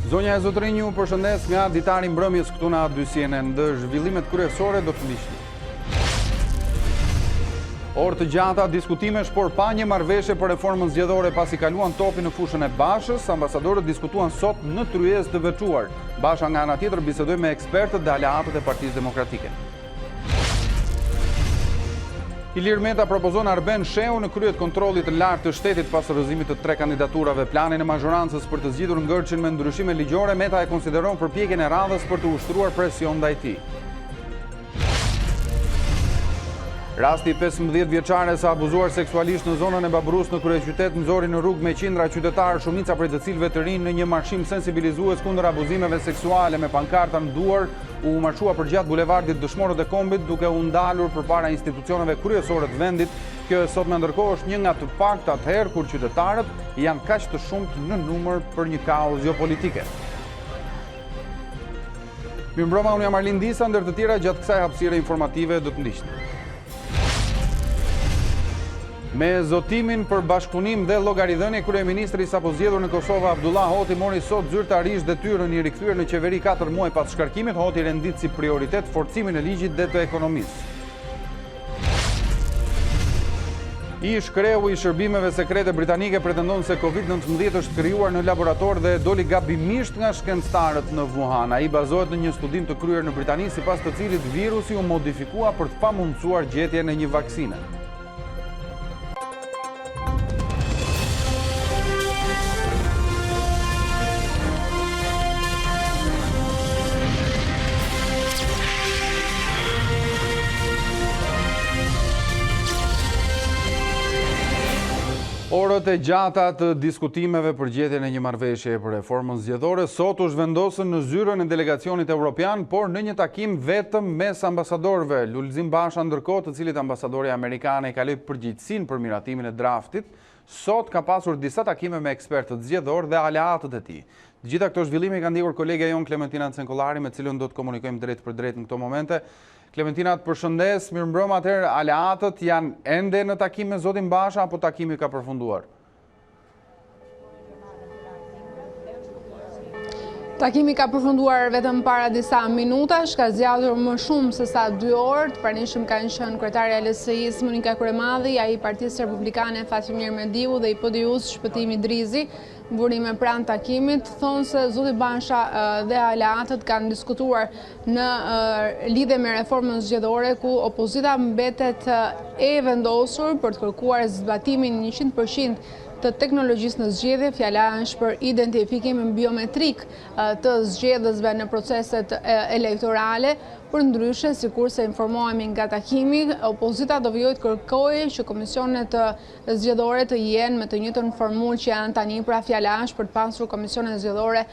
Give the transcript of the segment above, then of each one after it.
Zonja e zotërinj, ju përshëndes nga Ditari mbrëmjes këtu në A2-sien ndë zhvillimet kryesore do të ndishni. Orë të gjata diskutimesh, por pa një marrëveshje për reformën zgjedhore pasi kaluan topi në fushën e Bashës, ambasadorët diskutuan sot në tryezë të veçuar. Basha nga ana tjetër bisedoi me ekspertët dhe aleatët e Partisë Demokratike. Ilir Meta propozon Arben Sheu në kryet kontrollit të lartë të shtetit pas rrëzimit të 3 kandidaturave. Planin e mazhorancës për të zgjidhur ngërçin me ndryshime ligjore, Meta e konsideron përpjekjen e radhës për të ushtruar presion ndaj tij. Rasti 15 vjeçare sa abuzuar seksualisht në zonën e Babrus në kryeqytet nxori në rrugë me qindra qytetarë, shumica prej të cilëve të rinë në një marshim sensibilizues kundër abuzimeve seksuale me pankarta në duar, u marshua përgjatë bulevardit Dëshmorët e Kombit duke u ndalur përpara institucioneve kryesore të vendit. Kjo sot ndërkohë është një nga të paktat herë kur qytetarët janë kaq të shumtë në numër për një kauzë jo politike. Mirëmbrëma, unë jam Arlin Disa, ndër të tjera gjatë kësaj hapësire informative do të ndiqni. Me zotimin për bashkëpunim dhe llogaridhënie, kryeministri sapo zgjedhur në Kosovë Abdullah Hoti mori sot zyrtarisht detyrën i rikthyer në qeveri 4 muaj pas shkarkimit. Hoti rendit si prioritet forcimin e ligjit dhe të ekonomisë. Ish kreu i shërbimeve sekrete britanike pretendon se Covid-19 është krijuar në laborator dhe doli gabimisht nga shkencëtarët në Wuhan. Ai bazohet në një studim të kryer në Britani, sipas të cilit virusi u modifikua për të pamundsuar gjetjen e një vaksine. Orët e gjata të diskutimeve për gjetjen e një marrëveshjeje për reformën zgjedhore sot u zhvendosën në zyrën e delegacionit evropian, por në një takim vetëm mes ambasadorëve. Lulzim Basha, ndërkohë, të cilit ambasadori amerikane i kaloi përgjegjësinë për miratimin e draftit, sot ka pasur disa takime me ekspertët zgjedhor dhe aleatët e tij. Të gjitha këto zhvillime ka ndjekur kolegja jon Klementina Cenkollari, me cilën do të komunikojmë drejt për drejt në këto momente. Klementina, të përshëndes, mirëmbrëma, atëherë aleatët janë ende në takim me zotin Basha apo takimi ka përfunduar? Takimi ka përfunduar vetëm para disa minutash, ka zgjatur më shumë se sa 2 orë. Të pranishëm kanë qenë kryetari i LSI-s Monika Kryemadhi, ai i Partisë Republikane Fatimir Mediu dhe i PD-s Shpëtimi Drizi. Burime pranë takimit thonë se zoti Basha dhe aleatët kanë diskutuar në lidhje me reformën zgjedhore, ku opozita mbetet e vendosur për të kërkuar zbatimin 100% të teknologjisë në zgjedhje. Fjala është për identifikimin biometrik të zgjedhësve në proceset elektorale. Përndryshe, sikurse informohemi nga takimi, opozita do vijojë të kërkojë që komisionet zgjedhore të jenë me të njëjtën formulë që janë tani, pra fjala është për të pasur komisione zgjedhore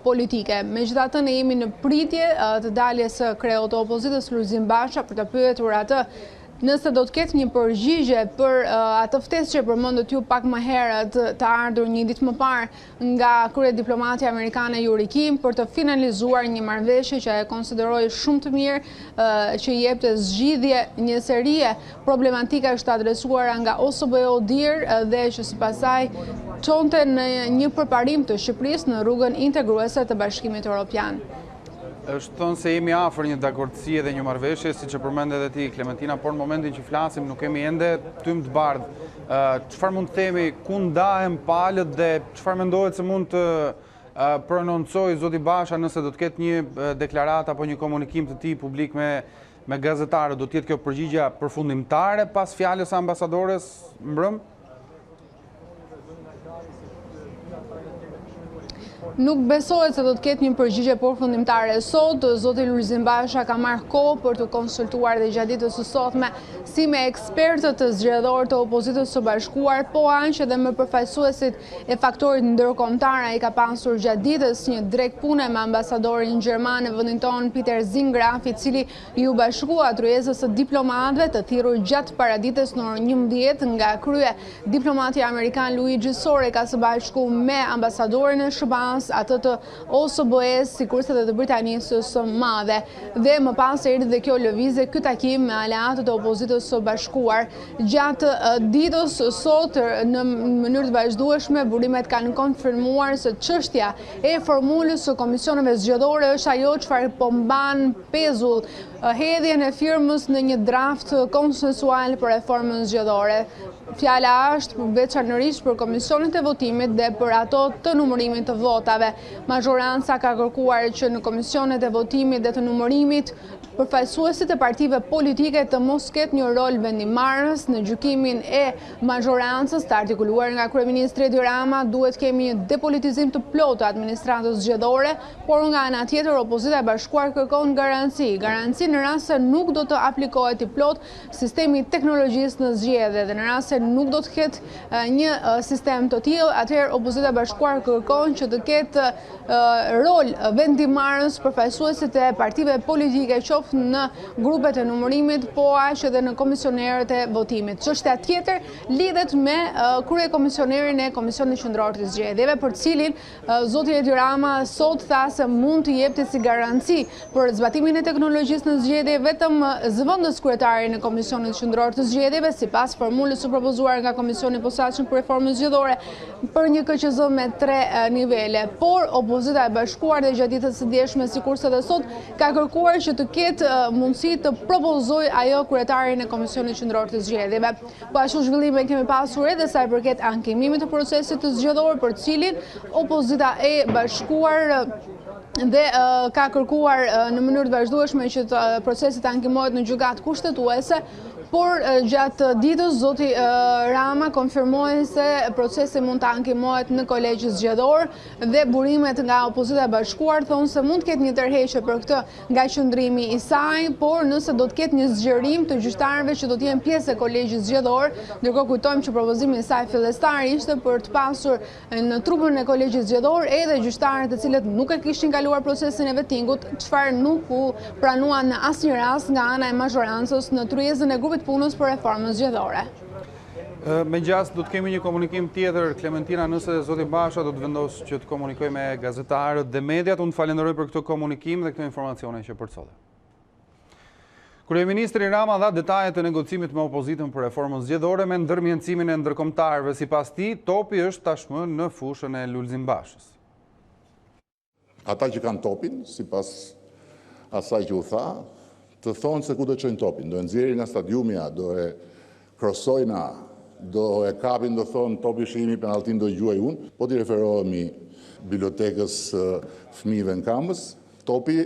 politike. Megjithatë, ne jemi në pritje të daljes së kreut të opozitës Lulzim Basha për të pyetur atë nëse do të ketë një përgjigje për atë ftesë që përmendët ju pak më herët, të ardhur një ditë më parë nga kryediplomati amerikane Yuri Kim për të finalizuar një marrëveshje që e konsideroi shumë të mirë, që jepte zgjidhje njësërie problematika është adresuara nga OSBE-ODIR dhe që sipas saj çonte në një përparim të Shqipërisë në rrugën integruese të Bashkimit Evropian. Është thënë se jemi afër një dakordësie dhe një marrëveshje, siç e përmend edhe ti, Klementina, por në momentin që flasim nuk kemi ende tym të bardhë. Çfarë mund të themi, ku ndahen palët dhe çfarë mendohet se mund të prononcojë zoti Basha nëse do të ketë një deklaratë apo një komunikim të tij publik me gazetarët? Do të jetë kjo përgjigja përfundimtare pas fjalës së ambasadores mbrëm? Nuk besohet se do të ketë një përgjigje përfundimtare sot. Zoti Lulzim Basha ka marrë kohë për të konsultuar dhe gjatë ditës së sotme si me ekspertët të zgjedhor të opozitës së bashkuar, po aq edhe me përfaqësuesit e faktorit ndërkombëtar. Ai ka pasur gjatë ditës një drekpune me ambasadorin gjerman në vendin tonë Peter Zingraf, i cili ju bashkua tryezës së diplomatëve të thirrur gjatë paradites në orën 11 nga krye. Diplomati amerikan Luigi Sore ka së bashku me ambasadorin e SBA pas atë të OSBE-s, sikurse edhe të Britanisë së Madhe. Dhe më pas erdhi dhe kjo lëvizje, ky takim me aleatët e opozitës së bashkuar. Gjatë ditës sot në mënyrë të vazhdueshme burimet kanë konfirmuar se çështja e formulës së komisioneve zgjedhore është ajo çfarë po mban pezull hedhjen e firmës në një draft konsensual për reformën zgjedhore. Fjala është veçanërisht për komisionet e votimit dhe për ato të numërimit të votave. Majoranca ka kërkuar që në komisionet e votimit dhe të numërimit përfaqësuesit e partive politike të mos ketë një rol vendimarrës në gjykimin e majorancës të artikuluar nga kryeministri Edi Rama. Duhet kemi një depolitizim të plotë të administratës zgjedhore, por nga ana tjetër opozita e bashkuar kërkon garanci në rast se nuk do të aplikohet i plot sistemi i teknologjisë në zgjedhje dhe në rast se nuk do të ketë një sistem të tillë, atëherë opozita e bashkuar kërkon që të ketë rol vendimarrës përfaqësuesit e partive politike në grupet e numërimit, po aq edhe në komisionerët e votimit. Çështja tjetër lidhet me kryekomisionerin e Komisionit Qendror të Zgjedhjeve, për cilin zoti Edi Rama sot tha se mund të jepte si garanci për zbatimin e teknologjisë në zgjedhje vetëm zëvendës kryetarin e Komisionit Qendror të Zgjedhjeve, sipas formulës së propozuar nga Komisioni i Posaçëm për Reformën Zgjedhore për një KQZ me 3 nivele. Por opozita e bashkuar dhe gjatë ditës së dieshme, sikurse edhe sot, ka kërkuar që të ketë mundësi të propozoj ajo kryetarin e Komisionit Qendror të Zgjedhjeve. Po ashtu zhvillime kemi pasur edhe sa i përket ankimimit të procesit të zgjedhor, për cilin opozita e bashkuar dhe ka kërkuar në mënyrë të vazhdueshme që procesi të ankimohet në gjykatë kushtetuese. Por gjatë ditës zoti Rama konfirmoi se procesi mund të ankimohet në kolegjin zgjedhor dhe burimet nga opozita e bashkuar thonë se mund të ketë një tërheqje për këtë nga qëndrimi i saj, por nëse do të ketë një zgjerim të gjyqtarëve që do të jenë pjesë e kolegjit zgjedhor, ndërkohë kujtojmë që propozimi i saj fillestar ishte për të pasur në trupin e kolegjit zgjedhor edhe gjyqtarët të cilët nuk e kishin kaluar procesin e vettingut, çfarë nuk u pranuan në asnjë rast nga ana e majorancës në tryezën e grupit punës për reformën zgjedhore. Me gjas, do të kemi një komunikim tjetër, Klementina, nëse zoti Basha do të vendosë që të komunikoj me gazetarët dhe mediat. Unë falenderoj për këtë komunikim dhe këtë informacione që përcolle. Kryeministri Rama dha detajet e negocimit me opozitën për reformën zgjedhore me ndërmjetësimin e ndërkombëtarëve. Sipas tij, topi është tashmë në fushën e Lulzim Bashës. Ata që kanë topin, sipas asaj që u tha, të thonë se ku do çojnë topin. Do e nxjerrin nga stadiumi, do e krosojnë, do e kapin, do thonë topi shihimi penalltin do gjuaj unë. Po t'i referohemi bibliotekës fëmijëve në Kambës, topi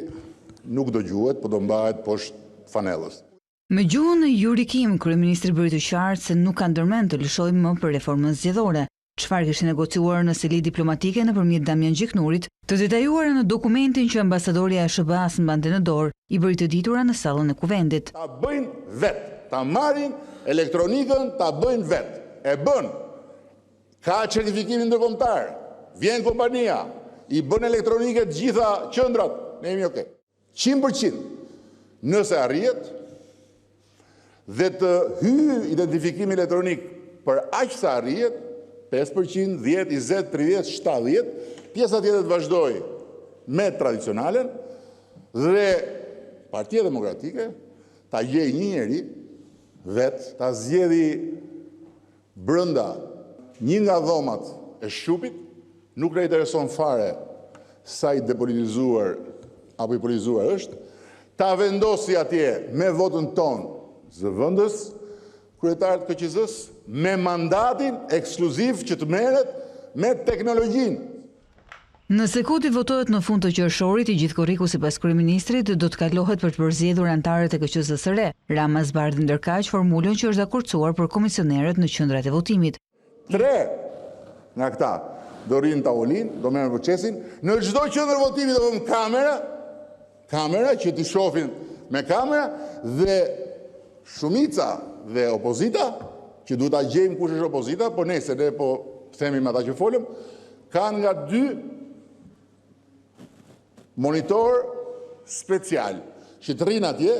nuk do gjuhet, po do mbahet poshtë fanellës. Me gjuhën e jurikim, kryeministri bëri të qartë se nuk ka ndërmend të lëshojë më për reformën zgjedhore. Çfarë kishte negociuar në seli diplomatike nëpërmjet Damian Gjiknurit, të detajuara në dokumentin që ambasadorja e SBA-s mbante në dorë, i bëri të ditura në sallën e kuvendit. Ta bëjnë vetë, ta marrin elektronikën, ta bëjnë vetë. E bën. Ka certifikimin ndërkombëtar. Vjen kompania, i bën elektronike të gjitha qendrat. Ne jemi okay. 100%. Nëse arrihet dhe të hyjë identifikimi elektronik për aq sa arrihet, 5%, 10, 20, 30, 70, pjesa tjetër të vazhdoj me tradicionalen dhe Partia Demokratike ta gjej një njeri vetë, ta zgjedhi brenda një nga dhomat e Shqupit, nuk na intereson fare sa i depolitizuar apo i politizuar është, ta vendosi atje me votën tonë zëvendës kryetar të KQZ-s me mandatin ekskluziv që të merret me teknologjinë. Nëse koti votohet në fund të qershorit, i gjithë korriku sipas kryeministrit do të kalohet për të përzgjedhur anëtarët e KQZ-s së re. Rama zbardhi ndërkaq formulën që është dakurcuar për komisionerët në qendrat e votimit. 3 nga këta do rrinë tavolinë, do merren procesin, në çdo qendër votimi do vëmë kamera që t'i shohin me kamera dhe shumica dhe opozita, që duhet ta gjejmë kush është opozita, po nëse ne po themi me ata që folëm, kanë nga 2 monitor special që të rrinë atje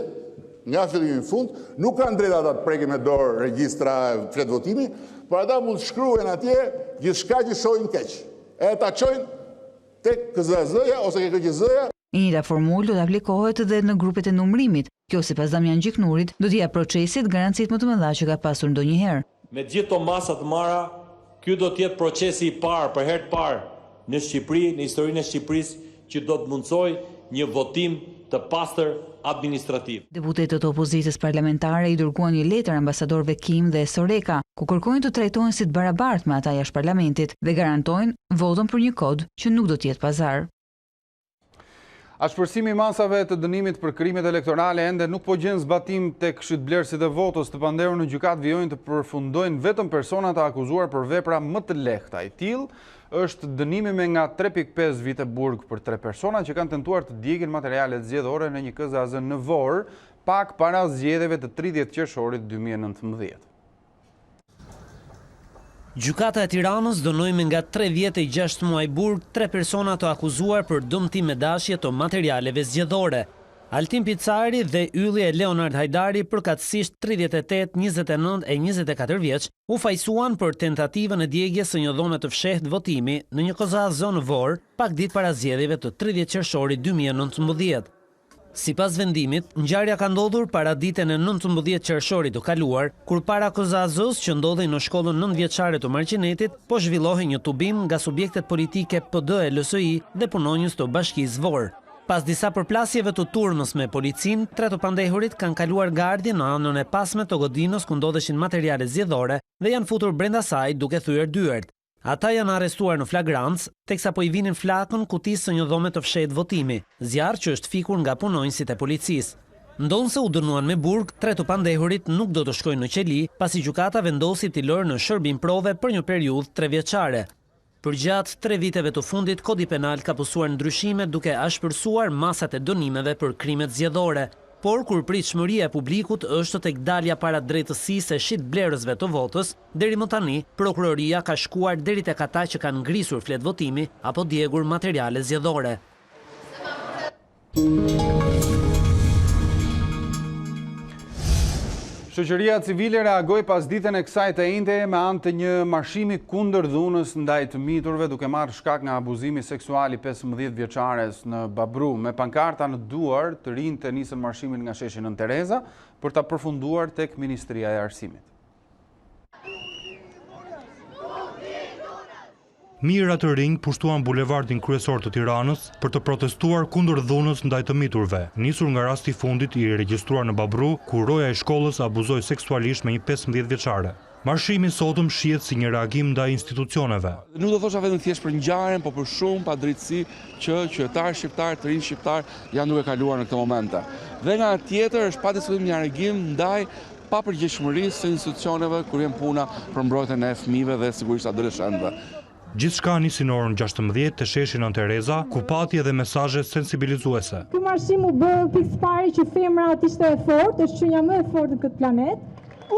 nga fillimi në fund, nuk kanë drejt ata të prekin me dorë regjistra flet votimi, por ata mund të shkruajnë atje gjithçka që shohin keq. E ta çojnë tek KZZ-ja ose ke KQZ-ja. E njëjta formulë do të aplikohet edhe në grupet e numërimit. Kjo sipas Damian Gjiknurit do të japë procesit garancitë më të mëdha që ka pasur ndonjëherë. Me gjithë to masat të marra, ky do të jetë procesi i parë për herë të parë në Shqipëri, në historinë e Shqipërisë, që do të mundsojë një votim të pastër administrativ. Deputetët e opozitës parlamentare i dërguan një letër ambasadorëve Kim dhe Soreka, ku kërkojnë të trajtohen si të barabartë me ata jashtë parlamentit dhe garantojnë votën për një kod që nuk do të jetë pazar. Ashpërsimi i masave të dënimit për krimet elektorale ende nuk po gjen zbatim tek shitblerësit e votës. Të panderur në gjykatë vijojnë të përfundojnë vetëm personat e akuzuar për vepra më të lehta. I tillë është dënimi me nga 3.5 vite burg për 3 persona që kanë tentuar të djegin materialet zgjedhore në një KZAZ në Vorë, pak para zgjedhjeve të 30 qershorit 2019. Gjykata e Tiranës dënoi me nga 3 vjet e 6 muaj burg 3 persona të akuzuar për dëmtim me dashje të materialeve zgjedhore. Altin Picari dhe ylli e Leonard Hajdari, përkatësisht 38, 29 e 24 vjeç, u fajsuan për tentativën e djegjes së një dhome të fshehtë votimi në një KZAZ në Vorë, pak ditë para zgjedhjeve të 30 qershorit 2019. Sipas vendimit, ngjarja ka ndodhur para ditën e 19 qershorit të kaluar, kur para KZAZ-s që ndodhej në shkollën 9 vjeçare të Marqinetit, po zhvillohej një tubim nga subjektet politike PD e LSI dhe punonjës të Bashkisë Vorë. Pas disa përplasjeve të turmës me policin, 3 të pandehurit kanë kaluar gardje në anën e pasme të godinës ku ndodheshin materiale zgjedhore dhe janë futur brenda saj duke thyer dyert. Ata janë arrestuar në flagrancë, teksa po i vinin flakën kutisë së një dhome të fshehtë votimi, zjarr që është fikur nga punonjësit e policisë. Ndonse u dënuan me burg, 3 të pandehurit nuk do të shkojnë në qeli, pasi gjykata vendosi t'i lërë në shërbim prove për një periudhë 3 vjeçare. Përgjatë 3 viteve të fundit, Kodi Penal ka pësuar ndryshime duke ashpërsuar masat e dënimeve për krimet zgjedhore. Por kur pritshmëria e publikut është tek dalja para drejtësisë e shitblerësve të votës, deri më tani, prokuroria ka shkuar deri tek ata që kanë ngrisur flet votimi apo djegur materiale zgjedhore. Shoqëria civile reagoi pas ditën e kësaj të njëjtëje me anë të një marshimi kundër dhunës ndaj të miturve duke marrë shkak nga abuzimi seksual i 15 vjeçares në Babru. Me pankarta në duar, të rinjtë nisën marshimin nga sheshi Nën Tereza për ta përfunduar tek Ministria e Arsimit. Mijëra të rinj pushtuan bulevardin kryesor të Tiranës për të protestuar kundër dhunës ndaj të miturve, nisur nga rasti i fundit i regjistruar në Babru, ku roja e shkollës abuzoi seksualisht me një 15 vjeçare. Marshimi sotëm shihet si një reagim ndaj institucioneve. Nuk do thosha vetëm thjesht për ngjarjen, por për shumë padrejtësi që qytetarë shqiptar, të rinj shqiptar janë duke kaluar në këtë momente. Dhe nga tjetër është padiskutim një reagim ndaj papërgjegjshmërisë së institucioneve kur vjen puna për mbrojtjen e fëmijëve dhe sigurisht adoleshentëve. Gjithçka nisi në orën 16 të sheshi Nën Tereza, ku pati edhe mesazhe sensibilizuese. Ky marshim u bë pikë pari që femra ishte e fortë, është qenia më e fortë në këtë planet.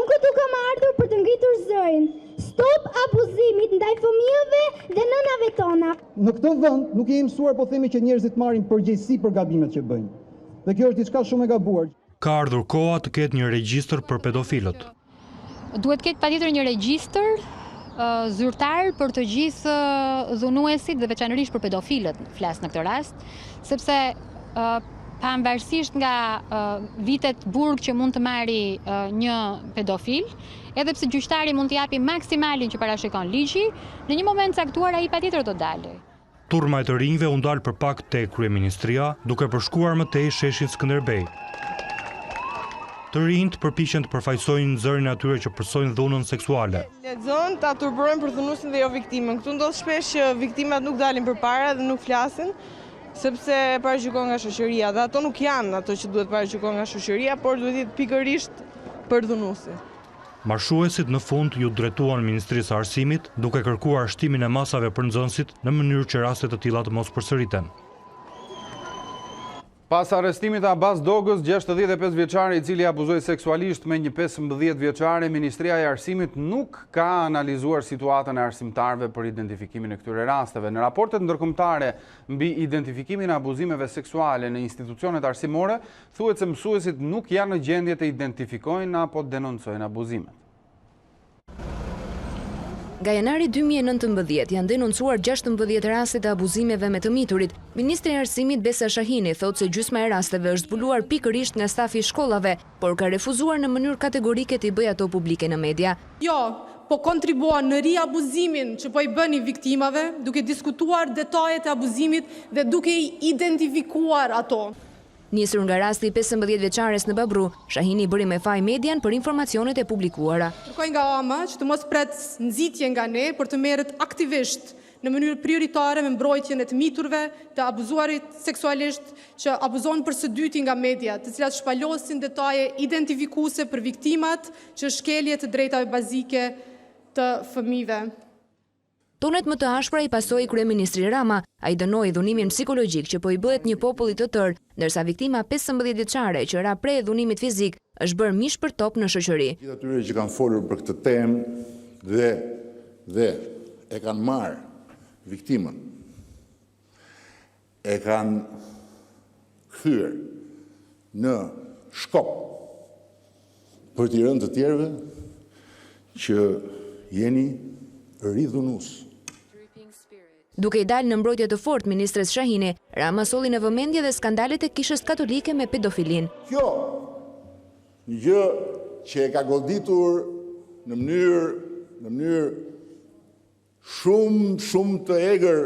Unë këtu kam ardhur për të ngritur zërin. Stop abuzimit ndaj fëmijëve dhe nënave tona. Në këtë vend nuk jemi mësuar, po themi që njerëzit marrin përgjegjësi për gabimet që bëjnë. Dhe kjo është diçka shumë e gabuar. Ka ardhur koha të ketë një regjistër për pedofilët. Duhet ketë patjetër një regjistër zyrtar për të gjithë dhunuesit dhe veçanërisht për pedofilët, flas në këtë rast, sepse pavarësisht nga vitet burg që mund të marri një pedofil, edhe pse gjyqtari mund të japi maksimalin që parashikon ligji, në një moment caktuar ai patjetër do dalë. Turma e të rinjve u ndal përpak te kryeministria, duke përshkuar më tej sheshin Skënderbej. Të rinjt përpiqen të përfaqësojnë zërin e atyre që përsojnë dhunën seksuale. Lexon ta turburojnë për dhunuesin dhe jo viktimën. Këtu ndodh shpesh që viktimat nuk dalin përpara dhe nuk flasin, sepse paraqykohen nga shoqëria, dhe ato nuk janë ato që duhet paraqykohen nga shoqëria, por duhet jetë pikërisht për dhunuesin. Marshuesit në fund ju drejtuan Ministrisë së Arsimit duke kërkuar shtimin e masave për nxënësit në mënyrë që raste të tilla të mos përsëriten. Pas arrestimit të Abbas Dogës, 65 vjeçari i cili abuzoi seksualisht me një 15 vjeçare, Ministria e Arsimit nuk ka analizuar situatën e arsimtarëve për identifikimin e këtyre rasteve. Në raportet ndërkombëtare mbi identifikimin e abuzimeve seksuale në institucionet arsimore, thuhet se mësuesit nuk janë në gjendje të identifikojnë apo denoncojnë abuzimet. Nga janari 2019 janë denoncuar 16 raste të abuzimeve me të miturit. Ministri i Arsimit Besa Shahini thotë se gjysma e rasteve është zbuluar pikërisht nga stafi i shkollave, por ka refuzuar në mënyrë kategorike të i bëjë ato publike në media. Jo, po kontribuan në riabuzimin që po i bëni viktimave, duke diskutuar detajet e abuzimit dhe duke i identifikuar ato. Nisur nga rasti i 15 vjeçares në Babru, Shahini bëri me faj median për informacionet e publikuara. Kërkoj nga AMA që të mos pret nxitje nga ne për të merret aktivisht në mënyrë prioritare me mbrojtjen e të miturve, të abuzuarit seksualisht që abuzojnë për së dyti nga media, të cilat shpalosin detaje identifikuese për viktimat që shkelje të drejtave bazike të fëmijëve. Tonet më të ashpra i pasoi kryeministri Rama, ai dënoi dhunimin psikologjik që po i bëhet një populli të tërë, ndërsa viktima 15 vjeçare që ra prej dhunimit fizik është bërë mish për top në shoqëri. Gjithë atyre që kanë folur për këtë temë dhe e kanë marrë viktimën, e kanë hyrë në shkop për t'i rënë të tjerëve që jeni ridhunues. Duke i dalë në mbrojtje të fortë ministres Shahini, Rama solli në vëmendje dhe skandalet e kishës katolike me pedofilin. Kjo një gjë që e ka goditur në mënyrë shumë të egër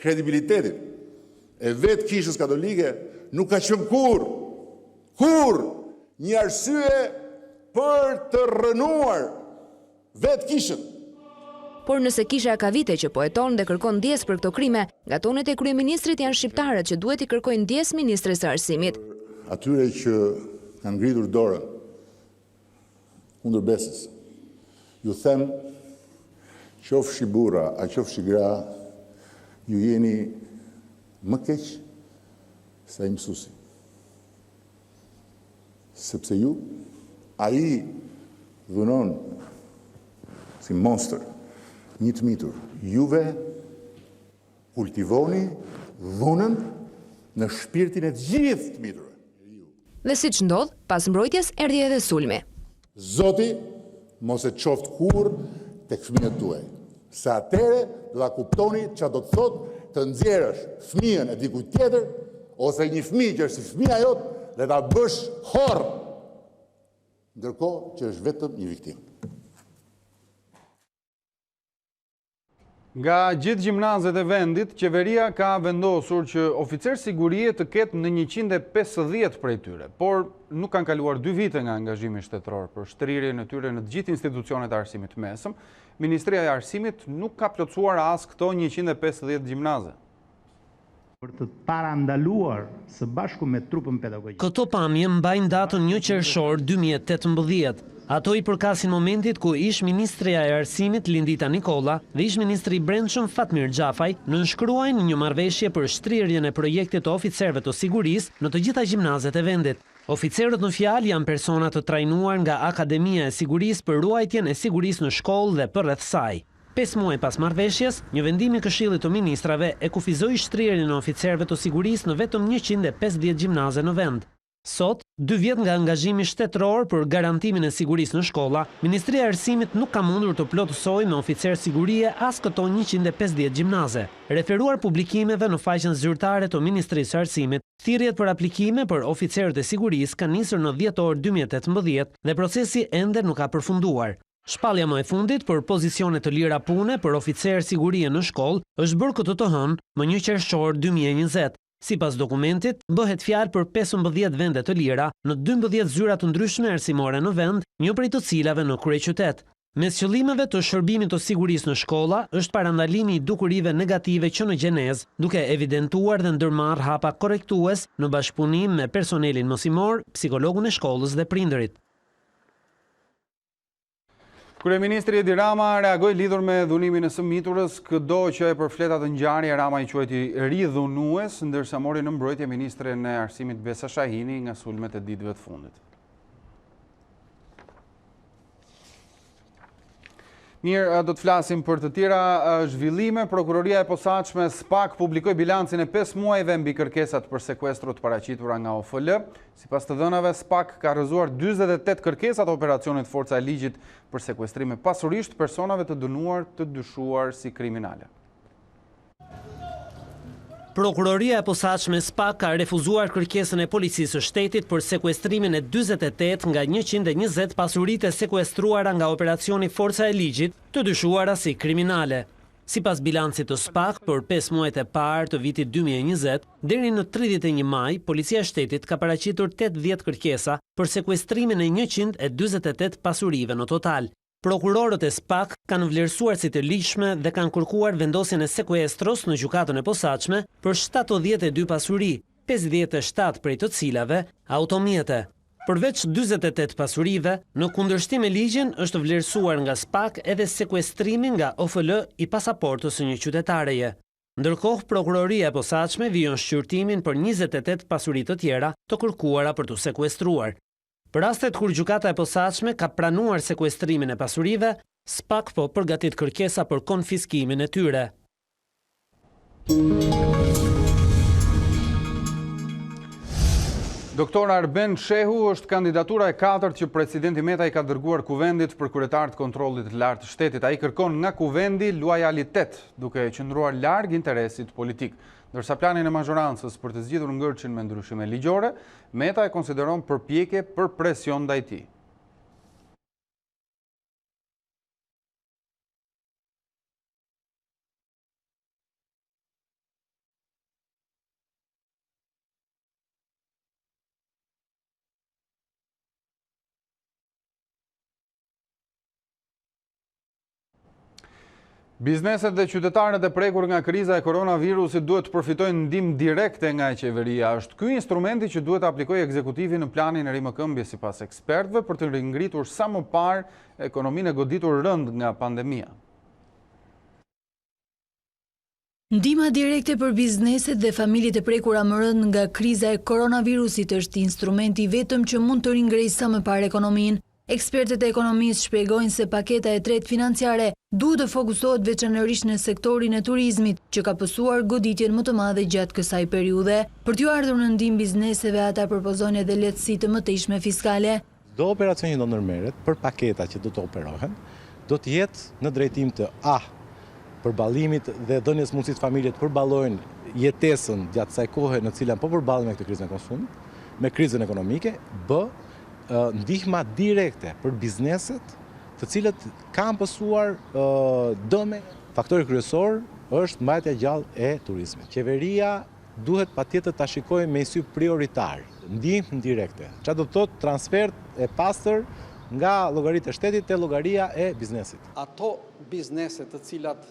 kredibilitetit e vetë kishës katolike nuk ka qenë kur një arsye për të rënuar vetë kishën. Por nëse kisha ka vite që poeton dhe kërkon ndjes për këto krime, nga tonet e kryeministrit janë shqiptarët që duhet i kërkojnë ndjes ministres së Arsimit. Atyre që kanë ngritur dorën kundër besës, ju them, qofshi burra, a qofshi gra, ju jeni më keq se ai mësuesi. Sepse ju, ai dhunon si monster një të mitur. Juve kultivoni dhunën në shpirtin e të gjithë të miturve. Dhe siç ndodh, pas mbrojtjes erdhi edhe sulmi. Zoti mos e qoftë kur tek fëmijët tuaj. Se atëre do ta kuptoni çfarë do të thotë të nxjerrësh fëmijën e dikujt tjetër ose një fëmijë që është si fëmia jot dhe ta bësh horr, ndërkohë që është vetëm një viktimë. Nga gjithë gjimnazet e vendit, qeveria ka vendosur që oficer sigurie të ketë në 150 prej tyre, por nuk kanë kaluar 2 vite nga angazhimi shtetëror për shtrirjen e tyre në të gjithë institucionet e arsimit mesëm. Ministria e Arsimit nuk ka plotësuar as këto 150 gjimnaze. Për të parandaluar së bashku me trupën pedagogjik. Këto pamje mbajnë datën 1 qershor 2018. Ato i përkasin momentit ku ish ministria e Arsimit Lindita Nikola dhe ish ministri i Brendshëm Fatmir Xhafaj nënshkruajnë një marrëveshje për shtrirjen e projektit të oficerëve të sigurisë në të gjitha gjimnazet e vendit. Oficerët në fjalë janë persona të trajnuar nga Akademia e Sigurisë për ruajtjen e sigurisë në shkollë dhe përreth saj. 5 muaj pas marrëveshjes, një vendim i Këshillit të Ministrave e kufizoi shtrirjen e oficerëve të sigurisë në vetëm 150 gjimnaze në vend. Sot, 2 vjet nga angazhimi shtetëror për garantimin e sigurisë në shkolla, Ministria e Arsimit nuk ka mundur të plotësojë me oficer sigurie as këto 150 gjimnaze. Referuar publikimeve në faqen zyrtare të Ministrisë së Arsimit, thirrjet për aplikime për oficerët e sigurisë kanë nisur në dhjetor 2018 dhe procesi ende nuk ka përfunduar. Shpallja më e fundit për pozicione të lira pune për oficer sigurie në shkollë është bërë këtë të hënë më 1 qershor 2020. Sipas dokumentit, bëhet fjalë për 15 vende të lira në 12 zyra të ndryshme arsimore në vend, një prej të cilave në kryeqytet. Mes qëllimeve të shërbimit të sigurisë në shkolla është parandalimi i dukurive negative që në gjenezë, duke evidentuar dhe ndërmarrë hapa korrektues në bashkëpunim me personelin mësimor, psikologun e shkollës dhe prindërit. Kryeministri Edi Rama reagoi lidhur me dhunimin e së miturës, këdo që e përfletat të ngjarje Rama i quajti ridhunues, ndërsa mori në mbrojtje ministren e Arsimit Besa Shahini nga sulmet e ditëve të fundit. Mirë, do të flasim për të tjera zhvillime. Prokuroria e posaçme SPAK publikoi bilancin e 5 muajve mbi kërkesat për sekuestro të paraqitura nga OFL. Sipas të dhënave, SPAK ka rrëzuar 48 kërkesa të operacionit Forca e Ligjit për sekuestrime pasurisht personave të dënuar të dyshuar si kriminale. Prokuroria e posaçme SPAK ka refuzuar kërkesën e Policisë së Shtetit për sekuestrimin e 48 nga 120 pasuritë e sekuestruara nga operacioni Forca e Ligjit të dyshuara si kriminale. Sipas bilancit të SPAK, për 5 muajt e parë të vitit 2020, deri në 31 maj, Policia e Shtetit ka paraqitur 80 kërkesa për sekuestrimin e 148 pasurive në total. Prokurorët e SPAK kanë vlerësuar si të ligjshme dhe kanë kërkuar vendosjen e sekuestros në gjykatën e posaçme për 72 pasuri, 57 prej të cilave automjete. Përveç 48 pasurive, në kundërshtim me ligjin është vlerësuar nga SPAK edhe sekuestrimi nga OFL i pasaportës së një qytetareje. Ndërkohë, Prokuroria e posaçme vijon shqyrtimin për 28 pasuri të tjera të kërkuara për të sekuestruar. Për rastet kur gjykata e posaçme ka pranuar sekuestrimin e pasurive, SPAK po përgatit kërkesa për konfiskimin e tyre. Doktor Arben Shehu është kandidatura e 4 që presidenti Meta i ka dërguar kuvendit për kryetar të kontrollit të lartë të shtetit. Ai kërkon nga kuvendi lojalitet, duke qëndruar larg interesit politik. Ndërsa planin e mazhorancës për të zgjidhur ngërçin me ndryshime ligjore, Meta e konsideron përpjekje për presion ndaj tij. Bizneset dhe qytetarët e prekur nga kriza e koronavirusit duhet të përfitojnë ndihmë direkte nga qeveria. Është ky instrumenti që duhet të aplikojë ekzekutivi në planin e rimëkëmbjes sipas ekspertëve për të ringritur sa më parë ekonominë e goditur rënd nga pandemia. Ndihma direkte për bizneset dhe familjet e prekura më rënd nga kriza e koronavirusit është instrumenti vetëm që mund të ringresë sa më parë ekonominë. Ekspertët e ekonomisë shpjegojnë se paketa e tretë financiare duhet të fokusohet veçanërisht në sektorin e turizmit, që ka pësuar goditjen më të madhe gjatë kësaj periudhe. Për t'ju ardhur në ndihmë bizneseve, ata propozojnë edhe lehtësi të mëtejshme fiskale. Do operacioni do ndërmerret për paketa që do të operohen, do të jetë në drejtim të përballimit dhe dhënies mundësi të familjet të përballojnë jetesën gjatë kësaj kohe në cilën po përballen me këtë krizën e konsumit, me krizën ekonomike, ndihma direkte për bizneset të cilët kanë pësuar dëme. Faktori kryesor është mbajtja gjallë e turizmit. Qeveria duhet patjetër ta shikojë me sy prioritar, ndihmë direkte. Çfarë do të thotë transfer e pastër nga llogaritë e shtetit te llogaria e biznesit. Ato biznese të cilat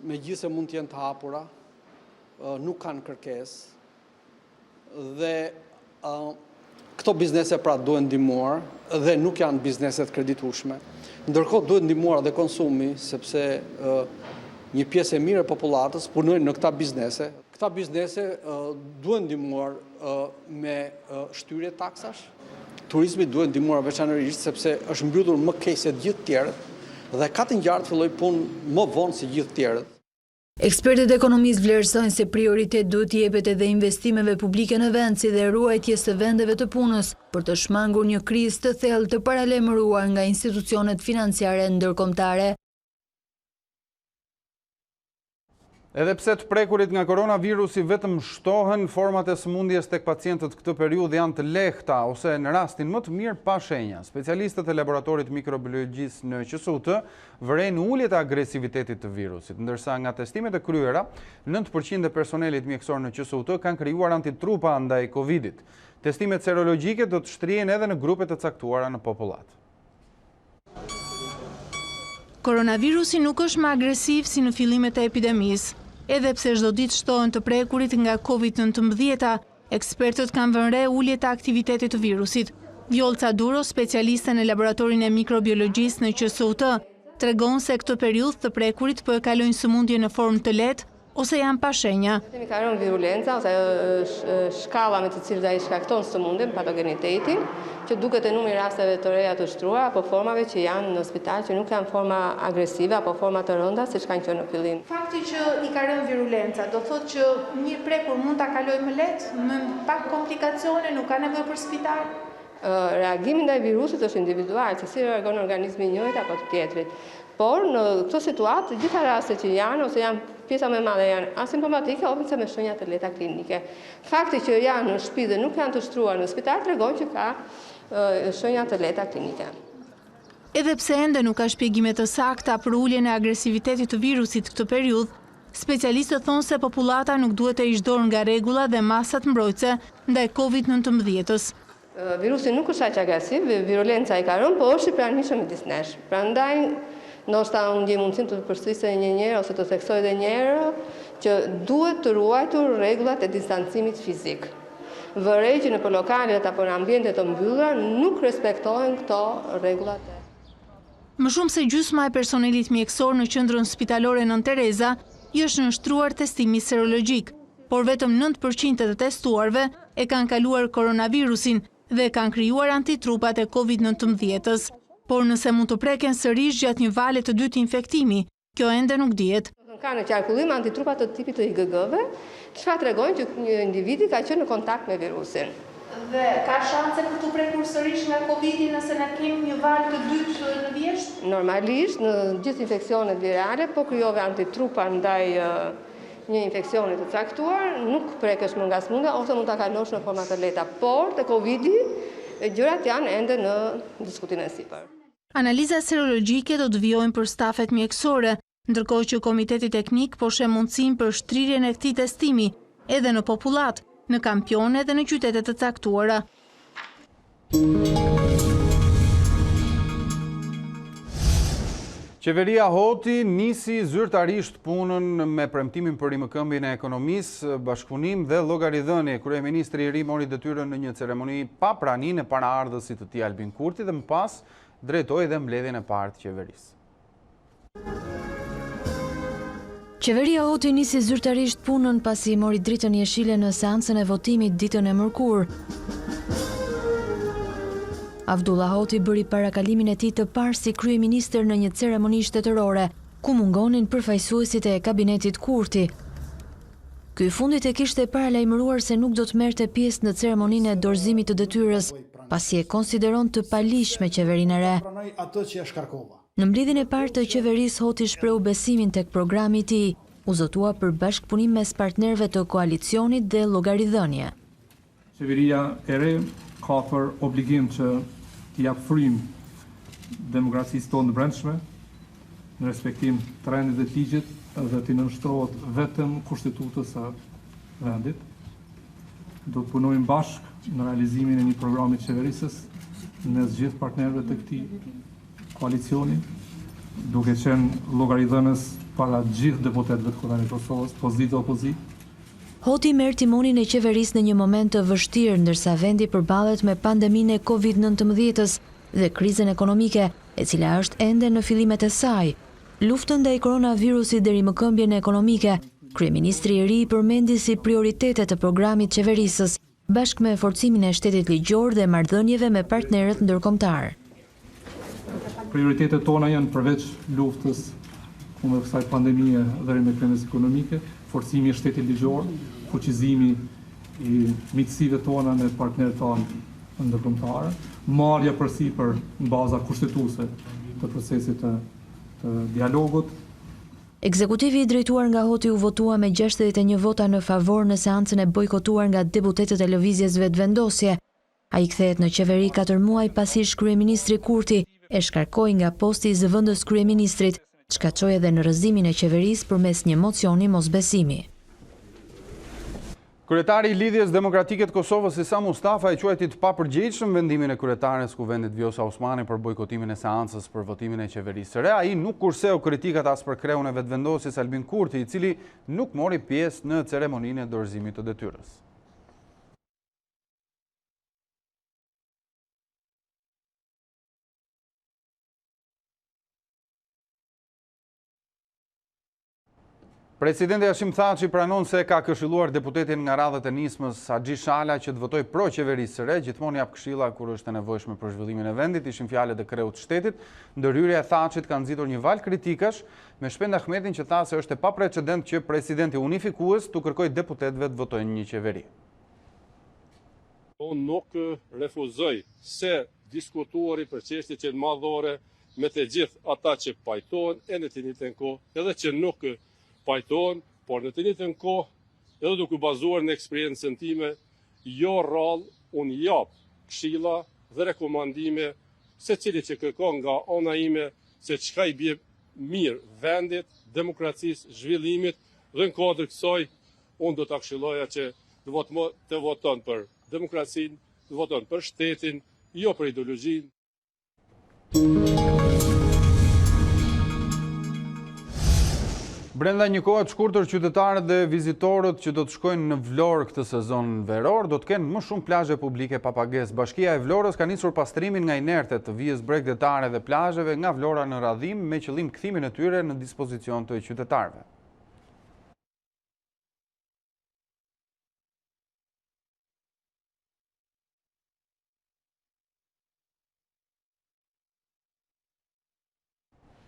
megjithëse mund të jenë të hapura, nuk kanë kërkesë dhe këto biznese pra duhen ndihmuar dhe nuk janë bizneset kreditueshme. Ndërkohë duhet ndihmuar edhe konsumi, sepse një pjesë e mirë e popullatës punojnë në këta biznese. Këta biznese duhen ndihmuar me shtyrje taksash. Turizmi duhet ndihmuar veçanërisht sepse është mbyllur më keq se gjithë tjerët dhe ka të ngjartë filloi punë më vonë se gjithë tjerët. Ekspertët ekonomisë vlerësojnë se prioritet duhet të jepet edhe investimeve publike në vend, si dhe ruajtjes së vendeve të punës, për të shmangur një krizë të thellë të paralajmëruar nga institucionet financiare ndërkombëtare. Edhe pse të prekurit nga koronavirusi vetëm shtohen, format e sëmundjes tek pacientët këtë periudhë janë të lehta ose në rastin më të mirë pa shenja. Specialistët e laboratorit mikrobiologjisë në QSUT vërejnë uljet e agresivitetit të virusit, ndërsa nga testimet e kryera, 9% e personelit mjekësor në QSUT kanë krijuar antitrupa ndaj Covidit. Testimet serologjike do të shtrihen edhe në grupe të caktuara në popullat. Koronavirusi nuk është më agresiv si në fillimet e epidemisë. Edhe pse çdo ditë shtohen të prekurit nga COVID-19, ekspertët kanë vënë re ulje të aktivitetit të virusit. Vjolca Duro, specialiste në laboratorin e mikrobiologjisë në QSUT, tregon se këtë periudhë të prekurit po e kalojnë sëmundje në formë të lehtë, ose janë pa shenja. Kemi ka rënë virulenca ose shkalla me të cilët ai shkakton sëmundjen, patogenitetin, që duket e numri rasteve të reja të shtruar apo formave që janë në spital që nuk janë forma agresive apo forma të rënda siç kanë qenë në fillim. Fakti që i ka rënë virulenca do thotë që një prekur mund ta kalojë më lehtë, më pak komplikacione, nuk ka nevojë për spital. Reagimi ndaj virusit është individual, se si reagon organizmi i njëjtë apo të tjetrit. Por në këtë situatë, të gjitha rastet që janë ose janë pjesa më e madhe janë asimptomatike ose me shenja të lehta klinike. Fakti që janë në shtëpi dhe nuk janë të shtruar në spital tregon që ka shenja të lehta klinike. Edhe pse ende nuk ka shpjegime të sakta për uljen e agresivitetit të virusit këtë periudhë, specialistët thonë se popullata nuk duhet të ish dorë nga rregulla dhe masat mbrojtëse ndaj COVID-19-s. Virusi nuk është aq agresiv, virulenca i ka rënë, por është i pranishëm midis nesh. Prandaj ndoshta unë gjej mundësinë të përsërisë një herë ose të theksoj edhe një herë që duhet të ruajtur rregullat e distancimit fizik. Vërej që në lokalet apo në ambiente të mbyllura nuk respektohen këto rregullat. Më shumë se gjysma e personelit mjekësor në qendrën spitalore Nën Tereza i është nënshtruar testimi serologjik, por vetëm 9% të testuarve e kanë kaluar koronavirusin dhe kanë krijuar antitrupat e COVID-19-s. Por nëse mund të preken sërish gjatë një vale të dytë infektimi, kjo ende nuk dihet. Ka në qarkullim antitrupa të tipit të IgG-ve, çka tregojnë që një individi ka qenë në kontakt me virusin. Dhe ka shanse për të prekur sërish nga Covid-i nëse ne kemi një valë të dytë në vjesht? Normalisht, në gjithë infeksionet virale, po krijove antitrupa ndaj një infeksioni të caktuar, nuk prekesh më nga sëmundja ose mund ta kalosh në forma të lehta, por te Covid-i gjërat janë ende në diskutimin e sipër. Analiza serologjike do të vijojnë për stafet mjekësore, ndërkohë që Komiteti Teknik po sheh mundësinë për shtrirjen e këtij testimi edhe në popullat, në kampione dhe në qytete të caktuara. Qeveria Hoti nisi zyrtarisht punën me premtimin për rimëkëmbjen e ekonomisë, bashkëpunim dhe llogaridhënie. Kryeministri i ri mori detyrën në një ceremoni pa praninë e paraardhësit të tij Albin Kurti dhe më pas drejtoi dhe mbledhjen e parë të qeverisë. Qeveria Hoti nisi zyrtarisht punën pasi mori dritën jeshile në seancën e votimit ditën e mërkurë. Avdullah Hoti bëri parakalimin e tij të parë si kryeministër në një ceremoni shtetërore, ku mungonin përfaqësuesit e kabinetit Kurti. Ky fundit e kishte paralajmëruar se nuk do të merrte pjesë në ceremoninë e dorëzimit të detyrës, pasi e konsideron të palishme qeverinë e re. Në mbledhjen e parë të qeverisë, Hoti shprehu besimin tek programi i tij, u zotua për bashkëpunim mes partnerëve të koalicionit dhe llogaridhënie. Qeveria e re ka për obligim që t'i jap frymë demokracisë tonë të brendshme, në respektim të rendit dhe të ligjit dhe t'i nënshtrohet vetëm kushtetutës së vendit. Do të punojmë bashkë në realizimin e një programi të qeverisës në gjithë partnerëve të këtij koalicioni, duke qenë llogaridhënës para gjithë deputetëve të Kombëtarit të Kosovës, pozitë dhe opozitë. Hoti merr timonin e qeverisë në një moment të vështirë, ndërsa vendi përballet me pandeminë e COVID-19-s dhe krizën ekonomike, e cila është ende në fillimet e saj. Luftën ndaj koronavirusit dhe rimëkëmbjen ekonomike, kryeministri i ri përmendi si prioritete të programit qeverisës, bashkë me forcimin e shtetit ligjor dhe marrëdhënieve me partnerët ndërkombëtar. Prioritetet tona janë përveç luftës kundër kësaj pandemie dhe rimëkëmbjes ekonomike, forcimi i shtetit ligjor, fuqizimi i miqësive tona me partnerët tonë ndërkombëtar, marrja përsipër në baza kushtetuese të procesit të dialogut. Ekzekutivi i drejtuar nga Hoti u votua me 61 vota në favor në seancën e bojkotuar nga deputetët e lëvizjes vetëvendosje. Ai kthehet në qeveri 4 muaj pasi kryeministri Kurti e shkarkoi nga posti i zëvendës kryeministrit, çka çoi edhe në rrëzimin e qeverisë përmes një mocioni mosbesimi. Kryetari i Lidhjes Demokratike të Kosovës Isa Mustafa e quajti të papërgjegjshëm vendimin e kryetares Kuvendit Vjosa Osmani për bojkotimin e seancës për votimin e qeverisë së re. Ai nuk kurseu kritikat as për kreun e vetëvendosjes Albin Kurti, i cili nuk mori pjesë në ceremoninë e dorëzimit të detyrës. Presidenti Hashim Thaçi pranon se ka këshilluar deputetin nga radhët e nismës Haxhi Shala që të votoj pro qeverisë së re, gjithmonë jap këshilla kur është e nevojshme për zhvillimin e vendit, ishin fjalët e kreut të shtetit. Ndërhyrja e Thaçit ka nxitur një val kritikash me Shpend Ahmetin që tha se është e paprecedent që presidenti unifikues tu kërkoj deputetëve të votojnë një qeveri. Unë nuk refuzoj se diskutuari për çështjet që madhore me të gjithë ata që pajtohen e në të njëjtën kohë, edhe që nuk pajtohen, por në të njëjtën kohë, edhe duke bazuar në eksperiencën time, jo rrallë unë jap këshilla dhe rekomandime secili që kërkon nga ana ime se çka i bie mirë vendit, demokracisë, zhvillimit dhe në kuadër kësaj unë do ta këshilloja që të voton për demokracinë, të voton për shtetin, jo për ideologjinë. Brenda një kohe të shkurtër, qytetarët dhe vizitorët që do të shkojnë në Vlorë këtë sezon veror do të kenë më shumë plazhe publike pa pagesë. Bashkia e Vlorës ka nisur pastrimin nga inertet të vijës breg detare dhe plazheve nga Vlora në radhim me qëllim kthimin e tyre në dispozicion të qytetarëve.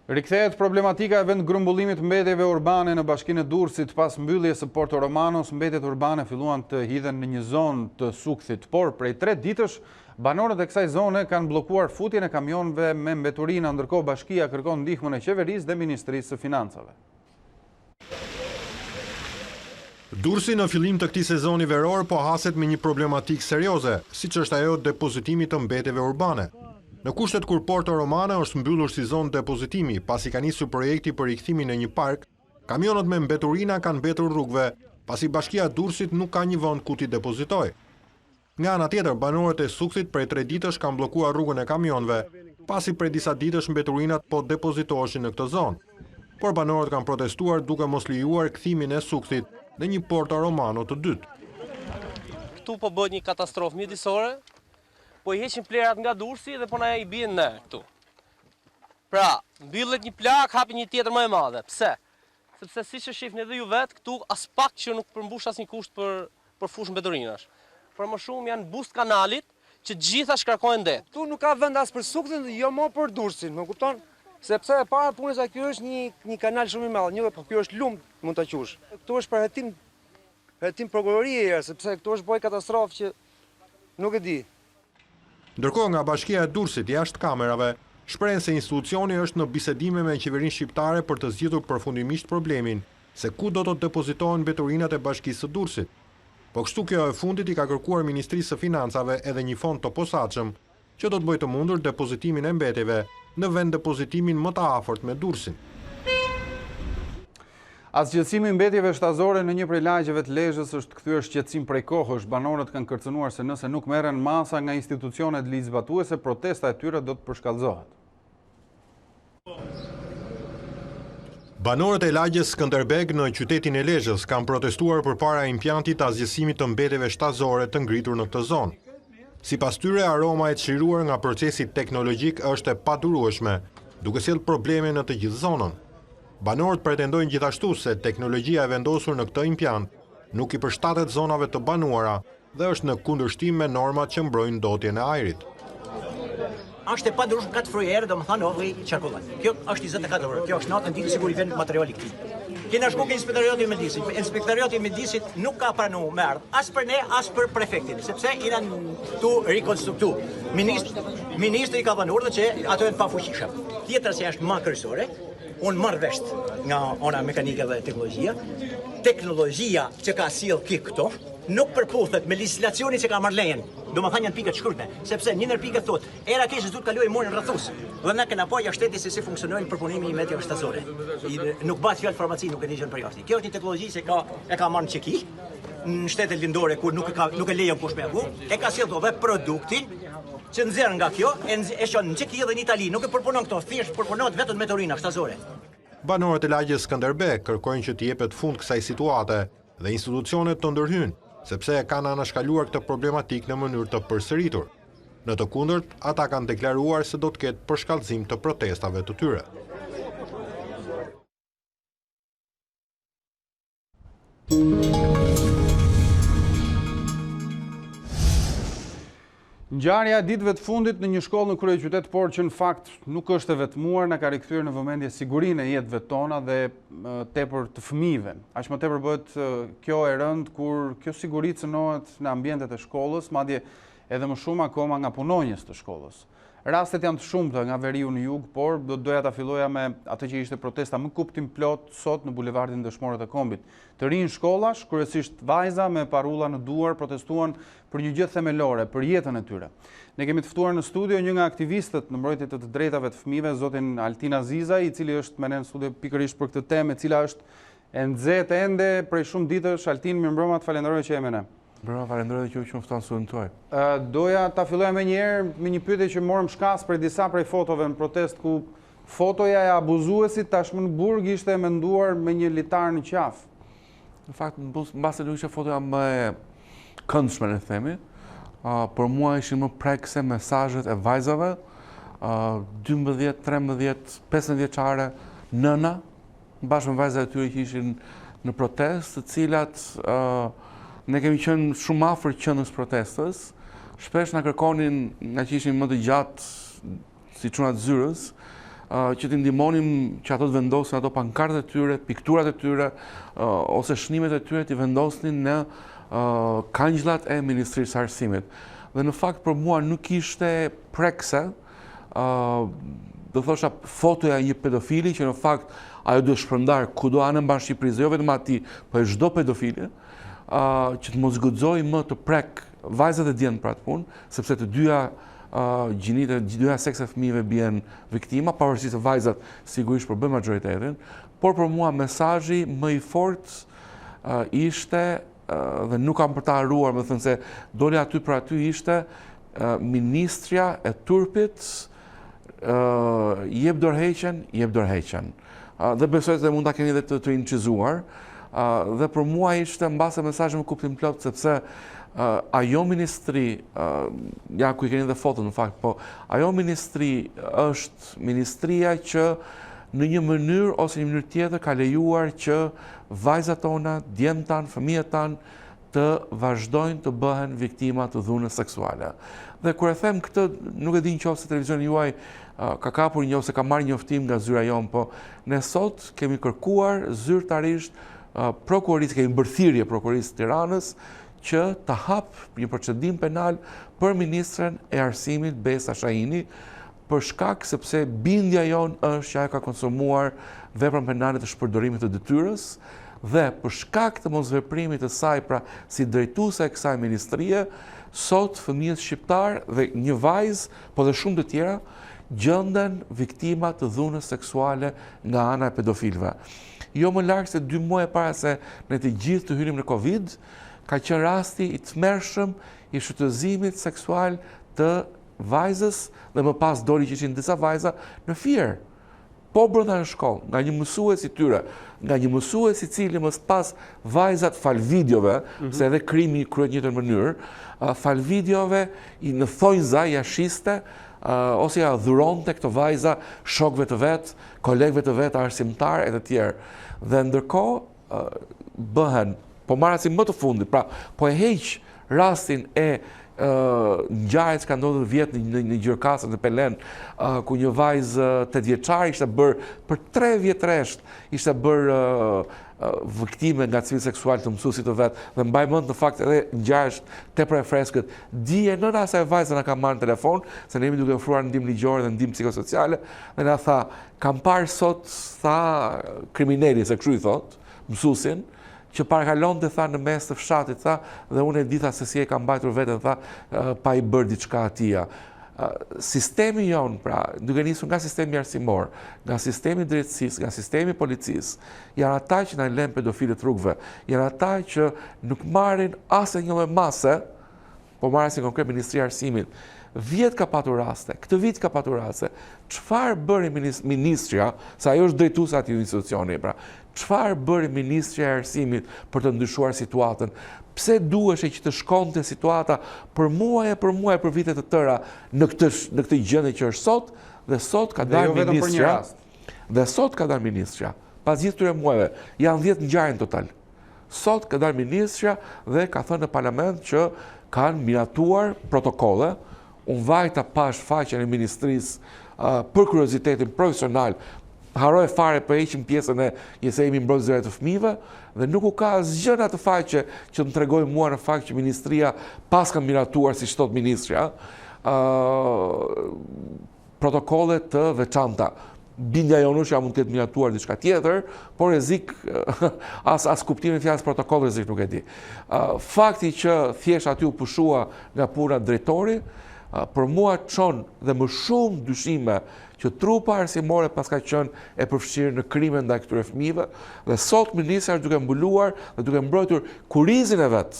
Rikthehet problematika e vend grumbullimit mbetjeve urbane në bashkinë e Durrësit pas mbylljes së Porto Romanos, mbetjet urbane filluan të hidhen në një zonë të sukthit, por prej 3 ditësh banorët e kësaj zone kanë bllokuar futjen e kamionëve me mbeturina, ndërkohë bashkia kërkon ndihmën e qeverisë dhe Ministrisë së Financave. Durrësi në fillim të këtij sezoni veror po haset me një problematikë serioze, siç është ajo depozitimi të mbetjeve urbane. Në kushtet kur Porto Romana është mbyllur si zonë depozitimi, pasi ka nisur projekti për rikthimin e një park, kamionët me mbeturina kanë mbetur rrugëve, pasi Bashkia e Durrësit nuk ka një vend ku t'i depozitojë. Nga ana tjetër, banorët e Sukthit prej 3 ditësh kanë bllokuar rrugën e kamionëve, pasi prej disa ditësh mbeturinat po depozitoheshin në këtë zonë. Por banorët kanë protestuar duke mos lejuar kthimin e Sukthit në një Porto Romano të dytë. Këtu po bëhet një katastrofë mjedisore. Po i heqin plerat nga Durrësi dhe po na i bien ne këtu. Pra, mbyllet një plak, hapi një tjetër më e madhe. Pse? Sepse siç e shihni edhe ju vet, këtu as pak që nuk përmbush asnjë kusht për fushën mbeturinash. Por më shumë janë buzë kanalit që gjitha shkarkojnë det. Këtu nuk ka vend as për Sukthin, jo më për Durrësin, më kupton? Sepse e para punës ky është një kanal shumë i madh, një po ky është lum, mund ta qush. Këtu është për hetim prokurorie, sepse këtu është bërë katastrofë që nuk e di. Ndërkohë nga Bashkia e Durrësit jashtë kamerave, shprehen se institucioni është në bisedime me qeverinë shqiptare për të zgjidhur përfundimisht problemin, se ku do të depozitohen mbeturinat e Bashkisë së Durrësit. Po kështu kjo e fundit i ka kërkuar Ministrisë së Financave edhe një fond të posaçëm që do të bëjë të mundur depozitimin e mbetjeve në vend depozitimin më të afërt me Durrësin. Asgjësimi mbetjeve shtazore në një prej lagjeve të Lezhës është kthyer shqetësim prej kohësh. Banorët kanë kërcënuar se nëse nuk merren masa nga institucionet ligjzbatuese, protesta e tyre do të përshkallëzohet. Banorët e lagjes Skënderbeg në qytetin e Lezhës kanë protestuar përpara impjantit të asgjësimit të mbetjeve shtazore të ngritur në këtë zonë. Sipas tyre, aroma e çliruar nga procesi teknologjik është e padurueshme, duke sjellë probleme në të gjithë zonën. Banorët pretendojnë gjithashtu se teknologjia e vendosur në këtë impjant nuk i përshtatet zonave të banuara dhe është në kundërshtim me normat që mbrojnë ndotjen e ajrit. Është e padurueshme katë frujere, domethënë ovi qarkullon. Kjo është 24 orë. Kjo është natën ditë sigur i vend materiali këtij. Kena shku ke inspektorati i mjedisit. Inspektorati i mjedisit nuk ka pranuar me ardh as për ne as për prefektin, sepse i kanë tu rikonstruktu. Ministri ka dhënë urdhë që ato janë pa fuqishëm. Tjetra se është më kryesore. Unë marrë vesht nga ona mekanike dhe teknologjia. Teknologjia që ka sjell këto nuk përputhet me legjislacionin që ka marrë lejen. Domethënë janë pika të shkurtë, sepse një ndër pikat thotë, era keq do të kalojë morën rrethus. Dhe na kena pa jashtë shtetit se si funksionojnë përpunimi i mbetjeve shtazore. Nuk bëhet fjalë farmaci, nuk e digjon për jashtë. Kjo është një teknologji që e ka marrë në Çeki, në shtetet lindore ku nuk e lejon kush me avu, e ka sjellë dhe produktin që nxjerr nga kjo, e shon në Çeki dhe në Itali, nuk e përpunon këto, thjesht përpunohet vetëm mbeturina shtazore. Banorët e lagjes Skënderbeg kërkojnë që të jepet fund kësaj situate dhe institucionet të ndërhyjnë, sepse kanë anashkaluar këtë problematik në mënyrë të përsëritur. Në të kundërt, ata kanë deklaruar se do të ketë përshkallëzim të protestave të tyre. Ngjarja e ditëve të fundit në një shkollë në kryeqytet, por që në fakt nuk është e vetmuar, na ka rikthyer në vëmendje sigurinë e jetëve tona dhe tepër të fëmijëve. Aq më tepër bëhet kjo e rëndë kur kjo siguri cënohet në ambientet e shkollës, madje edhe më shumë akoma nga punonjës të shkollës. Rastet janë të shumta nga veriu në jug, por doja ta filloja me atë që ishte protesta më kuptim plot sot në bulevardin Dëshmorët e Kombit. Të rinj shkollash, kryesisht vajza me parulla në duar, protestuan për një gjë themelore, për jetën e tyre. Ne kemi të ftuar në studio një nga aktivistët në mbrojtje të drejtave të fëmijëve, zotin Altin Aziza, i cili është me ne në studio pikërisht për këtë temë, e cila është e nxehtë ende prej shumë ditësh. Altin, mirëmbrëma, të falenderoj që je me ne. Brava, falenderoj që u fton studion tuaj. Doja ta filloja me një pyetje që morëm shkas për disa prej fotove në protest, ku fotoja e abuzuesit tashmë në burg ishte menduar me një litar në qafë. Në fakt, mbase do ishte fotoja më e këndshme, ne themi. Për mua ishin më prekse mesazhet e vajzave, 12, 13, 15 vjeçare nëna, bashkë me vajzat e tyre që ishin në protestë, të cilat ne kemi qenë shumë afër qendrës protestës. Shpesh na kërkonin, nga që ishin më të gjatë si çunat zyrës, që t'i ndihmonim që ato të vendosin ato pankartat e tyre, pikturat e tyre, ose shënimet e tyre t'i vendosnin në kangjllat e Ministrisë së Arsimit. Dhe në fakt për mua nuk ishte prekse, do thosha fotoja e një pedofili që në fakt ajo duhet shpërndar kudo anë mban Shqipërisë, jo vetëm atij, por çdo pedofili, që të mos guxoj më të prek vajzat e djenë për atë punë, sepse të dyja gjinit e dyja sekse fëmijëve bien viktima, pavarësisht se vajzat sigurisht përbën majoritetin, por për mua mesazhi më i fortë ishte, dhe nuk kam për ta haruar, më thënë se doli aty për aty, ishte ministrja e turpit, jep dorëheqjen, jep dorëheqjen. Dhe besoj se mund ta keni edhe të incizuar. Dhe për mua ishte mbase mesazhi më kuptim plot, sepse ajo ministri, ja ku i keni dhe foton në fakt, po ajo ministri është ministria që në një mënyrë ose një mënyrë tjetër ka lejuar që vajzat tona, djemt tanë, fëmijët tanë të vazhdojnë të bëhen viktima të dhunës seksuale. Dhe kur e them këtë, nuk e di nëse televizioni juaj ka kapur një ose ka marrë njoftim nga zyra jon, po ne sot kemi kërkuar zyrtarisht prokurorisë, kemi mbërthirje prokurorisë Tiranës që të hap një procedim penal për ministren e Arsimit Besa Shahini, për shkak sepse bindja jon është që ajo ka konsumuar veprën penale të shpërdorimit të detyrës, dhe për shkak të mosveprimit të saj, pra si drejtuese e kësaj ministrie, sot fëmijët shqiptar dhe një vajzë, po dhe shumë të tjera, gjenden viktima të dhunës seksuale nga ana e pedofilëve. Jo më larg se 2 muaj para se ne të gjithë të hyrim në Covid, ka qenë rasti i tmerrshëm i shfrytëzimit seksual të vajzës, dhe më pas doli që ishin disa vajza në fier, po brenda në shkollë, nga një mësues i tyre, nga një mësues i cili më pas vajzat fal videove, se edhe krimi kryhet në një mënyrë, fal videove i në thonjza ja shiste, ose ja dhuronte këto vajza shokëve të vet, kolegëve të vet, arsimtar e të tjerë. Dhe ndërkohë bëhen, po marrasim më të fundit, pra po e heq rastin e ngjarjes që ka ndodhur vjet në gjyrkasën e Pelen, ku një vajzë 8 vjeçare ishte bërë për 3 vjet rresht, ishte bërë viktime nga cilësi seksual të mësuesit të vet, dhe mbaj mend në fakt edhe ngjarjes tepër e freskët. Dije nëna asaj vajze na ka marrë në telefon, se ne jemi duke ofruar ndihmë ligjore dhe ndihmë psikosociale, dhe na tha, kam parë sot, tha, kriminali, se kështu i thot, mësuesin, që parakalonte, tha, në mes të fshatit, tha, dhe unë e di, tha, se si e ka mbajtur veten, tha, pa i bërë diçka atia. Sistemi jon, pra, duke nisur nga sistemi arsimor, nga sistemi drejtësisë, nga sistemi policisë, janë ata që na lënë pedofilët rrugëve, janë ata që nuk marrin asnjë lloj mase, po marrin si konkret Ministria e Arsimit. Vjet ka patur raste, këtë vit ka patur raste. Çfarë bëri ministria, sa ajo është drejtuese e atij institucioni, pra, çfarë bëri Ministria e Arsimit për të ndryshuar situatën? Pse duhej që të shkonte situata për muaj për vite të tëra në këtë gjendje që është sot, dhe sot ka dalë ministria. Dhe sot ka dalë ministria. Pas gjithë këtyre muajve, janë 10 ngjarje në total. Sot ka dalë ministrja dhe ka thënë në parlament që kanë miratuar protokolle. Unë vajta pash faqen e ministrisë për kuriozitetin profesional, haroj fare për heqim pjesën e njësejmi mbrojtës drejtë të fëmijëve dhe nuk u ka asgjë në atë faqe që të tregoj mua në fakt që ministria pas ka miratuar, si thot ministrja, protokolle të veçanta. Bindja jonë që mund të ketë miratuar diçka tjetër, por rrezik as kuptimin e fjalës protokoll rrezik nuk e di. Fakti që thjesht aty u pushua nga puna drejtori, për mua çon dhe më shumë dyshime që trupa arsimore paska qenë e përfshirë në krime ndaj këtyre fëmijëve dhe sot ministri duke mbuluar dhe duke mbrojtur kurizin e vet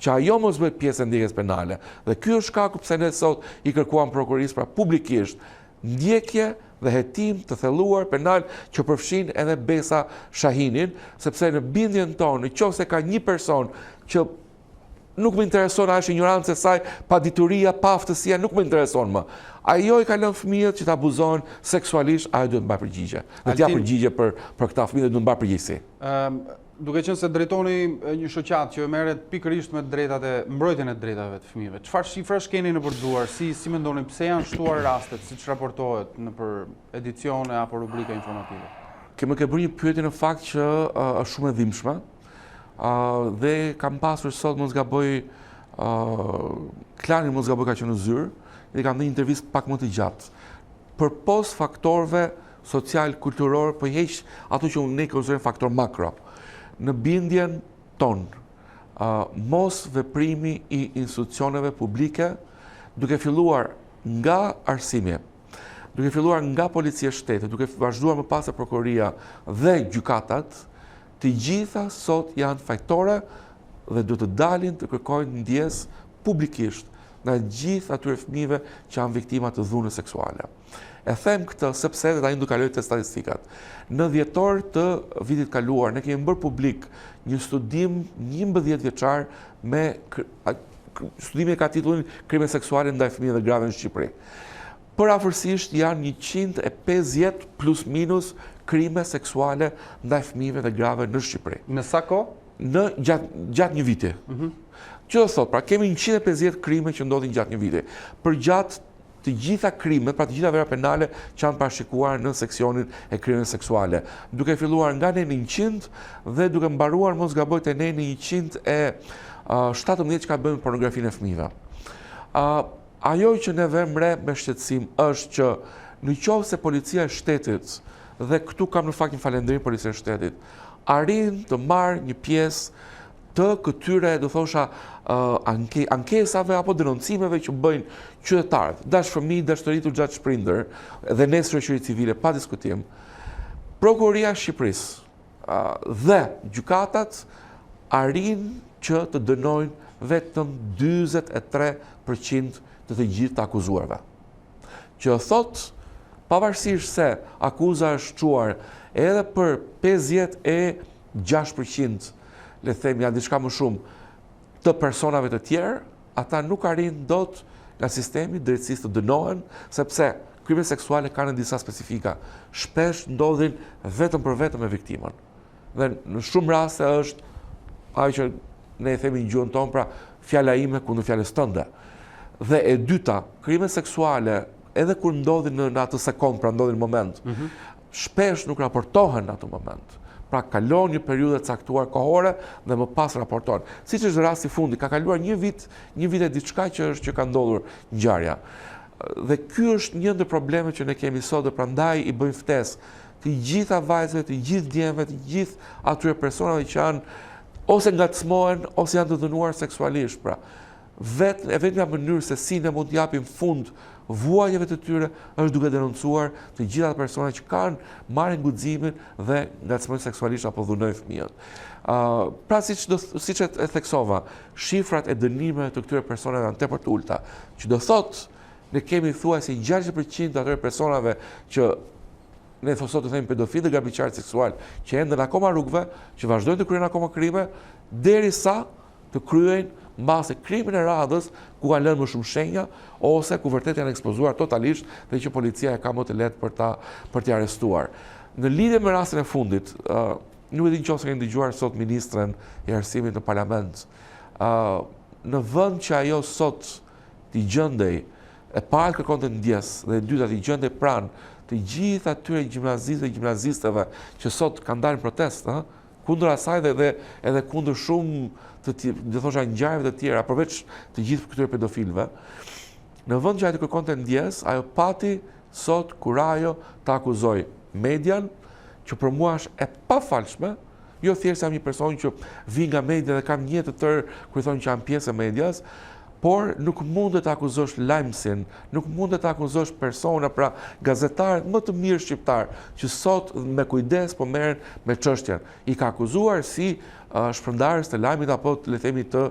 që ajo mos bëhet pjesë e ndjekjes penale. Dhe ky është shkaku pse ne sot i kërkuam prokurisë pra publikisht ndjekje dhe hetim të thelluar penal që përfshin edhe Besa Shahinin, sepse në bindjen tonë, nëse ka një person që nuk më intereson, a është ignorancë e saj, pa dituria, pa aftësia, nuk më intereson më. Ajo i ka lënë fëmijët që ta abuzohen seksualisht, ajo duhet të mbajë përgjigje. Dhe t'ja përgjigje për këta fëmijë dhe duhet të mbajë përgjegjësi. Duke qenë se drejtoni një shoqat që merret pikërisht me drejtat e mbrojtjen e drejtave të fëmijëve, çfarë shifrash keni në përdorur? Si mendoni pse janë shtuar rastet, siç raportohet nëpër edicione apo rubrika informative? Kemë ke bërë një pyetje në fakt që është shumë e dhimbshme. Dhe kam pasur sot mos gaboj Klani mos gaboj ka qenë në zyrë dhe kam dhënë një intervistë pak më të gjatë për post faktorëve social kulturor, po heq ato që ne konsiderojmë faktor makro në bindjen tonë mos veprimi i institucioneve publike duke filluar nga arsimi, duke filluar nga policia e shtetit, duke vazhduar më pas prokuroria dhe gjykatat. Të gjitha sot janë fajtore dhe duhet të dalin të kërkojnë ndjes publikisht nga gjithë atyre fëmijëve që janë viktima të dhunës seksuale. E them këtë sepse dhe tani do kaloj te statistikat. Në dhjetor të vitit kaluar ne kemi bërë publik një studim 11 vjeçar me studimi ka titullin Krime seksuale ndaj fëmijëve dhe grave në Shqipëri. Përafërsisht janë 150 plus minus krime seksuale ndaj fëmijëve dhe grave në Shqipëri. Në sa kohë? Në gjatë një viti. Që do thot, pra kemi 150 krime që ndodhin gjatë një viti. Për gjatë të gjitha krimet, pra të gjitha veprat penale që janë parashikuar në seksionin e krimeve seksuale, duke filluar nga ne në 100 dhe duke mbaruar mos gaboj te ne në 117 që ka bënë pornografinë e fëmijëve. Ajo që ne vëmë re me shqetësim është që në qoftë se policia e shtetit, dhe këtu kam në fakt një falënderim policia e shtetit, arrin të marrë një pjesë të këtyre, do thosha, ankesave apo denoncimeve që bëjnë qytetarët, dash fëmijë, dash të rritur gjatë shprindër, dhe ne shoqëri civile pa diskutim. Prokuroria e Shqipërisë dhe gjykatat arrin që të dënojnë vetëm 43% të gjithë të akuzuarve. Që thot, pavarësisht se akuza është quar edhe për 56%, le themi, janë diçka më shumë, të personave të tjerë, ata nuk arrin dot nga sistemi drejtësisë të dënohen, sepse krimet seksuale kanë disa specifika. Shpesh ndodhin vetëm për vetëm me viktimën. Dhe në shumë raste është ajo që ne e themi në gjuhën tonë, pra fjala ime kundër fjalës tënde. Dhe e dyta, krimet seksuale, edhe kur ndodhin në atë sekond, pra ndodhin në moment, shpesh nuk raportohen në atë moment. Pra kalon një periudhë caktuar kohore dhe më pas raportohen. Siç është rasti i fundit, ka kaluar një vit e diçka që ka ndodhur ngjarja. Dhe ky është një ndër problemet që ne kemi sot dhe prandaj i bëjmë ftesë të gjitha vajzave, të gjithë djemve, të gjithë atyre personave që janë ose ngacmohen ose janë të dënuar seksualisht, pra vetmja mënyrë se si ne mund të japim fund vuajtjeve të tyre është duke denoncuar të gjitha persona që kanë marrin guximin dhe ngacmojnë seksualisht apo dhunojnë fëmijët. Pra siç e theksova, shifrat e dënimeve të këtyre personave janë tepër të ulta, që do thotë ne kemi thuajse 60% të atyre personave që ne sot të themi pedofilë dhe grabitqarë seksual, që enden akoma rrugëve, që vazhdojnë të kryejnë akoma krime, derisa të kryejnë mbase krimin e radhës ku kanë lënë më shumë shenja ose ku vërtet janë ekspozuar totalisht dhe që policia e ka më të lehtë për t'i arrestuar. Në lidhje me rastin e fundit, nuk e di nëse keni dëgjuar sot ministren e arsimit në parlament. Në vend që ajo sot t'i gjendej, e para kërkonte ndjes dhe e dyta t'i gjendej pranë të gjithë atyre gjimnazistë dhe gjimnazistëve që sot kanë dalë në protestë, kundër asaj dhe edhe kundër shumë të thosha ngjarjeve të tjera, përveç të gjithë këtyre pedofilëve. Në vend që ajo të kërkonte ndjes, ajo pati sot kur ajo të akuzoi median, që për mua është e pafalshme, jo thjesht jam një person që vi nga media dhe kam një të tërë kur thonë që jam pjesë e medias, por nuk mund të akuzosh lajmësin, nuk mund të akuzosh persona, pra gazetarët më të mirë shqiptar, që sot me kujdes po merren me çështjen. I ka akuzuar si shpërndarës të lajmit apo le të themi të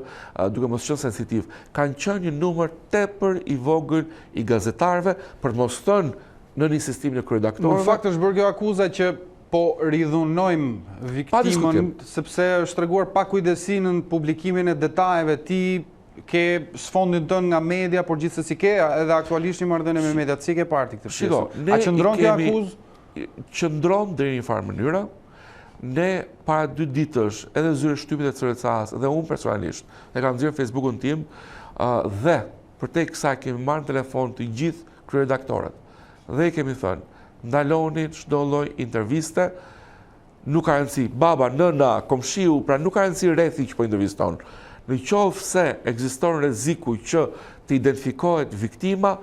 duke mos qenë sensitiv. Kanë qenë një numër tepër i vogël i gazetarëve për të mos thënë në një sistemin e kryeredaktorëve. Në fakt është bërë kjo akuza që po ridhunojmë viktimën sepse është treguar pa kujdesi në publikimin e detajeve. Ti ke sfondin tënë nga media, por gjithsesi ke edhe aktualisht një marrëdhënie me mediat. Si ke parti këtë pjesë? A qëndron kjo akuzë? Qëndron deri në një farë mënyra. Ne para 2 ditësh, edhe zyre shtypit e Cërëcas, dhe unë personalisht, e kam nxjerrë Facebookun tim, dhe përtej kësaj kemi marrë në telefon të gjithë kryeredaktorët. Dhe i kemi thënë, ndaloni çdo lloj interviste, nuk ka rëndësi, baba, nëna, komshiu, pra nuk ka rëndësi rrethi që po interviston. Në qoftë se ekziston rreziku që të identifikohet viktima,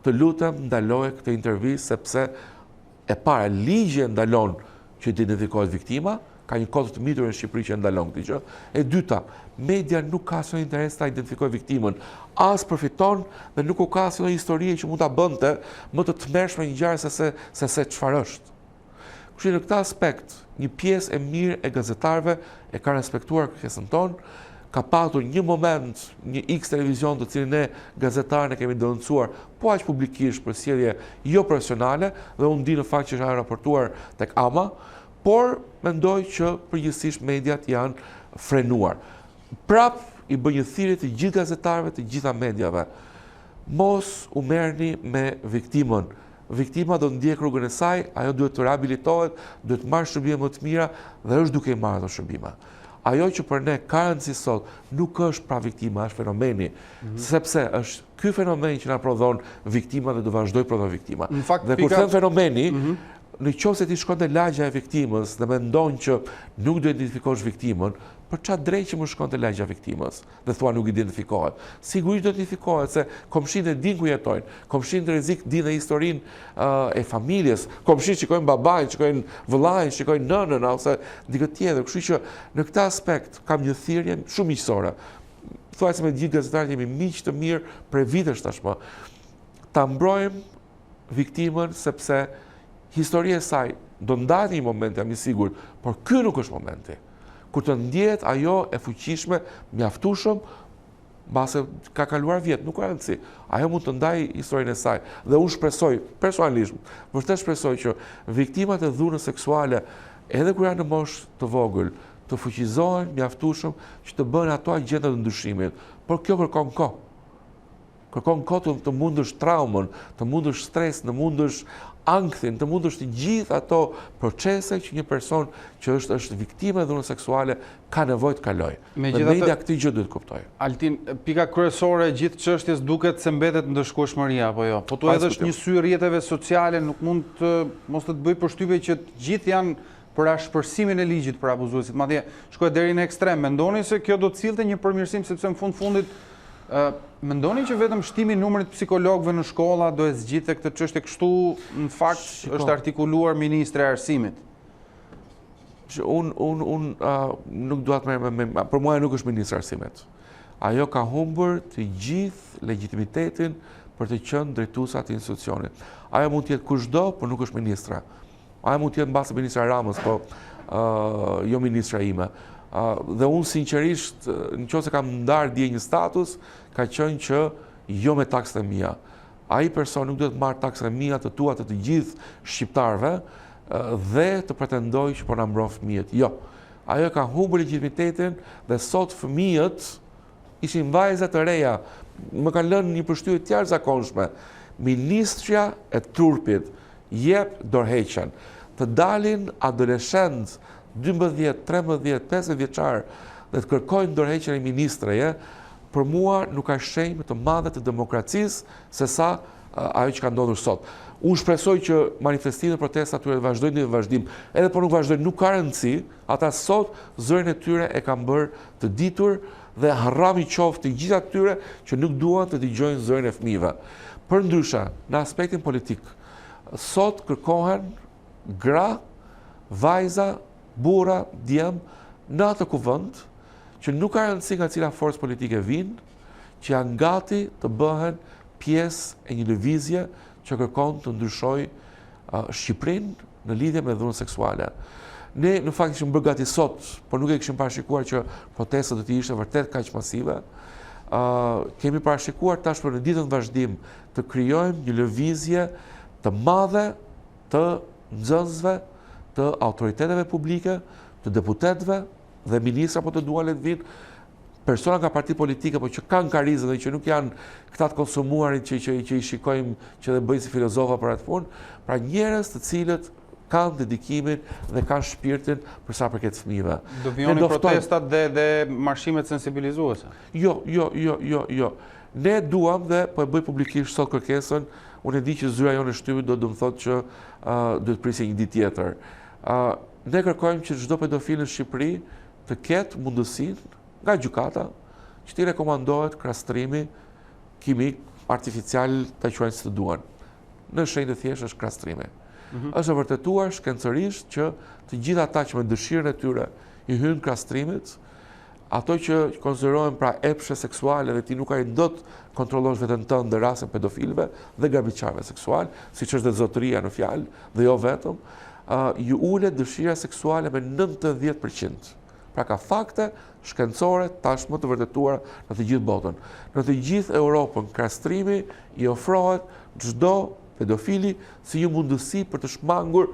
të lutem ndaloje këtë intervistë sepse e para ligji ndalon që të identifikohet viktima, ka një kod të mitur në Shqipëri që ndalon këtë gjë. E dyta, media nuk ka asnjë interes ta identifikojë viktimën, as përfiton dhe nuk ka asnjë histori që mund ta bënte më të tmerrshme një ngjarje se çfarë është. Kështu në këtë aspekt, një pjesë e mirë e gazetarëve e ka respektuar kërkesën tonë, ka patur një moment, një X televizion të cilin ne gazetarën e kemi denoncuar, po aq publikisht për sjellje jo profesionale, dhe unë di në fakt që është raportuar tek AMA, por mendoj që përgjithsisht mediat janë frenuar. Prap i bëj një thirrje të gjithë gazetarëve, të gjitha mediave. Mos u merrni me viktimën. Viktima do ndjek rrugën e saj, ajo duhet të rehabilitohet, duhet të marrë shërbime më të mira dhe është duke i marrë ato shërbime. Ajo që për ne ka rëndësi sot nuk është pra viktima, është fenomeni, sepse është ky fenomen që na prodhon viktima dhe do vazhdoj prodhon viktima. Dhe kur them fenomeni, në qoftë se ti shkon te lagja e viktimës dhe mendon që nuk do identifikosh viktimën, për çfarë drejtë që më shkon te lagja e viktimës dhe thua nuk identifikohet. Sigurisht do identifikohet se komshinë din ku jetojnë, komshinë të rrezik din dhe historinë e familjes, komshinë shikojnë babain, shikojnë vëllain, shikojnë nënën ose dikë tjetër. Kështu që në këtë aspekt kam një thirrje shumë miqësore. Thuaj se me gjithë gazetarët jemi miq të mirë për vitesh tashmë. Ta mbrojmë viktimën sepse historia e saj do ndahet një moment, jam i sigurt, por ky nuk është momenti. Kur të ndjehet ajo e fuqishme, mjaftueshëm, mbase ka kaluar vjet, nuk ka rëndësi. Ajo mund të ndajë historinë e saj. Dhe unë shpresoj, personalisht, vërtet shpresoj që viktimat e dhunës seksuale, edhe kur janë në moshë të vogël, të fuqizohen mjaftueshëm që të bëhen ato agjenda të ndryshimit. Por kjo kërkon kohë. Kërkon kohë të mundësh traumën, të mundësh stres, të mundësh ankthin, të mundësh të gjithë ato procese që një person që është viktimë e dhunës seksuale ka nevojë të kalojë. Dhe media këtë gjë duhet kuptojë. Altin, pika kryesore e gjithë çështjes duket se mbetet ndërshkueshmëria apo jo. Po tu edhe është një sy rrjeteve sociale, nuk mund të mos të bëj përshtypje që të gjithë janë për ashpërsimin e ligjit për abuzuesit. Madje shkoi deri në ekstrem. Mendoni se kjo do të sillte një përmirësim sepse në fundit mendoni që vetëm shtimi i numrit psikologëve në shkolla do e zgjidhte këtë çështje? Kështu në fakt është artikuluar ministri i arsimit. Unë nuk dua të merrem për mua nuk është ministri i arsimit. Ajo ka humbur të gjithë legitimitetin për të qenë drejtuesa të institucionit. Ajo mund të jetë kushdo, por nuk është ministra. Ajo mund të jetë mbase ministra Ramës, po jo ministra ime. Dhe unë sinqerisht, nëse kam ndarë dje një status, ka qenë që jo me taksat e mia. Ai person nuk duhet të marrë taksat e mia të tua të gjithë shqiptarëve dhe të pretendoj që po na mbron fëmijët. Jo. Ajo ka humbur legitimitetin dhe sot fëmijët ishin vajza të reja. Më kanë lënë një përshtypje të jashtëzakonshme. Ministria e trupit jep dorëheqjen. Të dalin adoleshentë 12, 13, 15 vjeçar dhe të kërkojnë ndërheqjen e ministreje, për mua nuk ka shenjë të madhe të demokracisë se sa ajo që ka ndodhur sot. Unë shpresoj që manifestimet, protestat atyre të vazhdojnë në vazhdim, edhe po nuk vazhdojnë, nuk ka rëndësi, ata sot zërin e tyre e kanë bërë të ditur dhe harrami qoftë të gjitha tyre që nuk duan të dëgjojnë zërin e fëmijëve. Përndryshe, në aspektin politik, sot kërkohen gra, vajza, burra, djem, në atë kuvend që nuk ka rëndësi nga cila forcë politike vinë, që janë gati të bëhen pjesë e një lëvizje që kërkon të ndryshoj Shqipërinë në lidhje me dhunën seksuale. Ne në fakt ishim bërë gati sot, por nuk e kishim parashikuar që protestat do të ishte vërtet kaq masive. Kemi parashikuar tashmë në ditën vazhdim të krijojmë një lëvizje të madhe të nxënësve, të autoriteteve publike, të deputetëve dhe ministra po të duan le të vinë, persona nga parti politike, po që kanë karizmë dhe që nuk janë këta të konsumuarit që i shikojmë që dhe bëjnë si filozofa për atë punë, pra njerëz të cilët kanë dedikimin dhe kanë shpirtin për sa përket fëmijëve. Do vijoni protestat dhe marshimet sensibilizuese? Jo. Ne duam dhe po e bëj publikisht sot kërkesën, unë e di që zyra jonë e shtypit do të më thotë që do të prisje një ditë tjetër. Ne kërkojmë që çdo pedofil në Shqipëri të ketë mundësinë nga gjykata që t'i rekomandohet krastrimi kimik, artificial, të quajnë si të duan. Në shenjë të thjeshtë është krastrimi. Është vërtetuar shkencërisht që të gjitha ata që me dëshirën e tyre i hynë krastrimit, ato që konsiderohen pra epshe seksuale dhe ti nuk ai dot kontrollosh veten tënde në rastin pedofilëve dhe grabitçarëve seksual, siç është dhe zotëria në fjalë dhe jo vetëm, ju ulet dëshira seksuale me 90%. Pra ka fakte shkencore tashmë të vërtetuara në të gjithë botën. Në të gjithë Europën, kastrimi i ofrohet çdo pedofili si një mundësi për të shmangur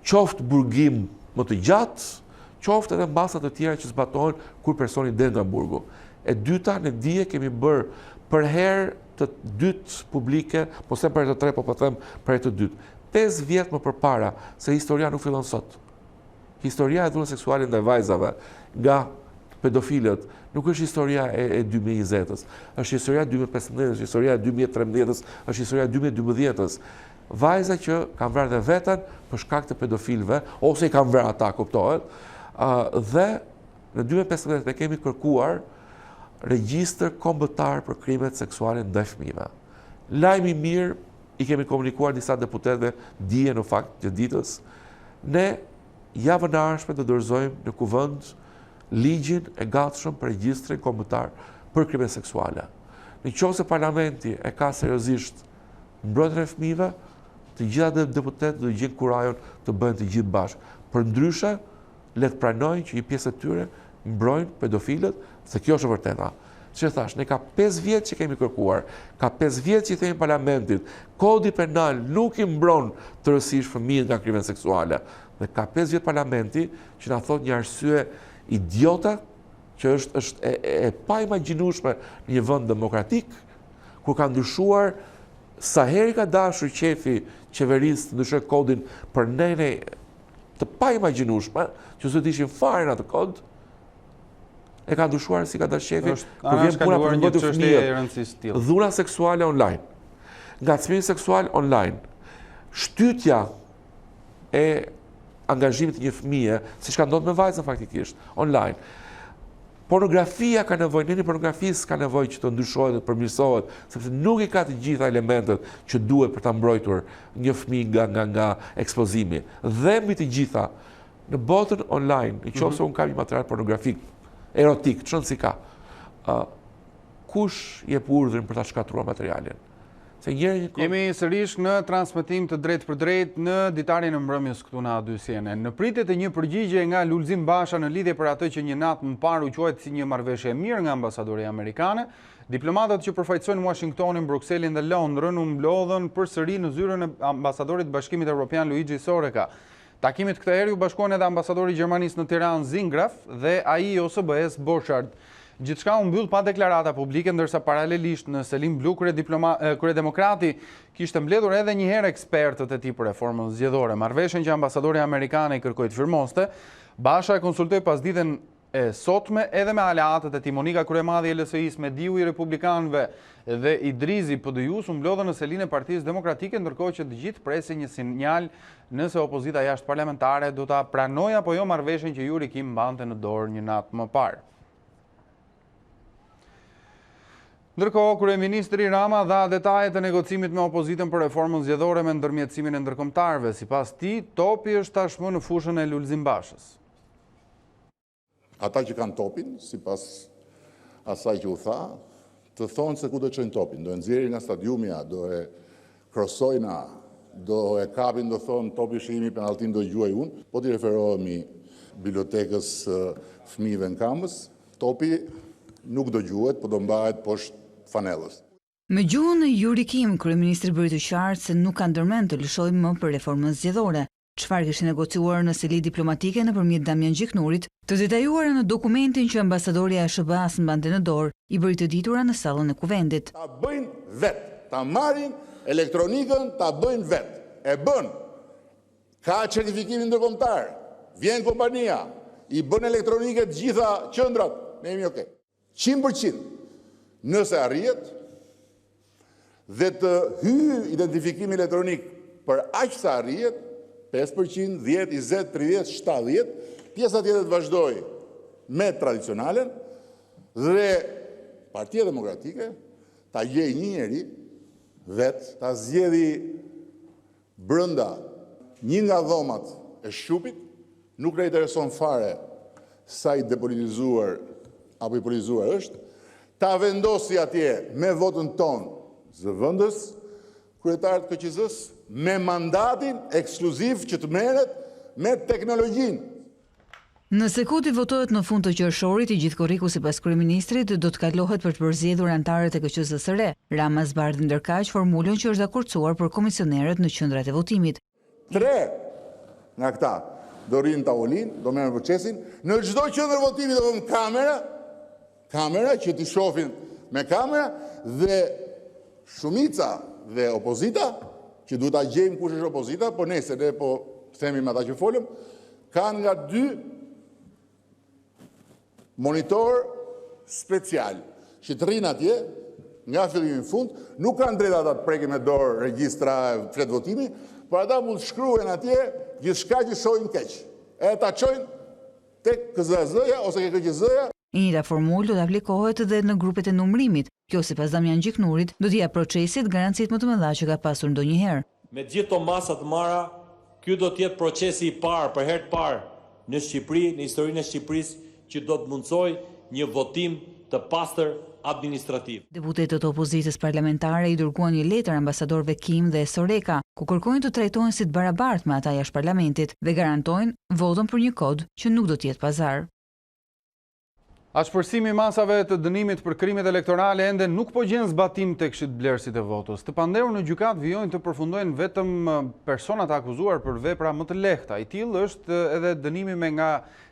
qoftë burgim më të gjatë, qoftë edhe masa të tjera që zbatohen kur personi del nga burgu. E dyta, në dije kemi bërë për herë të dytë publike, po sem për herë të tre, po them për herë të dytë. 5 vjet më përpara, se historia nuk fillon sot. Historia e dhunës seksuale ndaj vajzave nga pedofilët nuk është historia e 2020-s, është historia e 2015-s, është historia e 2013-s, është historia e 2012-s. Vajza që kanë vrarë dhe veten për shkak të pedofilëve, ose i kanë vrarë ata, kuptohet, dhe në 2015 ne kemi kërkuar regjistër kombëtar për krimet seksuale ndaj fëmijëve. Lajmi i mirë i kemi komunikuar disa deputetëve dije në fakt gjatë ditës. Ne javën e ardhshme do dorëzojmë në kuvend ligjin e gatshëm për regjistrin kombëtar për krimet seksuale. Në qoftë se parlamenti e ka seriozisht mbrojtjen e fëmijëve, të gjitha deputetët do të gjejnë kurajon të bëjnë të gjithë bashkë. Përndryshe, le të pranojnë që një pjesë e tyre mbrojnë pedofilët, se kjo është e vërteta. Që thash, ne ka 5 vjet që kemi kërkuar, ka 5 vjet që i themi parlamentit, kodi penal nuk i mbron tërësisht fëmijët nga krimet seksuale. Dhe ka 5 vjet parlamenti që na thot një arsye idiote, që është e pa imagjinueshme në një vend demokratik, kur ka ndryshuar sa herë ka dashur qefi qeverisë të ndryshojë kodin për nene të pa imagjinueshme, që s'do të ishin fare në atë kod, e ka ndryshuar si ka dashur qefi, kur vjen puna për mbrojtje të fëmijëve. Dhuna seksuale online, ngacmimi seksual online, shtytja e angazhimit të një fëmije, siç ka ndodhur me vajzën faktikisht, online. Pornografia ka nevojë, në pornografisë ka nevojë që të ndryshohet dhe të përmirësohet, sepse nuk i ka të gjitha elementet që duhet për ta mbrojtur një fëmijë nga ekspozimi. Dhe mbi të gjitha, në botën online, nëse unë kam një material pornografik, erotik, çon si ka, kush jep urdhrin për ta shkatruar materialin? Jemi sërish në transmetim të drejt për drejt në Ditarin e mbrëmjes këtu në A2-siene. Në pritje të një përgjigje nga Lulzim Basha në lidhje për atë që një natë më parë u quajtë si një marrëveshje e mirë nga ambasadoria amerikane, diplomatët që përfaqësojnë Washingtonin, Brukselin dhe Londrën u mblodhën përsëri në zyrën e ambasadorit të Bashkimit Evropian Luigi Soreka. Takimit këtë herë u bashkuan edhe ambasadori i Gjermanisë në Tiranë Zingraf dhe ai i OSBE-s Borchardt. Gjithçka u mbyll pa deklarata publike, ndërsa paralelisht në Selim Blu, kryedemokrati kishte mbledhur edhe një herë ekspertët e tij për reformën zgjedhore. Marrëveshjen që ambasadori amerikan i kërkoi të firmoste, Basha e konsultoi pasditën e sotme edhe me aleatët e Timonika Kryemadhi e LSI-s me Diu i Republikanëve dhe Idrizi PD-jus u mblodhën në selinë e Partisë Demokratike, ndërkohë që të gjithë presin një sinjal nëse opozita jashtë parlamentare do ta pranojë apo jo marrëveshjen që Yuri Kim mbante në dorë një natë më parë. Ndërkohë, kryeministri Rama dha detajet e negocimit me opozitën për reformën zgjedhore me ndërmjetësimin e ndërkombëtarëve. Sipas tij, topi është tashmë në fushën e Lulzim Bashës. Ata që kanë topin, sipas asaj që u tha, të thonë se ku do çojnë topin. Do e nxjerrin nga stadiumi, do e krosojnë, do e kapin, do thonë topi shihimi penalltin do gjuaj unë. Po ti referohemi bibliotekës fëmijëve në Kamës, topi nuk do gjuhet, po do mbahet poshtë fanellës. Me gjuhën e Yuri Kim, kryeministri bëri të qartë se nuk ka ndërmend të lëshojë më për reformën zgjedhore. Çfarë kishte negociuar në seli diplomatike nëpërmjet Damian Gjiknurit, të detajuara në dokumentin që ambasadori e SBA-s mbante në dorë, i bëri të ditura në sallën e kuvendit. Ta bëjnë vetë, ta marrin elektronikën, ta bëjnë vetë. E bën. Ka certifikimin ndërkombëtar. Vjen kompania, i bën elektronike të gjitha qendrat, ne jemi okay. 100%. Nëse arrihet dhe të hyjë identifikimi elektronik për aq sa arrihet, 5%, 10, 20, 30, 70, pjesa tjetër të vazhdoj me tradicionalen dhe Partia Demokratike ta gjejë një njeri vetë, ta zgjedhë brenda një nga dhomat e Shqupit, nuk na intereson fare sa i depolitizuar apo i politizuar është, ta vendosi atje me votën tonë zëvendës, kryetarët KQZ-s, me mandatin ekskluziv që të merret me teknologjinë. Nëse koti votohet në fund të qershorit, i gjithë korriku sipas kryeministrit do të kalohet për të përzgjedhur anëtarët e KQZ-s së re. Rama zbardhi ndërkaq formulën që është dakurcuar për komisionerët në qendrat e votimit. 3 nga këta do rrinë tavolinë, do merren procesin, në çdo qendër votimi do vëmë kamera që t'i shohin me kamera dhe shumica dhe opozita, që duhet ta gjejmë kush është opozita, po nëse ne po themi me ata që folëm, kanë nga 2 monitor special që të rrinë atje nga fillimi në fund, nuk kanë drejt ata të prekin me dorë regjistra flet votimi, por ata mund të shkruajnë atje gjithçka që shohin keq. E ta çojnë tek KZZ-ja ose tek KQZ-ja. E njëjta formulë do të aplikohet edhe në grupet e numërimit. Kjo sipas Damian Gjiknurit do t'i jap procesit garancitë më të mëdha që ka pasur ndonjëherë. Me gjithë to masa të marra, ky do të jetë procesi i parë për herë të parë në Shqipëri, në historinë e Shqipërisë, që do të mundsojë një votim të pastër administrativ. Deputetët e opozitës parlamentare i dërguan një letër ambasadorëve Kim dhe Soreka, ku kërkojnë të trajtohen si të barabartë me ata jashtë parlamentit dhe garantojnë votën për një kod që nuk do të jetë pazar. Ashpërsimi i masave të dënimit për krimet elektorale ende nuk po gjen zbatim tek shitblerësit e votës. Të pandehur në gjykat vijojnë të përfundojnë vetëm personat akuzuar për vepra më të lehta. I tillë është edhe dënimi me nga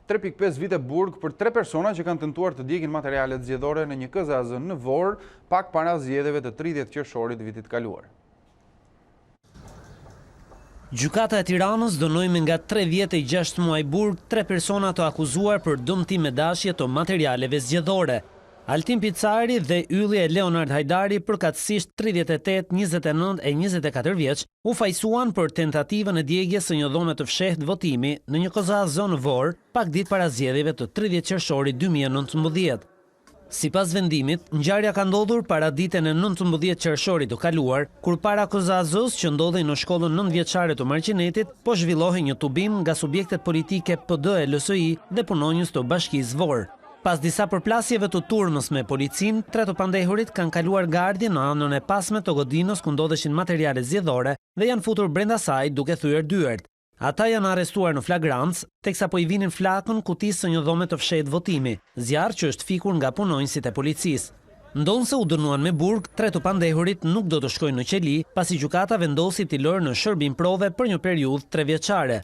3.5 vite burg për 3 persona që kanë tentuar të djegin materialet zgjedhore në një KZAZ në Vorë, pak para zgjedhjeve të 30 qershorit vitit kaluar. Gjykata e Tiranës dënoi me nga 3 vjet e 6 muaj burg 3 persona të akuzuar për dëmtim me dashje të materialeve zgjedhore. Altin Picari dhe ylli e Leonard Hajdari, përkatësisht 38, 29 e 24 vjeç, u fajsuan për tentativën e djegjes së një dhome të fshehtë votimi në një KZAZ në Vorë, pak ditë para zgjedhjeve të 30 qershorit 2019. Sipas vendimit, ngjarja ka ndodhur para ditën e 19 qershorit të kaluar, kur para KZAZ-s që ndodhej në shkollën 9 vjeçare të Marqinetit, po zhvillohej një tubim nga subjektet politike PD e LSI dhe punonjës të Bashkisë Vorë. Pas disa përplasjeve të turmës me policin, 3 të pandehurit kanë kaluar gardje në anën e pasme të godinës ku ndodheshin materiale zgjedhore dhe janë futur brenda saj duke thyer dyert. Ata janë arrestuar në flagrancë, teksa po i vinin flakën kutisë së një dhome të fshehtë votimi, zjarr që është fikur nga punonjësit e policisë. Ndonse u dënuan me burg, 3 të pandehurit nuk do të shkojnë në qeli, pasi gjykata vendosi t'i lërë në shërbim prove për një periudhë 3 vjeçare.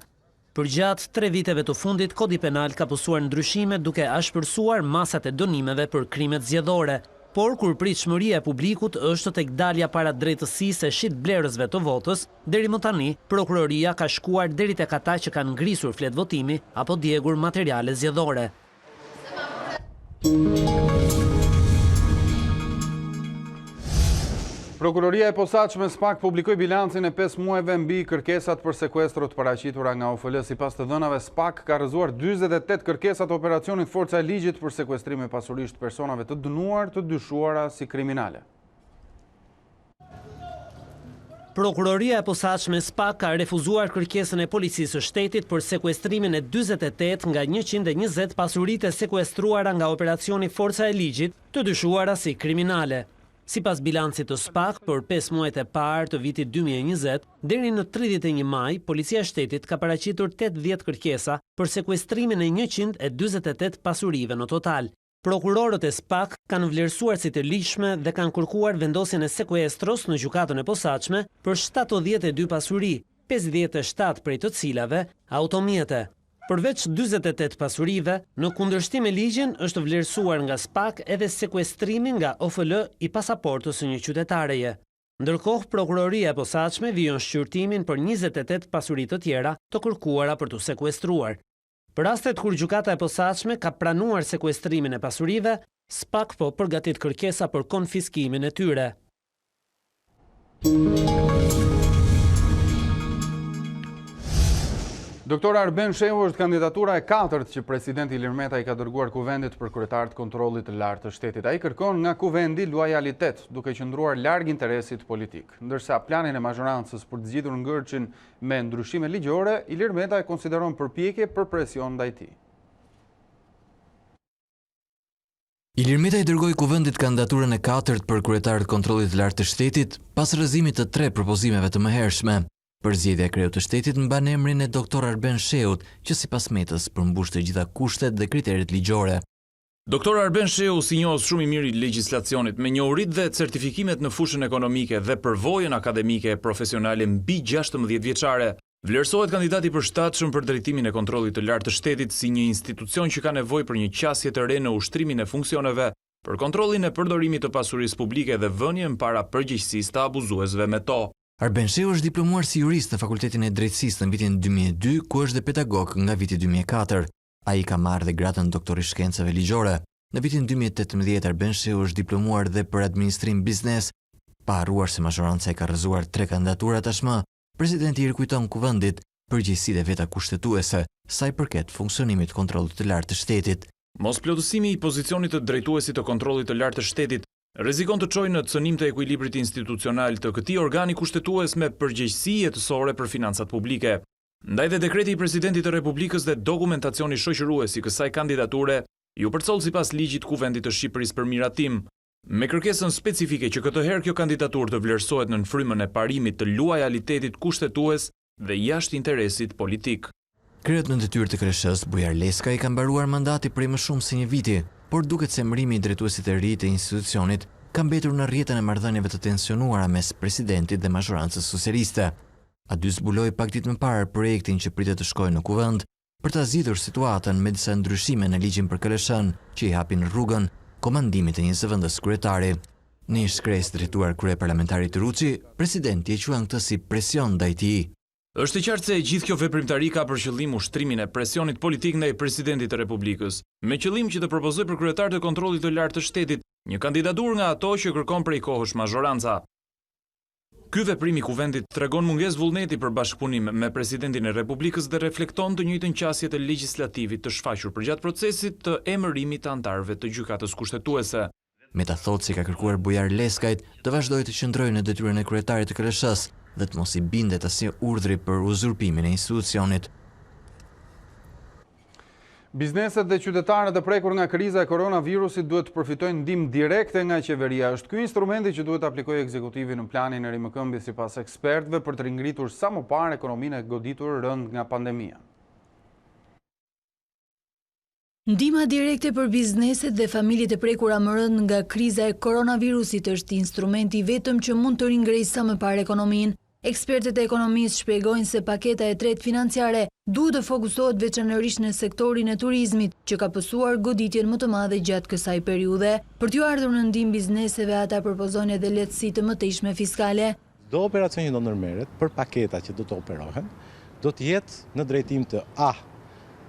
Përgjatë 3 viteve të fundit, Kodi Penal ka pësuar ndryshime duke ashpërsuar masat e dënimeve për krimet zgjedhore. Por kur pritshmëria e publikut është tek dalja para drejtësisë e shit blerësve të votës, deri më tani prokuroria ka shkuar deri tek ata që kanë ngrisur flet votimi apo djegur materiale zgjedhore. Prokuroria e posaçme SPAK publikoi bilancin e 5 muajve mbi kërkesat për sekuestro të paraqitura nga OFL. Sipas të dhënave, SPAK ka rrëzuar 48 kërkesa të operacionit Forca e Ligjit për sekuestrim e pasurisë të personave të dënuar, të dyshuara si kriminale. Prokuroria e posaçme SPAK ka refuzuar kërkesën e Policisë së Shtetit për sekuestrimin e 48 nga 120 pasuritë e sekuestruara nga operacioni Forca e Ligjit, të dyshuara si kriminale. Sipas bilancit të SPAK, për 5 muajt e parë të vitit 2020, deri në 31 maj, Policia e Shtetit ka paraqitur 80 kërkesa për sekuestrimin e 148 pasurive në total. Prokurorët e SPAK kanë vlerësuar si të lishme dhe kanë kërkuar vendosjen e sekuestros në gjykatën e posaçme për 72 pasuri, 57 prej të cilave automjete. Përveç 48 pasurive, në kundërshtim me ligjin është vlerësuar nga SPAK edhe sekuestrimi nga OFL i pasaportës së një qytetareje. Ndërkohë, prokuroria e posaçme vijon shqyrtimin për 28 pasuri të tjera të kërkuara për të sekuestruar. Për rastet kur gjykata e posaçme ka pranuar sekuestrimin e pasurive, SPAK po përgatit kërkesa për konfiskimin e tyre. Doktor Arben Shehu është kandidatura e 4 që presidenti Ilir Meta i ka dërguar kuvendit për kryetar të kontrollit të lartë të shtetit. Ai kërkon nga kuvendi lojalitet, duke qëndruar larg interesit politik. Ndërsa planin e mazhorancës për të zgjidhur ngërçin me ndryshime ligjore, Ilir Meta e konsideron përpjekje për presion ndaj tij. Ilir Meta i dërgoi kuvendit kandidaturën e 4 për kryetar të kontrollit të lartë të shtetit pas rrëzimit të 3 propozimeve të mëhershme. Përzgjedhja e kreut të shtetit mban emrin e Dr. Arben Shehut, që sipas Metës përmbush të gjitha kushtet dhe kriteret ligjore. Dr. Arben Shehu si njohës shumë i mirë i legjislacionit me njohurit dhe certifikimet në fushën ekonomike dhe përvojën akademike e profesionale mbi 16 vjeçare. Vlerësohet kandidati i përshtatshëm për drejtimin e kontrollit të lartë të shtetit si një institucion që ka nevojë për një qasje të re në ushtrimin e funksioneve, për kontrollin e përdorimit të pasurisë publike dhe vënien para përgjegjësisë të abuzuesve me to. Arben Shehu është diplomuar si jurist në Fakultetin e Drejtësisë në vitin 2002, ku është dhe pedagog nga viti 2004. Ai ka marrë dhe gradën doktor i shkencave ligjore. Në vitin 2018 Arben Shehu është diplomuar dhe për administrim biznes. Pa harruar se mazhoranca e ka rrëzuar 3 kandidatura tashmë, presidenti i rikujton kuvendit përgjegjësitë e veta kushtetuese sa i përket funksionimit të kontrollit të lartë të shtetit. Mos plotësimi i pozicionit të drejtuesit të kontrollit të lartë të shtetit rrezikon të çojë në cënim të ekuilibrit institucional të këtij organi kushtetues me përgjegjësi jetësore për financat publike. Ndaj dhe dekreti i presidentit të Republikës dhe dokumentacioni shoqërues i kësaj kandidature ju përcoll sipas ligjit kuvendit të Shqipërisë për miratim, me kërkesën specifike që këtë herë kjo kandidaturë të vlerësohet në frymën e parimit të lojalitetit kushtetues dhe jashtë interesit politik. Kryet në detyrë të KRSH-s Bujar Leska i ka mbaruar mandati prej më shumë se një viti, por duket se emërimi i drejtuesit e ri të institucionit ka mbetur në rrjetën e marrëdhënieve të tensionuara mes presidentit dhe mazhorancës socialiste. A dy zbuloi pak ditë më parë projektin që pritet të shkojë në kuvend për ta zgjidhur situatën me disa ndryshime në ligjin për KLSH-n që i hapin rrugën komandimit të një zëvendës kryetari. Në një shkresë drejtuar kryeparlamentarit Ruçi, presidenti e quan këtë si presion ndaj tij. Është i qartë se gjithë kjo veprimtari ka për qëllim ushtrimin e presionit politik ndaj presidentit të Republikës, me qëllim që të propozoj për kryetar të kontrollit të lartë të shtetit një kandidaturë nga ato që kërkon prej kohësh mazhoranca. Ky veprim i kuvendit tregon mungesë vullneti për bashkëpunim me presidentin e Republikës dhe reflekton të njëjtën qasje të legjislativit të shfaqur përgjatë procesit të emërimit të anëtarëve të gjykatës kushtetuese. Meta thotë se ka kërkuar Bujar Leskajt të vazhdojë të qëndrojë në detyrën e kryetarit të KLSH-s dhe të mos i bindet asnjë urdhri për uzurpimin e institucionit. Bizneset dhe qytetarët e prekur nga kriza e koronavirusit duhet të përfitojnë ndihmë direkte nga qeveria. Është ky instrumenti që duhet aplikojë ekzekutivi në planin e rimëkëmbjes sipas ekspertëve për të ringritur sa më parë ekonominë e goditur rënd nga pandemia. Ndihma direkte për bizneset dhe familjet e prekura më rënd nga kriza e koronavirusit është instrumenti vetëm që mund të ringrejë sa më parë ekonominë, Ekspertët e ekonomisë shpjegojnë se paketa e tretë financiare duhet të fokusohet veçanërisht në sektorin e turizmit, që ka pësuar goditjen më të madhe gjatë kësaj periudhe. Për t'ju ardhur në ndihmë bizneseve, ata propozojnë edhe lehtësi të mëtejshme fiskale. Do operacioni që do ndërmerret për paketa që do të operohen, do të jetë në drejtim të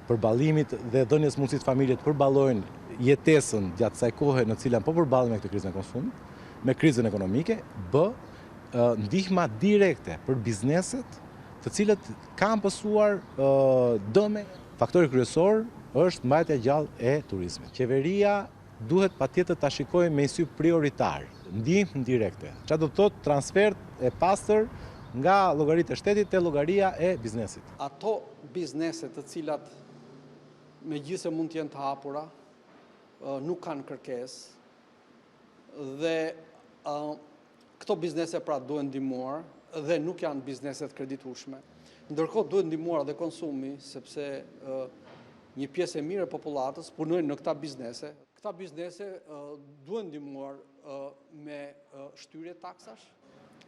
përballimit dhe dhënies mundësit familjet të përballojnë jetesën gjatë kësaj kohe në cilën po përballen me këtë krizën e konsumit, me krizën ekonomike, ndihma direkte për bizneset të cilët kanë pësuar dëme. Faktori kryesor është mbajtja gjallë e turizmit. Qeveria duhet patjetër ta shikojë me sy prioritar, ndihmë direkte. Çfarë do të thotë transfer e pastër nga llogaritë e shtetit te llogaria e biznesit. Ato biznese të cilat megjithëse mund të jenë të hapura, nuk kanë kërkesë dhe këto biznese pra duhen ndihmuar dhe nuk janë bizneset kreditueshme. Ndërkohë duhet ndihmuar edhe konsumi, sepse një pjesë e mirë e popullatës punojnë në këta biznese. Këta biznese duhen ndihmuar me shtyrje taksash.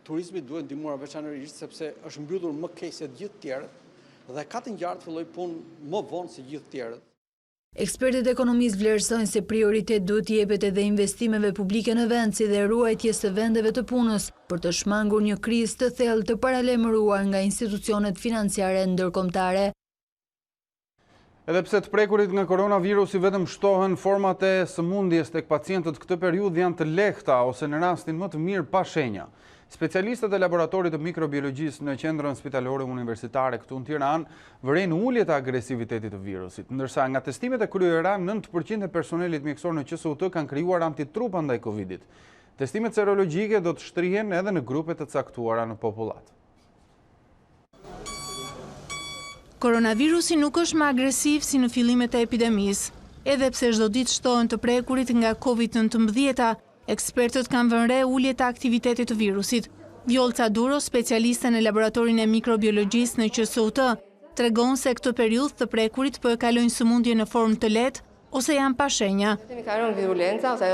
Turizmi duhet ndihmuar veçanërisht sepse është mbyllur më keq se të gjithë tjerët dhe ka të ngjartë filloi punë më vonë se gjithë tjerët. Ekspertët ekonomisë vlerësojnë se prioritet duhet jepet edhe investimeve publike në vend, si dhe ruajtjes së vendeve të punës, për të shmangur një krizë të thellë të paralajmëruar nga institucionet financiare ndërkombëtare. Edhe pse të prekurit nga koronavirusi vetëm shtohen, format e sëmundjes tek pacientët këtë periudhë janë të lehta ose në rastin më të mirë pa shenja. Specialistët e laboratorit të mikrobiologjisë në qendrën spitalore universitare këtu në Tiranë vërejnë ulje të agresivitetit të virusit, ndërsa nga testimet e kryera 9% e personelit mjekësor në QSUT kanë krijuar antitrupa ndaj Covidit. Testimet serologjike do të shtrihen edhe në grupe të caktuara në popullat. Koronavirusi nuk është më agresiv si në fillimet e epidemisë, edhe pse çdo ditë shtohen të prekurit nga COVID-19. Ekspertët kanë vënë re ulje të aktivitetit të virusit. Vjolca Duro, specialiste në laboratorin e mikrobiologjisë në QSUT, tregon se këtë periudhë të prekurit po e kalojnë sëmundje në formë të lehtë ose janë pa shenja. Kemi kaluar virulenca ose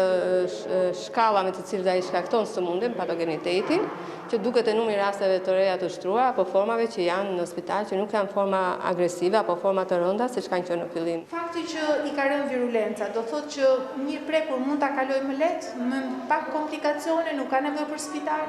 shkalla me të cilët ai shkakton sëmundjen, patogenitetin, që duket e numri rasteve të reja të shtruar apo formave që janë në spital që nuk janë forma agresive apo forma të rënda siç kanë qenë në fillim. Fakti që i ka rënë virulenca do thotë që një prekur mund ta kalojë më lehtë, me pak komplikacione, nuk ka nevojë për spital.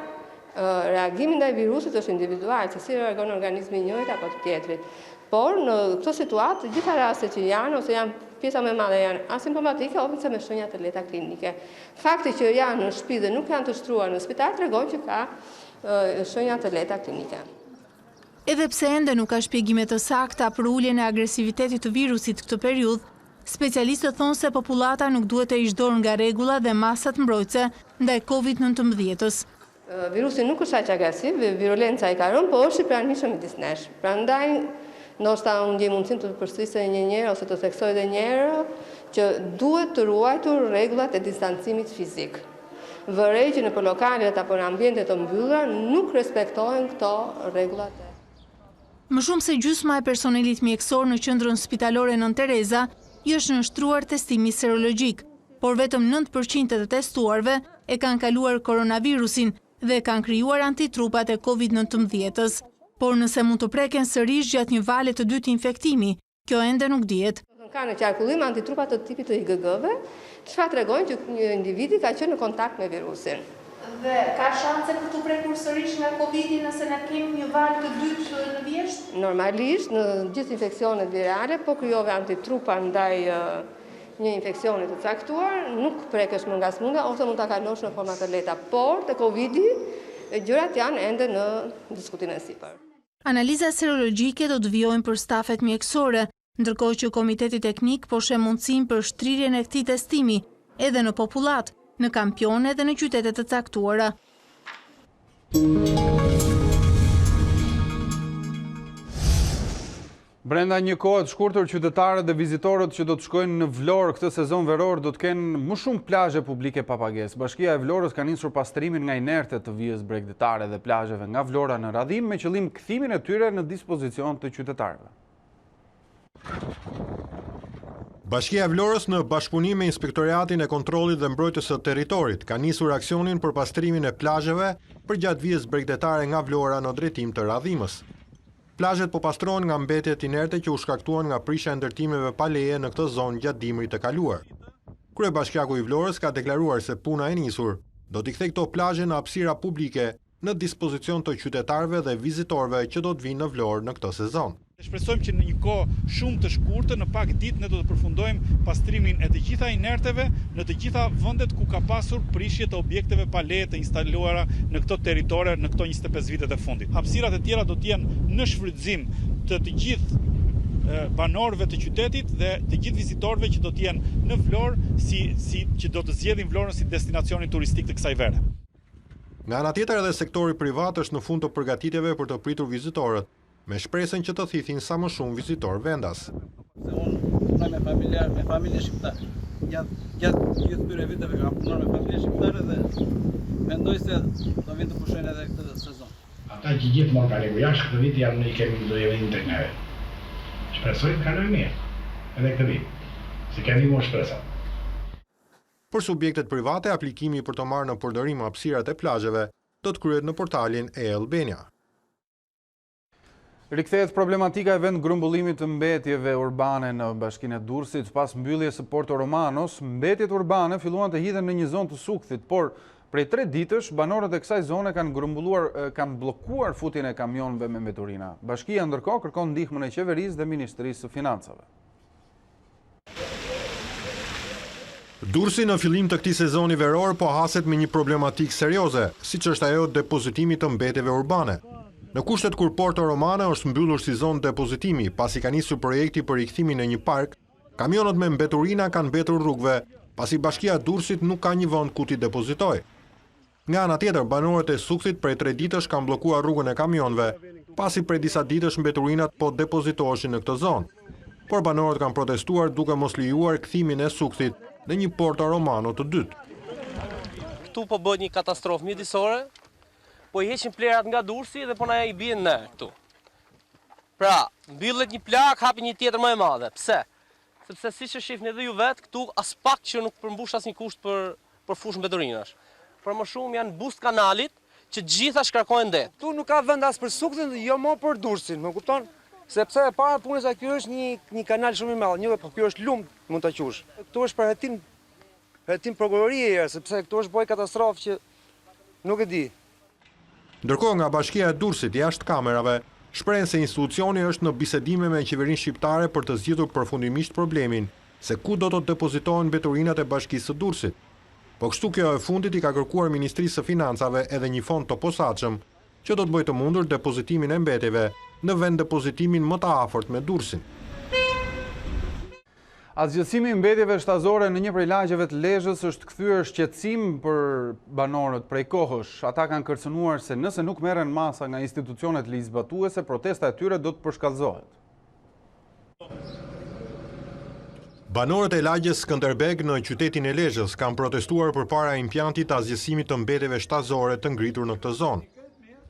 Reagimi ndaj virusit është individual, se si reagon organizmi i njëjtë apo të tjetrit. Por në këto situatë, gjitha rastet që janë ose janë pjesa më e madhe janë asimptomatike ose me shenja të lehta klinike. Fakti që janë në shtëpi dhe nuk janë të shtruar në spital tregon që ka shenja të lehta klinike. Edhe pse ende nuk ka shpjegime të sakta për uljen e agresivitetit të virusit këtë periudhë, specialistët thonë se popullata nuk duhet të hiqë dorë nga rregulla dhe masat mbrojtëse ndaj COVID-19-s. Virusi nuk është aq agresiv, virulenca i ka rënë, por është i pranishëm midis nesh. Prandaj ndoshta unë ndjej mundësinë të përsërisë një herë ose të theksoj edhe një herë që duhet të ruajtur rregullat e distancimit fizik. Vërej që në lokalet apo në ambiente të mbyllura nuk respektohen këto rregullat. Më shumë se gjysma e personelit mjekësor në qendrën spitalore Nën Tereza i është nënshtruar testimi serologjik, por vetëm 9% të testuarve e kanë kaluar koronavirusin dhe kanë krijuar antitrupat e COVID-19-s. Por nëse mund të preken sërish gjatë një vale të dytë infektimi, kjo ende nuk dihet. Ka në qarkullim antitrupa të tipit të IgG-ve, çfarë tregojnë që një individi ka qenë në kontakt me virusin. Dhe ka shanse për të prekur sërish nga Covidi nëse ne kemi një valë të dytë në vjesht? Normalisht, në gjithë infeksionet virale, po krijove antitrupa ndaj një infeksioni të caktuar, nuk prekesh më nga smundja ose mund ta kalosh në forma të lehta, por te Covidi gjërat janë ende në diskutimin e sipër. Analiza serologjike do të vijojnë për stafet mjekësore, ndërkohë që Komiteti Teknik po sheh mundësinë për shtrirjen e këtij testimi edhe në popullat, në kampione dhe në qytete të caktuara. Brenda një kohe të shkurtër, qytetarët dhe vizitorët që do të shkojnë në Vlorë këtë sezon veror do të kenë më shumë plazhe publike pa pagesë. Bashkia e Vlorës ka nisur pastrimin nga inertet të vijës bregdetare dhe plazheve nga Vlora në radhim me qëllim kthimin e tyre në dispozicion të qytetarëve. Bashkia e Vlorës në bashkëpunim me Inspektoriatin e Kontrollit dhe Mbrojtjes së Territorit ka nisur aksionin për pastrimin e plazheve përgjatë vijës bregdetare nga Vlora në drejtim të radhimës. Plazhet po pastrohen nga mbetjet inerte që u shkaktuan nga prishja e ndërtimeve pa leje në këtë zonë gjatë dimrit të kaluar. Kryebashkiaku i Vlorës ka deklaruar se puna e nisur do t'i kthejë këto plazhe në hapësira publike në dispozicion të qytetarëve dhe vizitorëve që do të vinë në Vlorë në këtë sezon. Shpresojmë që në një kohë shumë të shkurtër, në pak ditë ne do të përfundojmë pastrimin e të gjitha inerteve në të gjitha vendet ku ka pasur prishje të objekteve pa leje të instaluara në këto territore në këto 25 vitet e fundit. Hapësirat e tjera do të jenë në shfrytëzim të gjithë banorëve të qytetit dhe të gjithë vizitorëve që do të jenë në Vlorë si që do të zgjedhin Vlorën si destinacionin turistik të kësaj vere. Nga ana tjetër edhe sektori privat është në fund të përgatitjeve për të pritur vizitorët, me shpresën që të thithin sa më shumë vizitor vendas. Unë me familje shqiptare. Gjatë gjithë këtyre viteve kam punuar me familje shqiptare dhe mendoj se do vinë të pushojnë edhe këtë sezon. Ata që gjithmonë kanë ikur jashtë këtë vit janë i kemi do jemi tek neve. Shpresoj të kalojë mirë. Edhe këtë vit. Si kemi më shpresa. Për subjektet private, aplikimi për të marrë në përdorim hapësirat e plazheve do të kryhet në portalin e-Albania. Rikthehet problematika e vend grumbullimit të mbetjeve urbane në bashkinë e Durrësit. Pas mbylljes së Porto Romanos, mbetjet urbane filluan të hidhen në një zonë të sukthit, por prej 3 ditësh banorët e kësaj zone kanë bllokuar futjen e kamionëve me mbeturina. Bashkia ndërkohë kërkon ndihmën e qeverisë dhe Ministrisë së Financave. Durrësi në fillim të këtij sezoni veror po haset me një problematikë serioze, siç është ajo depozitimi të mbetjeve urbane. Në kushtet kur Porto Romane është mbyllur si zonë depozitimi, pasi ka nisur projekti për rikthimin e një park, kamionët me mbeturina kanë mbetur rrugëve, pasi Bashkia e Durrësit nuk ka një vend ku t'i depozitojë. Nga ana tjetër, banorët e Sukthit prej 3 ditësh kanë bllokuar rrugën e kamionëve, pasi prej disa ditësh mbeturinat po depozitoheshin në këtë zonë. Por banorët kanë protestuar duke mos lejuar kthimin e Sukthit në një Porto Romano të dytë. Këtu po bëhet një katastrofë mjedisore. Po i heqin plerat nga Durrësi dhe po na i bien ne këtu. Pra, mbyllet një plak, hapi një tjetër më e madhe. Pse? Sepse siç e shihni edhe ju vet, këtu as pak që nuk përmbush asnjë kusht për fushën mbeturinash. Por më shumë janë bust kanalit që gjitha shkarkojnë det. Këtu nuk ka vend as për Suktin, jo më për Durrësin, më kupton? Sepse e para punës ky është një kanal shumë i madh, një po ky është lum mund ta qush. Këtu është për hetim prokurorie, sepse këtu është boj katastrofë që nuk e di. Ndërkohë nga Bashkia e Durrësit jashtë kamerave, shprehen se institucioni është në bisedime me qeverinë shqiptare për të zgjidhur përfundimisht problemin, se ku do të depozitohen mbeturinat e Bashkisë së Durrësit. Po kështu kjo e fundit i ka kërkuar Ministrisë së Financave edhe një fond të posaçëm që do të bëjë të mundur depozitimin e mbetjeve në vend depozitimin më të afërt me Durrësin. Asgjësimi i mbetjeve shtazore në një prej lagjeve të Lezhës është kthyer shqetësim për banorët prej kohësh. Ata kanë kërcënuar se nëse nuk merren masa nga institucionet ligjzbatuese, protesta e tyre do të përshkallëzohet. Banorët e lagjes Skënderbeg në qytetin e Lezhës kanë protestuar përpara impjantit të asgjësimit të mbetjeve shtazore të ngritur në këtë zonë.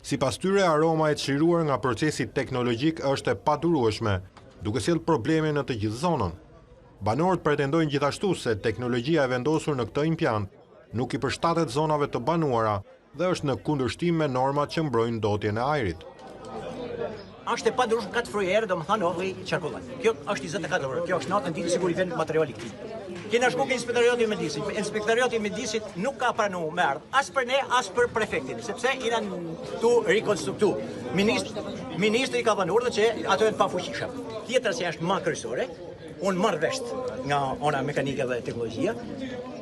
Sipas tyre, aroma e çliruar nga procesi teknologjik është e padurueshme, duke sjellë probleme në të gjithë zonën. Banorët pretendojnë gjithashtu se teknologjia e vendosur në këtë impjant nuk i përshtatet zonave të banuara dhe është në kundërshtim me normat që mbrojnë ndotjen e ajrit. Është e padurueshme katë frujere, domethënë ovi qarkullon. Kjo është 24 orë. Kjo është natën ditë siguri vend materiali këtij. Kena shku ke inspektoriati i mjedisit. Inspektoriati i mjedisit nuk ka pranuar me ardh as për ne as për prefektin, sepse i kanë tu rikonstruktu. Ministri ka dhënë urdhë që ato janë pafuqishëm. Tjetra që është më kryesore, unë marrë vesht nga ona mekanike dhe teknologjia.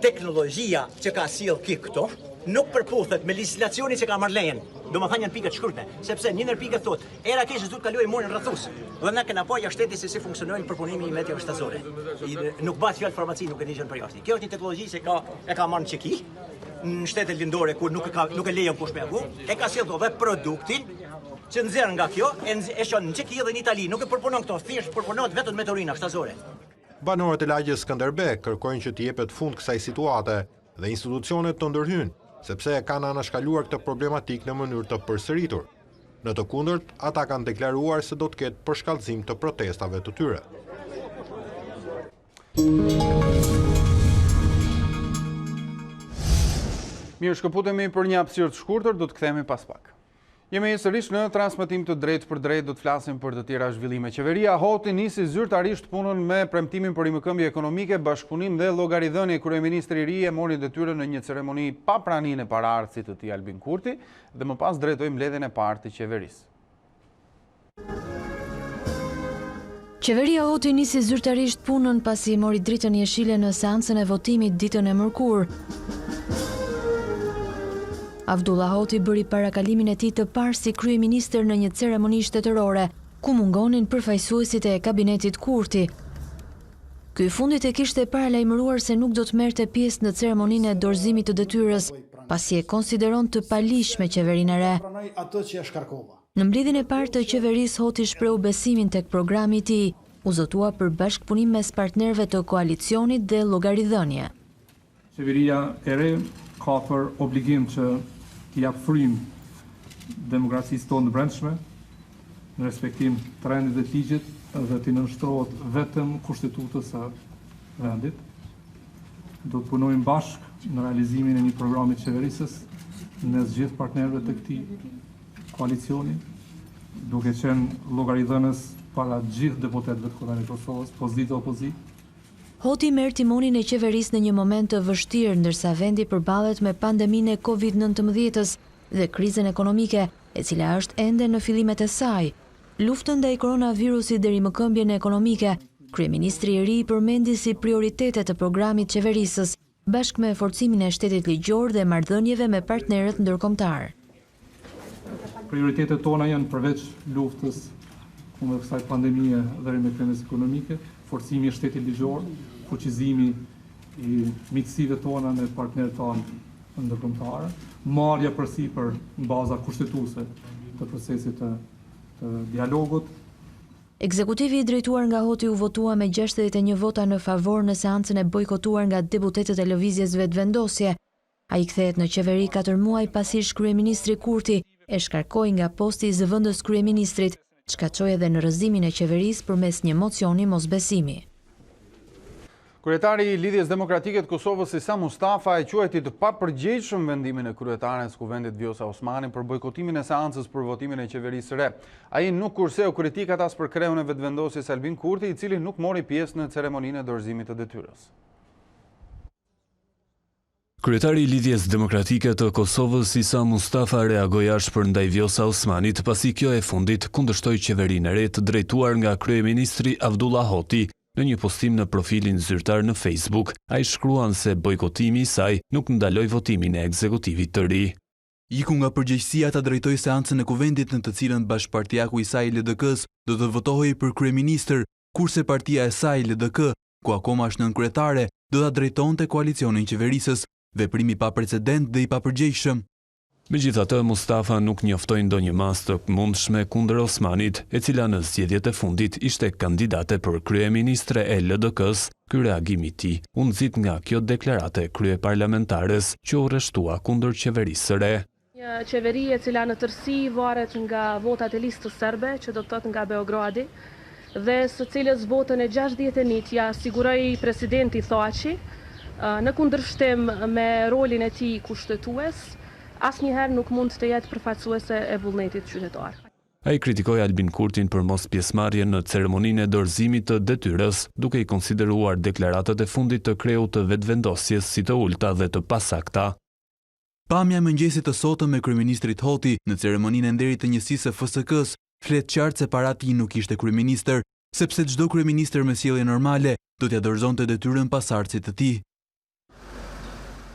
Teknologjia që ka sjell këto nuk përputhet me legjislacionin që ka marrë lejen. Domethënë janë pikat shkurte, sepse një ndër pikat thotë, era keq duhet kalojë morën rrethus. Dhe na kena poja shteti se si funksionojnë përpunimi i mbetjeve shtazore. Nuk bëhet fjalë farmaci, nuk e digjon për jashtë. Kjo është një teknologji që e ka marrë në Çeki, në shtetet lindore ku nuk e lejon kush me apo, e ka sjellë edhe produktin që nxjerr nga kjo, e shon në Çeki dhe në Itali, nuk e përpunon këto, thjesht përpunohet vetëm meteorina shtazore. Banorët e lagjes Skënderbeg kërkojnë që të jepet fund kësaj situate dhe institucionet të ndërhyjnë, sepse e kanë anashkaluar këtë problematik në mënyrë të përsëritur. Në të kundërt, ata kanë deklaruar se do të ketë përshkallëzim të protestave të tyre. Mirë, shkëputemi për një hapësirë të shkurtër, do të kthehemi pas pak. Jemi sërish në transmetim të drejtë për drejtë, do të flasim për të tjera zhvillime. Qeveria Hoti nisi zyrtarisht punën me premtimin për rimëkëmbje ekonomike, bashkëpunim dhe llogaridhënie. Kryeministri i ri e mori detyrën në një ceremoni pa praninë e paraardhësit të tij Albin Kurti dhe më pas drejtoi mbledhjen e parë të qeverisë. Qeveria Hoti nisi zyrtarisht punën pasi mori dritën jeshile në seancën e votimit ditën e mërkurë. Avdullah Hoti bëri parakalimin e tij të parë si kryeministër në një ceremoni shtetërore, ku mungonin përfaqësuesit e kabinetit Kurti. Ky fundit e kishte paralajmëruar se nuk do të merrte pjesë në ceremoninë e dorëzimit të detyrës, pasi e konsideron të palishme qeverinë e re. Në mbledhjen e parë të qeverisë, Hoti shprehu besimin tek programi i tij, u zotua për bashkëpunim mes partnerëve të koalicionit dhe llogaridhënie. Qeveria e re ka për obligim që t'i jap frym demokracisë tonë të brendshme, në respektim të rendit dhe të ligjit dhe t'i nënshtrohet vetëm kushtetutës së vendit. Do të punojmë bashkë në realizimin e një programi të qeverisës në gjithë partnerëve të këtij koalicioni, duke qenë llogaridhënës para gjithë deputetëve të Kombëtarit të Kosovës, pozitë opozitë. Hoti merr timonin e qeverisë në një moment të vështirë, ndërsa vendi përballet me pandeminë e Covid-19 dhe krizën ekonomike, e cila është ende në fillimet e saj. Luftën ndaj koronavirusit dhe rimëkëmbjen ekonomike, kryeministri i ri përmendi si prioritete të programit qeverisës, bashkë me forcimin e shtetit ligjor dhe marrëdhënieve me partnerët ndërkombëtar. Prioritetet tona janë përveç luftës kundër kësaj pandemie dhe rimëkëmbjes ekonomike, forcimi i shtetit ligjor, fuqizimi i miqësive tona me partnerët tanë ndërkombëtarë, marrja përsipër në baza kushtetuese të procesit të dialogut. Ekzekutivi i drejtuar nga Hoti u votua me 61 vota në favor në seancën e bojkotuar nga deputetët e lëvizjes vetëvendosje. Ai kthehet në qeveri 4 muaj pasi kryeministri Kurti e shkarkoi nga posti i zëvendës kryeministrit, çka çoi edhe në rrëzimin e qeverisë përmes një mocioni mosbesimi. Kryetari i Lidhjes Demokratike të Kosovës Isa Mustafa e quajti të papërgjegjshëm vendimin e kryetares kuvendit Vjosa Osmani për bojkotimin e seancës për votimin e qeverisë së re. Ai nuk kurseu kritikat as për kreun e vetëvendosjes Albin Kurti, i cili nuk mori pjesë në ceremoninë e dorëzimit të detyrës. Kryetari i Lidhjes Demokratike të Kosovës Isa Mustafa reagoi ashpër ndaj Vjosa Osmanit pasi kjo e fundit kundërshtoi qeverinë e re të drejtuar nga kryeministri Avdullah Hoti. Në një postim në profilin zyrtar në Facebook, ai shkruan se bojkotimi i saj nuk ndaloi votimin e ekzekutivit të ri. Iku nga përgjegjësia ta drejtoi seancën e kuvendit në të cilën bashkëpartiaku i saj LDK-s do të votohej për kryeministër, kurse partia e saj LDK, ku akoma është nënkryetare, do ta drejtonte koalicionin qeverisës, veprimi pa precedent dhe i papërgjegjshëm. Megjithatë, Mustafa nuk njoftoi ndonjë masë të mundshme kundër Osmanit, e cila në zgjedhjet e fundit ishte kandidate për kryeministre e LDK-s. Ky reagim i tij u nxit nga kjo deklarate kryeparlamentares që u rreshtua kundër qeverisë së re. Një qeveri e cila në tërësi varet nga votat e listës serbe, që do të thotë nga Beogradi, dhe së cilës votën e 61 ja siguroi presidenti Thaçi, në kundërshtim me rolin e tij kushtetues, asnjëherë nuk mund të jetë përfaqësuese e vullnetit qytetar. Ai kritikoi Albin Kurtin për mos pjesëmarrjen në ceremoninë e dorëzimit të detyrës, duke i konsideruar deklaratat e fundit të kreut të vetëvendosjes si të ulta dhe të pasakta. Pamja e mëngjesit të sotëm me kryeministrit Hoti në ceremoninë e nderit të njësisë së FSK-s flet qartë se para tij nuk ishte kryeministër, sepse çdo kryeministër me sjellje normale do t'ia dorëzonte detyrën pasardhësit të tij.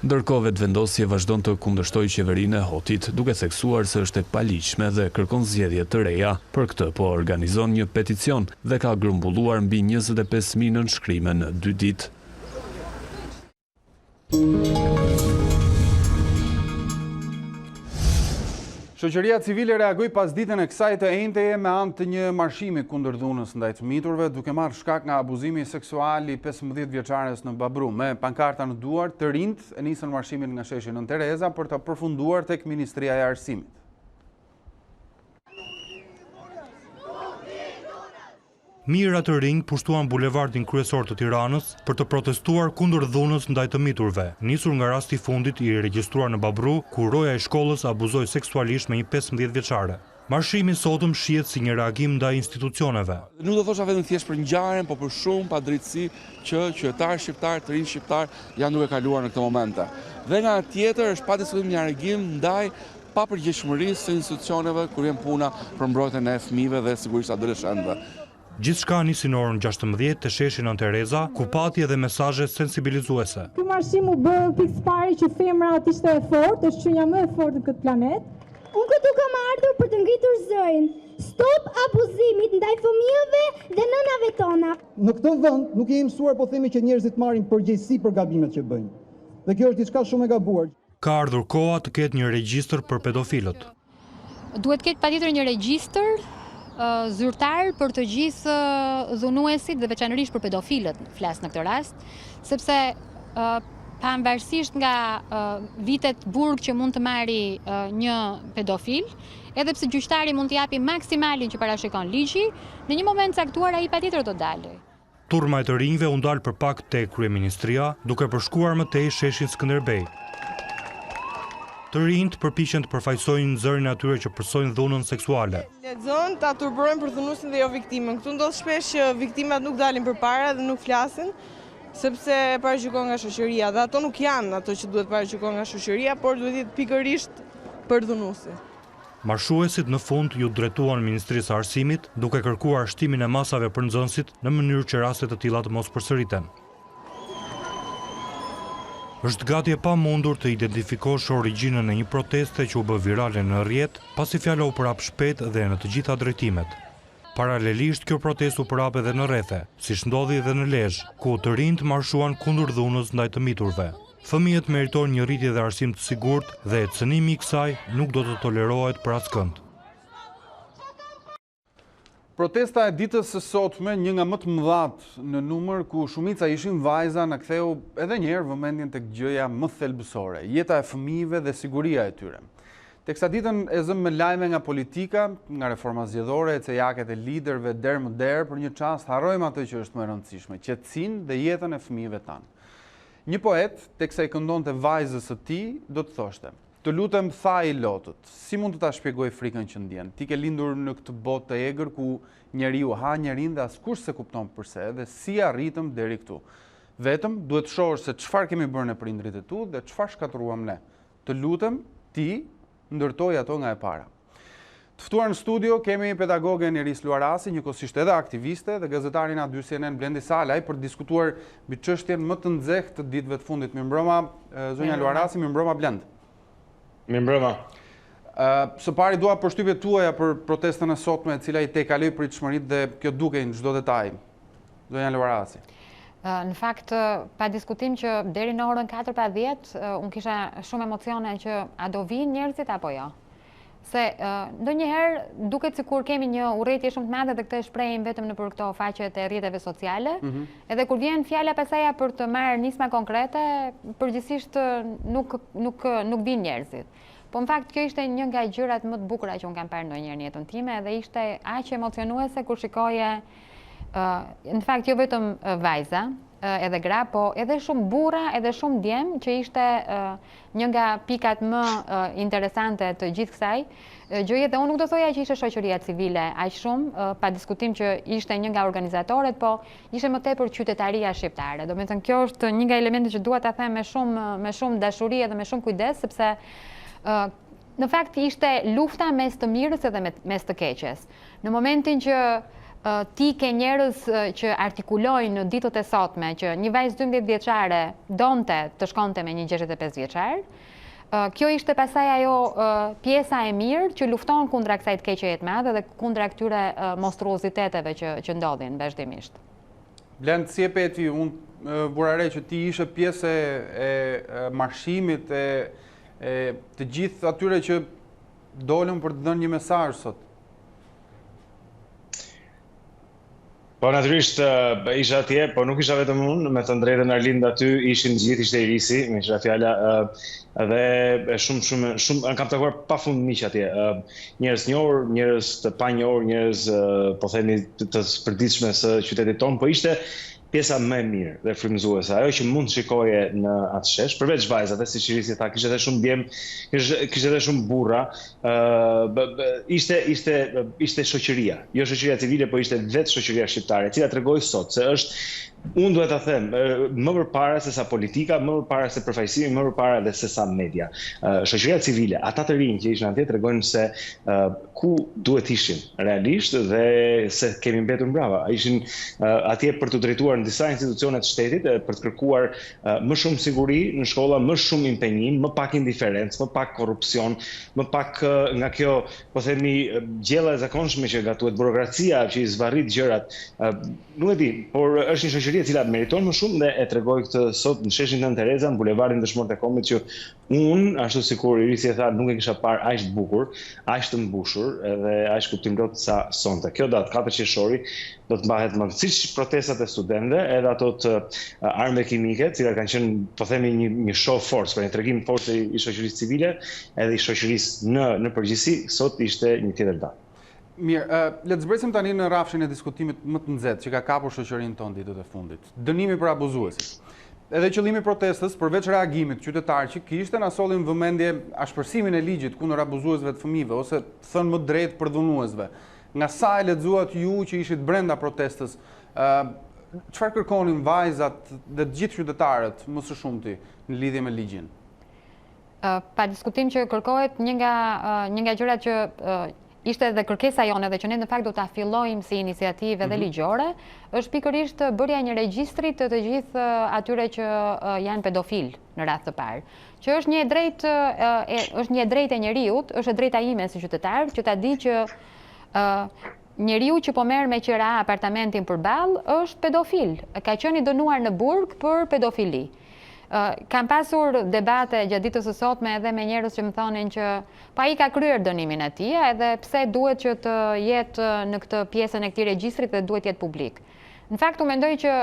Ndërkohë vetëvendosje vazhdon të kundërshtoj qeverinë e Hotit, duke theksuar se është e paligjshme dhe kërkon zgjedhje të reja. Për këtë po organizon një peticion dhe ka grumbulluar mbi 25.000 nënshkrime në 2 ditë. Shoqëria civile reagoi pas ditën e kësaj të enjteje me anë të një marshimi kundër dhunës ndaj të miturve, duke marrë shkak nga abuzimi seksual i 15 vjeçares në Babru. Me pankarta në duar, të rinjt e nisën marshimin nga sheshi Nën Tereza për të përfunduar tek Ministria e Arsimit. Mijëra të rinj pushtuan bulevardin kryesor të Tiranës për të protestuar kundër dhunës ndaj të miturve, nisur nga rasti i fundit i regjistruar në Babru, ku roja e shkollës abuzoi seksualisht me një 15 vjeçare. Marshimi sotëm shihet si një reagim ndaj institucioneve. Nuk do thosha vetëm thjesht për ngjarjen, por për shumë padrejtësi që qytetarë shqiptar, të rinj shqiptar janë duke kaluar në këtë momente. Dhe nga ana tjetër është padiskutim një reagim ndaj papërgjegjshmërisë së institucioneve kur vjen puna për mbrojtjen e fëmijëve dhe sigurisht adoleshentëve. Gjithçka nisi në orën 16 te sheshi Nën Tereza, ku pati edhe mesazhe sensibilizuese. Ky marshim u bë pikë pari që femrat ishte e fortë, është qenia më e fortë në këtë planet. Unë këtu kam ardhur për të ngritur zërin. Stop abuzimit ndaj fëmijëve dhe nënave tona. Në këtë vend nuk jemi mësuar, po themi që njerëzit marrin përgjegjësi për gabimet që bëjnë. Dhe kjo është diçka shumë e gabuar. Ka ardhur koha të ketë një regjistër për pedofilët. Duhet të ketë patjetër një regjistër zyrtar për të gjithë dhunuesit dhe veçanërisht për pedofilët, flas në këtë rast, sepse pavarësisht nga vitet burg që mund të marri një pedofil, edhe pse gjyqtari mund të japi maksimalin që parashikon ligji, në një moment caktuar ai patjetër do dalë. Turma e të rinjve u ndal përpak te kryeministria, duke përshkuar më tej sheshin Skënderbej. Të rinjt përpiqen të përfaqësojnë zërin e atyre që përsojnë dhunën seksuale. Lexon ta turburojnë për dhunuesin dhe jo viktimën. Këtu ndodh shpesh që viktimat nuk dalin përpara dhe nuk flasin, sepse paraqykohen nga shoqëria, dhe ato nuk janë ato që duhet paraqykohen nga shoqëria, por duhet jetë pikërisht për dhunuesin. Marshuesit në fund ju drejtuan Ministrisë së Arsimit, duke kërkuar shtimin e masave për nxënësit në mënyrë që raste të tilla të mos përsëriten. Është gati e pamundur të identifikosh origjinën e një proteste që u bë virale në rrjet, pasi fjala u prap shpejt dhe në të gjitha drejtimet. Paralelisht kjo protestë u prap edhe në rrethe, siç ndodhi edhe në Lezhë, ku të rinjt marshuan kundër dhunës ndaj të miturve. Fëmijët meritojnë një rritje dhe arsim të sigurt dhe cënimi i kësaj nuk do të tolerohet për askënd. Protesta e ditës së sotme, një nga më të mëdhat në numër, ku shumica ishin vajza, na ktheu edhe një herë vëmendjen tek gjëja më thelbësore, jeta e fëmijëve dhe siguria e tyre. Teksa ditën e zëm me lajme nga politika, nga reforma zgjedhore, cejaket e liderëve der më der, për një çast harrojmë atë që është më e rëndësishme, qetësinë dhe jetën e fëmijëve tanë. Një poet, teksa i këndonte vajzës së tij, do të thoshte: "Të lutem, tha i lotët, si mund të ta shpjegoj frikën që ndjen? Ti ke lindur në këtë botë të egër ku njeriu ha njerin dhe askush se kupton përse dhe si arritëm deri këtu. Vetëm duhet shohësh se çfarë kemi bërë ne prindrit e tu dhe çfarë shkatruam ne. Të lutem, ti ndërtoj ato nga e para." Të ftuar në studio kemi pedagogen Iris Luarasi, njëkohësisht edhe aktiviste, dhe gazetarin A2CNN Blendi Salaj për të diskutuar mbi çështjen më të nxehtë të ditëve të fundit. Mirëmbrëma, zonja Luarasi, mirëmbrëma Blend. Mirëmbrëma. Së pari dua përshtypjet tuaja për protestën e sotme, e cila i tejkaloi pritshmëritë dhe kjo dukej në çdo detaj. Zonja Luarasi. Në fakt, pa diskutim që deri në orën 4:10 unë kisha shumë emocione që a do vinë njerëzit apo jo. Se ndonjëherë duket sikur kemi një urrëtie shumë të madhe dhe këtë e shprehim vetëm nëpër këto faqet e rrjeteve sociale. Edhe kur vjen fjala pasaja për të marrë nisma konkrete, përgjithsisht nuk vinë njerëzit. Po në fakt kjo ishte një nga gjërat më të bukura që unë kam parë ndonjëherë në jetën time dhe ishte aq emocionuese kur shikoje në fakt jo vetëm vajza, edhe gra, po edhe shumë burra, edhe shumë djem, që ishte një nga pikat më interesante të gjithë kësaj gjëje, dhe unë nuk do thoja që ishte shoqëria civile aq shumë, pa diskutim që ishte një nga organizatorët, po ishte më tepër qytetaria shqiptare. Domethënë kjo është një nga elementet që dua ta them me shumë dashuri edhe me shumë kujdes, sepse në fakt ishte lufta mes të mirës edhe mes të keqes. Në momentin që ti ke njerëz që artikulojnë në ditët e sotme që një vajzë 12 vjeçare donte të shkonte me një 65 vjeçar, kjo ishte pasaj ajo pjesa e mirë që lufton kundra kësaj të keqe të madhe dhe kundra këtyre monstruoziteteve që ndodhin vazhdimisht. Blend, si e peti, unë burare që ti ishe pjesë e marshimit të gjithë atyre që dolën për të dhënë një mesazh sot. Po natyrisht isha atje, po nuk isha vetëm unë, me të drejtën Arlind aty ishin gjithë, ishte Irisi, me qira fjala, dhe shumë kam takuar pafund miq atje. Njerëz njohur, njerëz të panjohur, njerëz po themi të përditshme së qytetit tonë, po ishte pjesa më e mirë dhe frymëzuese, ajo që mund të shikoje në atë shesh, përveç vajzave, siç Irisi tha, kishte edhe shumë djem, kishte edhe shumë burra, ishte shoqëria, jo shoqëria civile, po ishte vetë shoqëria shqiptare, e cila tregoi sot se është, unë duhet ta them, më përpara se sa politika, më përpara se përfaqësimi, më përpara dhe se sa media. Shoqëria civile, ata të rinj që ishin atje tregojnë se ku duhet ishin realisht dhe se kemi mbetur mbrapa. Ishin atje për të drejtuar në disa institucione të shtetit, për të kërkuar më shumë siguri në shkolla, më shumë impenjim, më pak indiferencë, më pak korrupsion, më pak nga kjo, po themi, gjella e zakonshme që gatuhet, burokracia që i zvarrit gjërat. Nuk e di, por është një shoqëri e cila meriton më shumë dhe e tregoj këtë sot në sheshin Nën Tereza, në bulevardin Dëshmorët e Kombit, që unë, ashtu sikur Irisi e tha, nuk e kisha parë aq të bukur, aq të mbushur dhe aq kuptimrot sa sonte. Kjo datë 4 qershori do të mbahet më siç protestat e studentëve, edhe ato të armëve kimike, të cilat kanë qenë, po themi, një show force, një tregim force i shoqërisë civile, edhe i shoqërisë në përgjithësi, sot ishte një tjetër datë. Mirë, le të zbresim tani në rafshin e diskutimit më të nxehtë që ka kapur shoqërinë tonë ditët e fundit. Dënimi për abuzuesit. Edhe qëllimi i protestës, përveç reagimit qytetar që kishte, na solli në vëmendje ashpërsimin e ligjit kundër abuzuesve të fëmijëve ose thënë më drejt për dhunuesve. Nga sa e lexuat ju që ishit brenda protestës, çfarë kërkonin vajzat dhe të gjithë qytetarët më së shumti në lidhje me ligjin? Pa diskutim që kërkohet një nga gjërat që ishte edhe kërkesa jone dhe që ne në fakt do ta fillojmë si iniciativë edhe ligjore, është pikërisht bërja një regjistri të të gjithë atyre që janë pedofil në radhë të parë. Që është një drejtë e njeriut, është e drejta ime si qytetar, që ta di që njeriu që po merr me qira apartamentin përballë është pedofil, ka qenë i dënuar në burg për pedofili. Kam pasur debate gjatë ditës së sotme edhe me njerëz që më thonin që pa i ka kryer dënimin e tij, edhe pse duhet që të jetë në këtë pjesën e këtij regjistrit dhe duhet jetë publik. Në fakt, unë mendoj që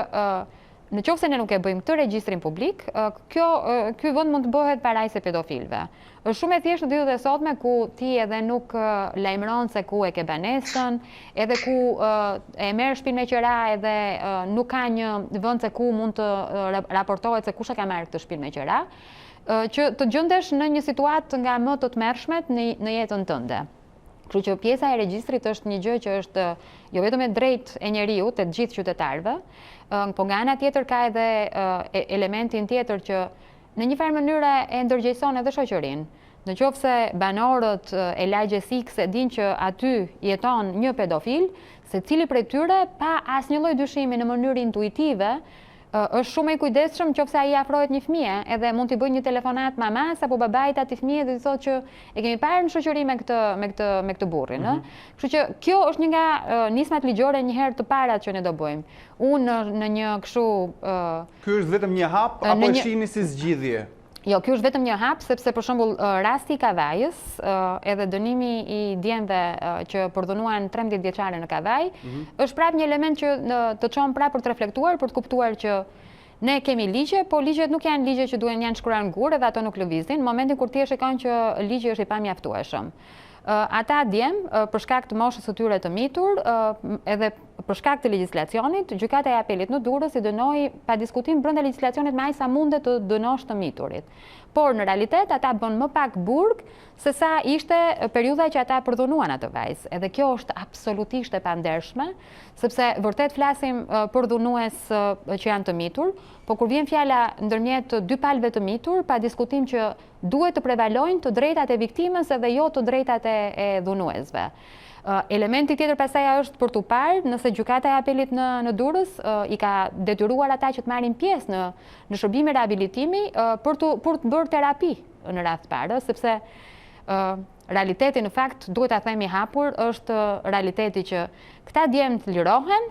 në qoftë se ne nuk e bëjmë këtë regjistrin publik, ky vend mund të bëhet parajse pedofilëve. Është shumë e thjeshtë në ditët e sotme ku ti edhe nuk lajmëron se ku e ke banesën, edhe ku e merr shtëpinë me qira edhe nuk ka një vend se ku mund të raportohet se kush e ka marrë këtë shtëpinë me qira, që të gjendesh në një situatë nga më të tmerrshmet në jetën tënde. Kështu që pjesa e regjistrit është një gjë që është jo vetëm e drejtë e njeriut, e të gjithë qytetarëve, po nga ana tjetër ka edhe elementin tjetër që në një farë mënyrë e ndërgjegjëson edhe shoqërinë. Në qoftë se banorët e lagjes X e dinë që aty jeton një pedofil, secili prej tyre pa asnjë lloj dyshimi në mënyrë intuitive, është shumë i kujdesshëm nëse ai afrohet një fëmijë, edhe mund t'i bëjë një telefonat mamas apo babait atij fëmijë dhe i thotë që e kemi parë në shoqëri me këtë burrin, ëh. Kështu që kjo është një nga nismat ligjore një herë të parat që ne do bëjmë. Unë në një kështu Ky është vetëm një hap apo e shihni si zgjidhje? Jo, kjo është vetëm një hap, sepse për shembull rasti i Kavajës, edhe dënimi i djemve që përdhunuan 13 vjeçare në Kavaj, është prapë një element që të çon prapë për të reflektuar, për të kuptuar që ne kemi ligje, po ligjet nuk janë ligje që janë shkruar në gur dhe ato nuk lëvizin, në momentin kur ti e shikon që ligji është i pamjaftueshëm. Ata djem, për shkak të moshës së tyre të mitur, edhe për shkak të legjislacionit, gjykata e apelit në Durrës i dënoi pa diskutim brenda legjislacionit me aq sa mundet të dënosh të miturit. Por në realitet ata bën më pak burg se sa ishte periudha që ata përdhunuan atë vajzë. Edhe kjo është absolutisht e pandershme, sepse vërtet flasim për dhunues që janë të mitur, po kur vjen fjala ndërmjet dy palëve të mitur, pa diskutim që duhet të prevalojnë të drejtat e viktimës edhe jo të drejtat e dhunuesve. Elementi tjetër pastaj është për t'u parë nëse gjykata e apelit në Durrës i ka detyruar ata që të marrin pjesë në shërbime rehabilitimi për të bërë terapi në radhë parë, sepse realiteti në fakt duhet ta themi hapur është realiteti që këta djemt lirohen,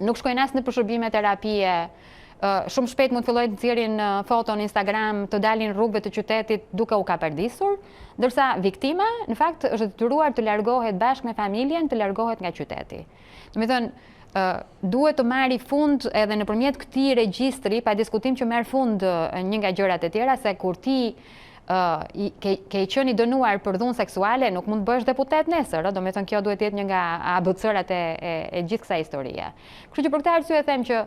nuk shkojnë as në shërbime terapie. Shumë shpejt mund të fillojnë të nxjerrin foto në Instagram, të dalin rrugëve të qytetit duke u kapardisur, ndërsa viktima në fakt është detyruar të largohet bashkë me familjen, të largohet nga qyteti. Domethënë, duhet të marri fund edhe nëpërmjet këtij regjistri, pa diskutim që merr fund një nga gjërat e tjera, se kur ti ke qenë i dënuar për dhunë seksuale, nuk mund të bësh deputet nesër, do me thënë kjo duhet jetë një nga ABC-rat e gjithë kësaj historie. Kështu që për këtë arsye them që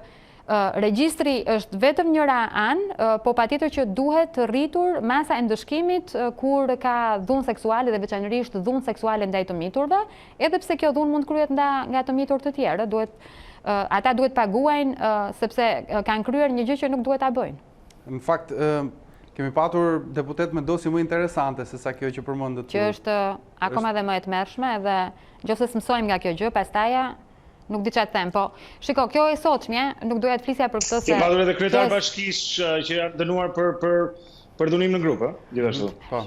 regjistri është vetëm njëra anë, po patjetër që duhet të rritur masa e ndëshkimit kur ka dhunë seksuale dhe veçanërisht dhunë seksuale ndaj të miturve, edhe pse kjo dhunë mund kryhet nga të mitur të tjerë, ata duhet paguajnë sepse kanë kryer një gjë që nuk duhet ta bëjnë. Në fakt, kemi patur deputet me dosje më interesante se sa kjo që përmendët. Që është akoma dhe më e tmerrshme edhe nëse mësojmë nga kjo gjë, pastaja nuk di çfarë them, po shiko, kjo e sotshme, nuk doja të flisja për këtë se. Ke patur edhe kryetar bashkisë që janë dënuar për dhunim në grup, gjithashtu. Po.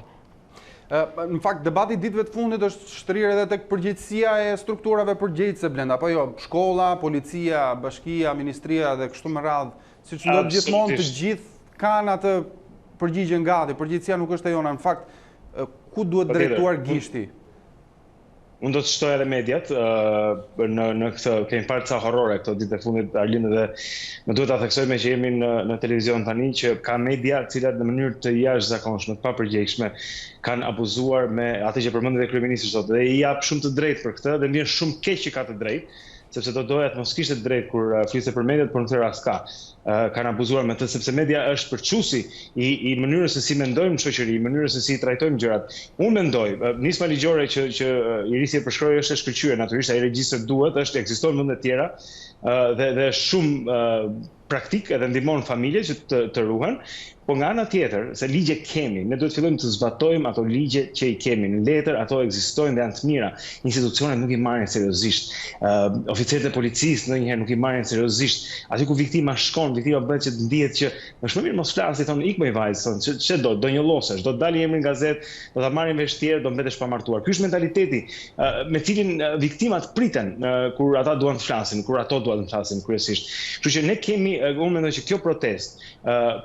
Në fakt, debati ditëve të fundit është shtrirë edhe tek përgjegjësia e strukturave përgjegjëse Blenda, apo jo, shkolla, policia, bashkia, ministria dhe kështu me radhë, siç ndodh gjithmonë, të gjithë kanë atë përgjigjen gati, përgjegjësia nuk është e jona, në fakt, ku duhet drejtuar gishti? Unë do të shtoj edhe mediat në këtë, kemi parë ca horrore këto ditë e fundit, Arlinë, dhe më duhet ta theksojmë që jemi në televizion tani që ka media të cilat në mënyrë të jashtëzakonshme, të papërgjegjshme, kanë abuzuar me atë që përmendi dhe kryeministri sot. Dhe i jap shumë të drejtë për këtë dhe më vjen shumë keq që ka të drejtë, sepse do doja të mos kishte drejt kur fliste për mediat, por në këtë rast kanë abuzuar me të, sepse media është përçuesi i mënyrës se si mendojmë në shoqëri, mënyrës se si trajtojmë gjërat. Unë mendoj, nisma ligjore që Irisi e përshkroi është e shkëlqyer, natyrisht ai regjistër duhet, ekzistojnë vende të tjera dhe shumë praktik edhe ndihmon familje që të ruhen. Po nga ana tjetër, se ligje kemi, ne duhet fillojmë të zbatojmë ato ligje që i kemi. Në letër ato ekzistojnë dhe janë të mira. Institucionet nuk i marrin seriozisht. Oficerët e policisë ndonjëherë nuk i marrin seriozisht. Aty ku viktima shkon, viktima bëhet që ndihet që është më mirë mos flasi, thonë ik më i vajzë, thonë ç'e do njollosesh, do të dalë emri në gazetë, do ta marrin vesh tjerë, do mbetesh pa martuar. Ky është mentaliteti me cilin viktimat priten kur ata duan të flasin, kur ato duan të flasin kryesisht. Kështu që ne kemi, unë mendoj që kjo protestë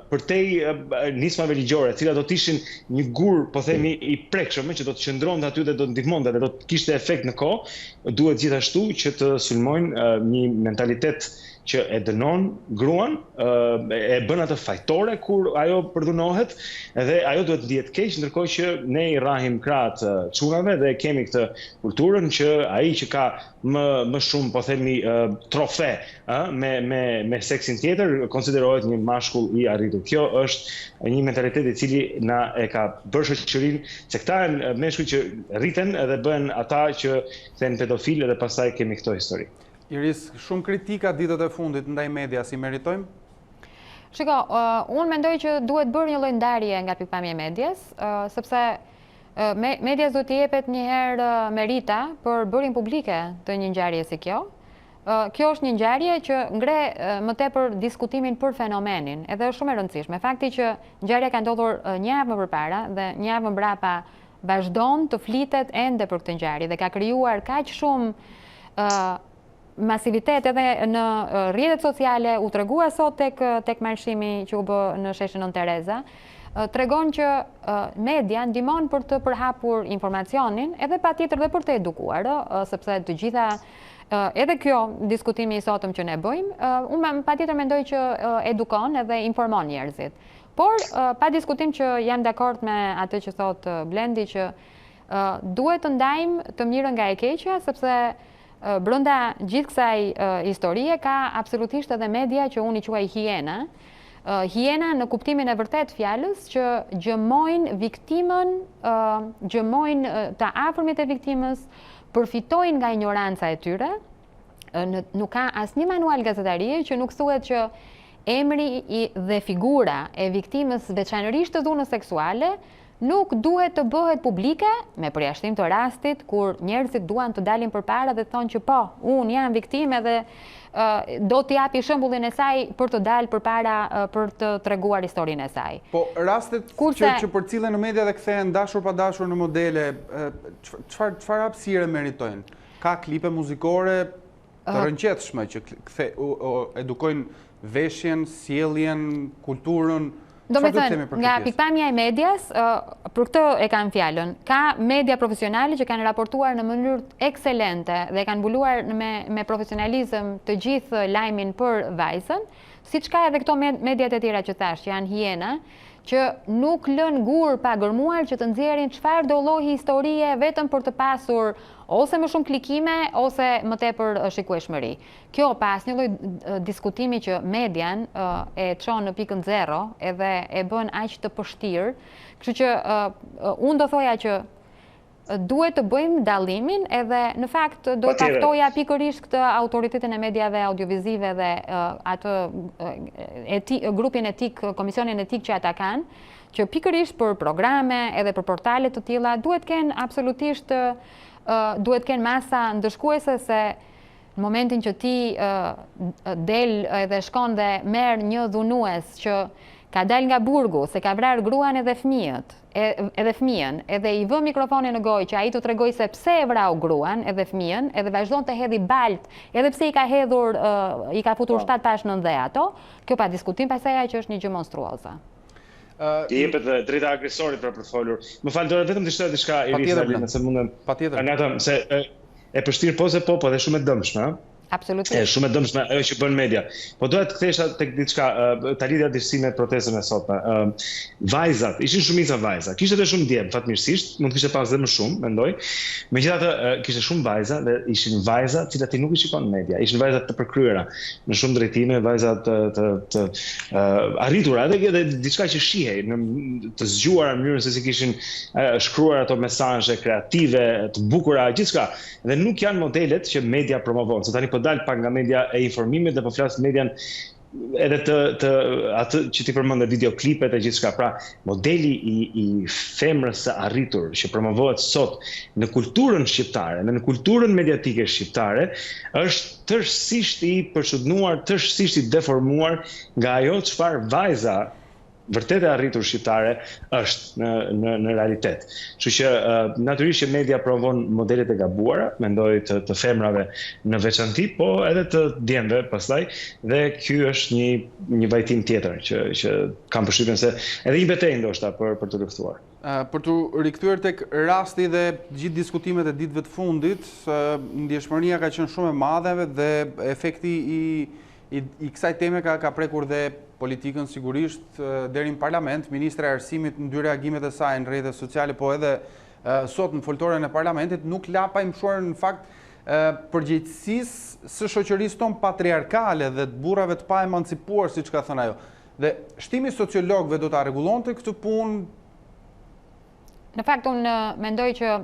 përtej nismave ligjore, cilat do të ishin një gur, po themi, i prekshëm, që do të qëndronte aty dhe do të ndihmonte dhe do të kishte efekt në kohë, duhet gjithashtu që të sulmojnë një mentalitet që e dënon gruan, e bën atë fajtore kur ajo përdhunohet, dhe ajo duhet ndihet keq, ndërkohë që ne i rrahim krahët çunave dhe kemi këtë kulturën që ai që ka më shumë, po themi, trofe me seksin tjetër, konsiderohet një mashkull i arritur. Kjo është një mentalitet i cili na e ka bërë shoqërinë, se këta janë meshkuj që rriten edhe bëhen ata që kthehen pedofilë dhe pastaj kemi këto histori. Iris, shumë kritika ditët e fundit ndaj media, si meritojmë? Shiko, unë mendoj që duhet bërë një lloj ndarje nga pikpamja e medias, sepse medias do t'i jepet njëherë merita për bërjen publike të një ngjarje si kjo. Kjo është një ngjarje që ngre më tepër diskutimin për fenomenin, edhe është shumë e rëndësishme. Fakti që ngjarja ka ndodhur një javë më përpara dhe një javë më mbrapa vazhdon të flitet ende për këtë ngjarje dhe ka krijuar kaq shumë masivitet edhe në rrjetet sociale, u tregua sot tek marshimi që u bë në sheshin Nën Tereza, tregon që media ndihmon për të përhapur informacionin edhe patjetër dhe për të edukuar, sepse të gjitha edhe kjo diskutimi i sotëm që ne bëjmë, unë patjetër mendoj që edukon edhe informon njerëzit. Por pa diskutim që jam dakord me atë që thot Blendi, që duhet të ndajmë të mirën nga e keqja, sepse brenda gjithë kësaj historie ka absolutisht edhe media që unë i quaj hiena. Hiena në kuptimin e vërtet fjalës që gjëmojnë viktimën, gjëmojnë të afërmit e viktimës, përfitojnë nga ignoranca e tyre. Nuk ka asnjë manual gazetarie që nuk thuhet që emri dhe figura e viktimës veçanërisht të dhunës seksuale nuk duhet të bëhet publike, me përjashtim të rastit kur njerëzit duan të dalin përpara dhe thonë që po, unë jam viktime dhe do t'i japi shembullin e saj për të dalë përpara për të treguar historinë e saj. Po rastet që përcillen në media dhe kthehen dashur pa dashur në modele, çfarë hapësire meritojnë? Ka klipe muzikore të rënqetshme që edukojnë veshjen, sjelljen, kulturën. Do me thënë, nga pikpamja e medias, për këtë e kam fjalën, ka media profesionale që kanë raportuar në mënyrë ekselente dhe kanë mbuluar me profesionalizëm të gjithë lajmin për vajzën, siç ka edhe këto mediat e tjera që thash, që janë hiena, që nuk lën gur pa gërmuar që të nxjerrin çfarë do lloji historie vetëm për të pasur ose më shumë klikime ose më tepër shikueshmëri. Kjo pas një lloj diskutimi që median e çon në pikën 0 edhe e bën aq të vështirë, kështu që unë do thoja që duhet të bëjmë dallimin edhe në fakt do të aftoja pikërisht këtë autoritetin e mediave audiovizive dhe atë grupin etik, komisionin etik që ata kanë, që pikërisht për programe edhe për portale të tilla duhet kenë absolutisht duhet kenë masa ndëshkuese se në momentin që ti del edhe shkon dhe merr një dhunues që ka dal nga burgu, se ka vrarë gruan edhe fëmijën, edhe i vë mikrofonin në gojë që ai të tregoj se pse e vrau gruan edhe fëmijën, edhe vazhdon të hedhi balt, edhe pse i ka hedhur, i ka futur 7 pash në ndhe ato, kjo pa diskutim pasaj që është një gjë monstruoze. I jepet drejta agresorit për të folur. Më fal, dora vetëm të shtoj diçka Irisa, nëse mundem. Patjetër. Nga se e përshtir po dhe shumë e dëmshme, Absolutisht. Shumë e dëmshme ajo që bën media. Po doja të kthesha tek diçka, ta lidhja disi me protestën e sotme. Vajzat, ishin shumica vajza. Kishte edhe shumë djem, fatmirësisht, mund të kishte pas edhe më shumë, mendoj. Megjithatë, kishte shumë vajza dhe ishin vajza të cilat i nuk i shikon media. Ishin vajza të përkryera në shumë drejtime, vajza të arritura, edhe diçka që shihej, të zgjuara në mënyrën se si kishin shkruar ato mesazhe kreative, të bukura, gjithçka. Dhe nuk janë modelet që media promovon. Se tani po dal pak nga media e informimit dhe po flas median edhe të atë që ti përmend videoklipet e gjithçka. Pra, modeli i femrës së arritur që promovohet sot në kulturën shqiptare, në kulturën mediatike shqiptare, është tërësisht i përçudnuar, tërësisht i deformuar nga ajo çfarë vajza vërtet e arritur shqiptare është në realitet. Kështu që natyrisht që media promovon modelet e gabuara, mendoj të femrave në veçanti, po edhe të djemve pastaj, dhe ky është një vajtim tjetër që kam përshtypjen se edhe një betejë ndoshta për të luftuar. Për të rikthyer tek rasti dhe gjithë diskutimet e ditëve të fundit, ndjeshmëria ka qenë shumë e madhe dhe efekti i kësaj teme ka prekur dhe politikën sigurisht deri në parlament. Ministra e Arsimit në dy reagimet e saj në rrjetet sociale, po edhe sot në foltoren e parlamentit, nuk la pa imshuar në fakt përgjegjësisë së shoqërisë tonë patriarkale dhe të burrave të pa emancipuar, siç ka thënë ajo. Dhe shtimi sociologëve do ta rregullonte këtë punë. Në fakt unë mendoj që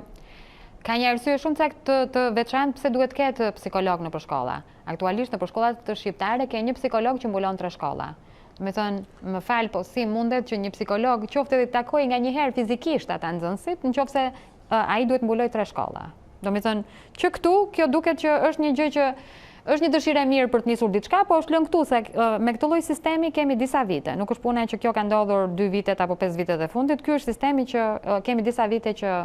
ka një arsye shumë të veçantë pse duhet ketë psikolog në shkolla. Aktualisht në shkollat të shqiptare ka një psikolog që mbulon 3 shkolla. Me thënë, më falë, po si mundet që një psikolog qofte dhe takoj nga njëherë fizikisht ata nxënësit, në qoftë se ai duhet mbuloj 3 shkolla. Do me thënë, që këtu, kjo duket që është një gjë që është një dëshirë e mirë për të nisur diçka, po është lënë këtu se me këtë lloj sistemi kemi disa vite. Nuk është puna që kjo ka ndodhur 2 vitet apo 5 vitet e fundit, ky është sistemi që kemi disa vite që